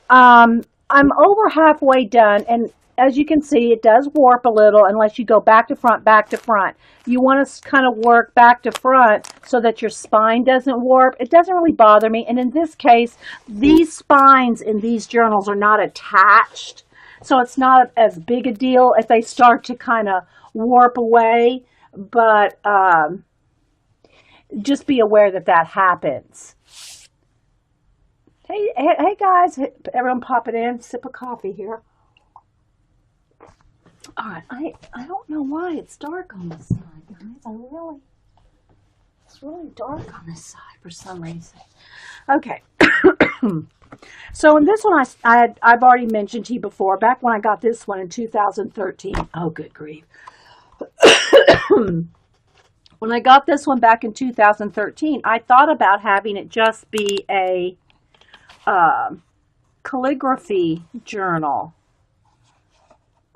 I'm over halfway done, and as you can see, it does warp a little unless you go back to front, back to front. You want to kind of work back to front so that your spine doesn't warp. It doesn't really bother me. And in this case, these spines in these journals are not attached. So it's not as big a deal if they start to kind of warp away. But just be aware that that happens. Hey guys, everyone pop it in, sip of coffee here. All right, I don't know why it's dark on this side, guys. It's really dark on this side for some reason. Okay. So in this one, I've already mentioned to you before, back when I got this one in 2013. Oh, good grief. When I got this one back in 2013, I thought about having it just be a calligraphy journal.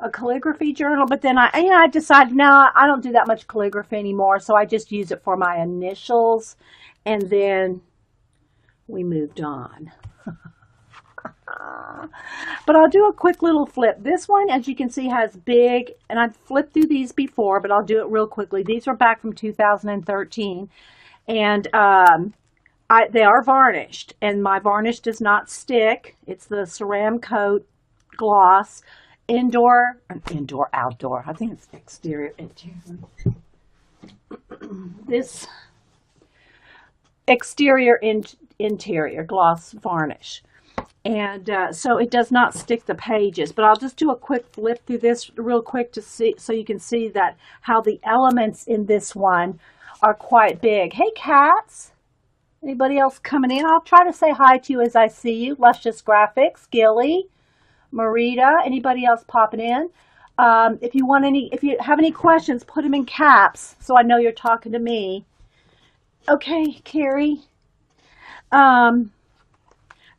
But then I decided, no, I don't do that much calligraphy anymore, so I just use it for my initials, and then we moved on. But I'll do a quick little flip. This one, as you can see, has big, and I've flipped through these before, but I'll do it real quickly. These are back from 2013, and they are varnished, and my varnish does not stick. It's the Ceram Coat Gloss. Outdoor. I think it's exterior, interior. This exterior, interior gloss varnish. And so it does not stick the pages, but I'll just do a quick flip through this real quick to see, so you can see that how the elements in this one are quite big. Hey, cats. Anybody else coming in? I'll try to say hi to you as I see you. Luscious Graphics, Gilly. Marita, anybody else popping in? If you have any questions, put them in caps so I know you're talking to me. Okay, Carrie.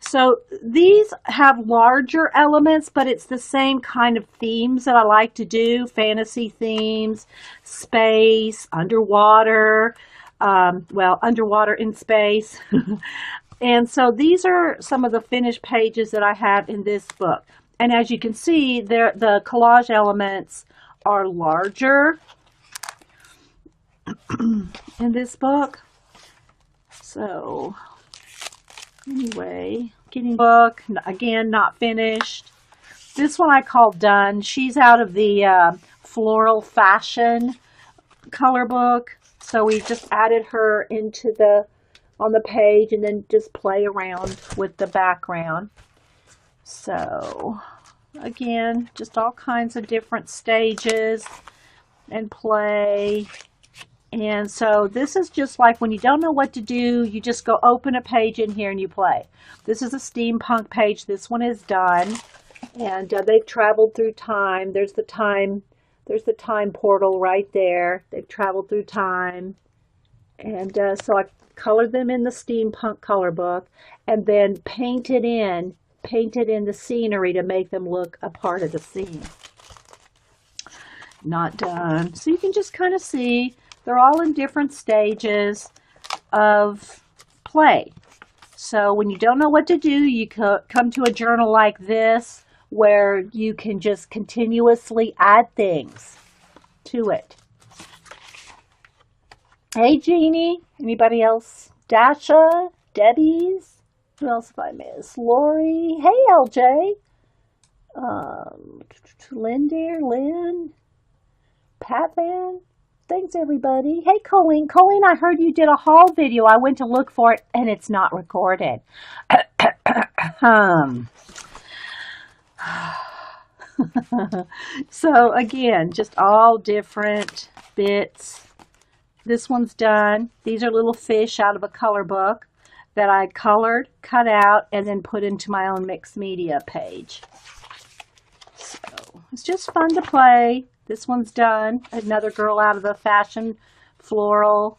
So these have larger elements, but it's the same kind of themes that I like to do. Fantasy themes, space, underwater, underwater in space. And so these are some of the finished pages that I have in this book. And as you can see, the collage elements are larger in this book. So anyway, getting book, again, not finished. This one I call Done. She's out of the Floral Fashion color book. So we just added her into on the page and then just play around with the background. So again, just all kinds of different stages and play. And so this is just like when you don't know what to do, you just go open a page in here and you play. This is a steampunk page. This one is done. And they've traveled through time. There's the time portal right there. They've traveled through time. And so I colored them in the steampunk color book and then painted in the scenery to make them look a part of the scene. Not done. So you can just kind of see they're all in different stages of play. So when you don't know what to do, you come to a journal like this where you can just continuously add things to it. Hey, Jeannie. Anybody else? Dasha? Debbie's? Who else have I missed? Lori? Hey, LJ. Lynn? Pat Van? Thanks, everybody. Hey, Colleen. Colleen, I heard you did a haul video. I went to look for it, and it's not recorded. So, again, just all different bits. This one's done. These are little fish out of a color book that I colored, cut out, and then put into my own mixed media page. So, it's just fun to play. This one's done. Another girl out of the fashion floral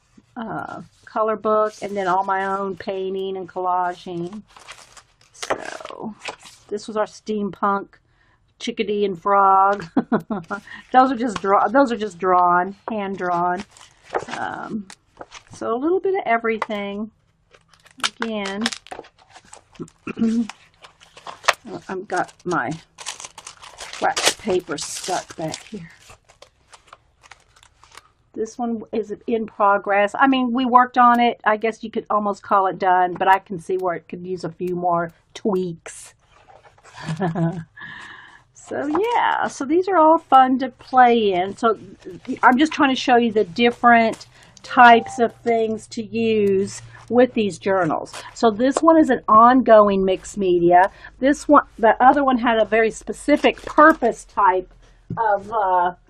color book, and then all my own painting and collaging. So this was our steampunk chickadee and frog. Those are just drawn, hand drawn. So a little bit of everything. Again, I've got my wax paper stuck back here. This one is in progress. I mean, we worked on it. I guess you could almost call it done, but I can see where it could use a few more tweaks. So yeah, so these are all fun to play in. So I'm just trying to show you the different types of things to use with these journals. So this one is an ongoing mixed media. This one, the other one had a very specific purpose type of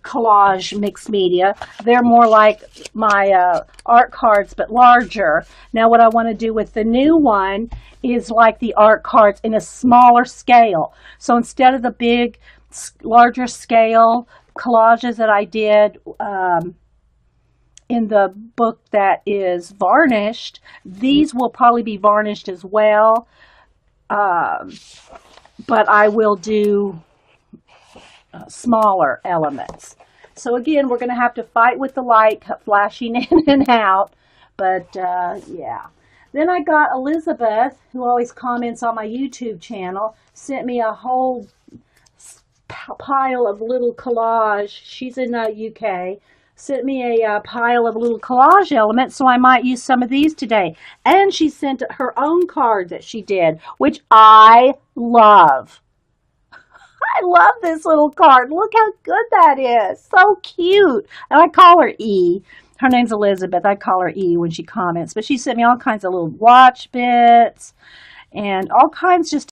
collage mixed media. They're more like my art cards, but larger. Now what I want to do with the new one is like the art cards in a smaller scale. So instead of the big, larger scale collages that I did in the book that is varnished, these will probably be varnished as well. But I will do smaller elements. So again, we're going to have to fight with the light flashing in and out. But yeah. Then I got Elizabeth, who always comments on my YouTube channel, sent me a whole pile of little collage. She's in the UK. Sent me a pile of little collage elements, so I might use some of these today. And she sent her own card that she did, which I love. I love this little card. Look how good that is. So cute. And I call her E. Her name's Elizabeth. I call her E when she comments. But she sent me all kinds of little watch bits and all kinds just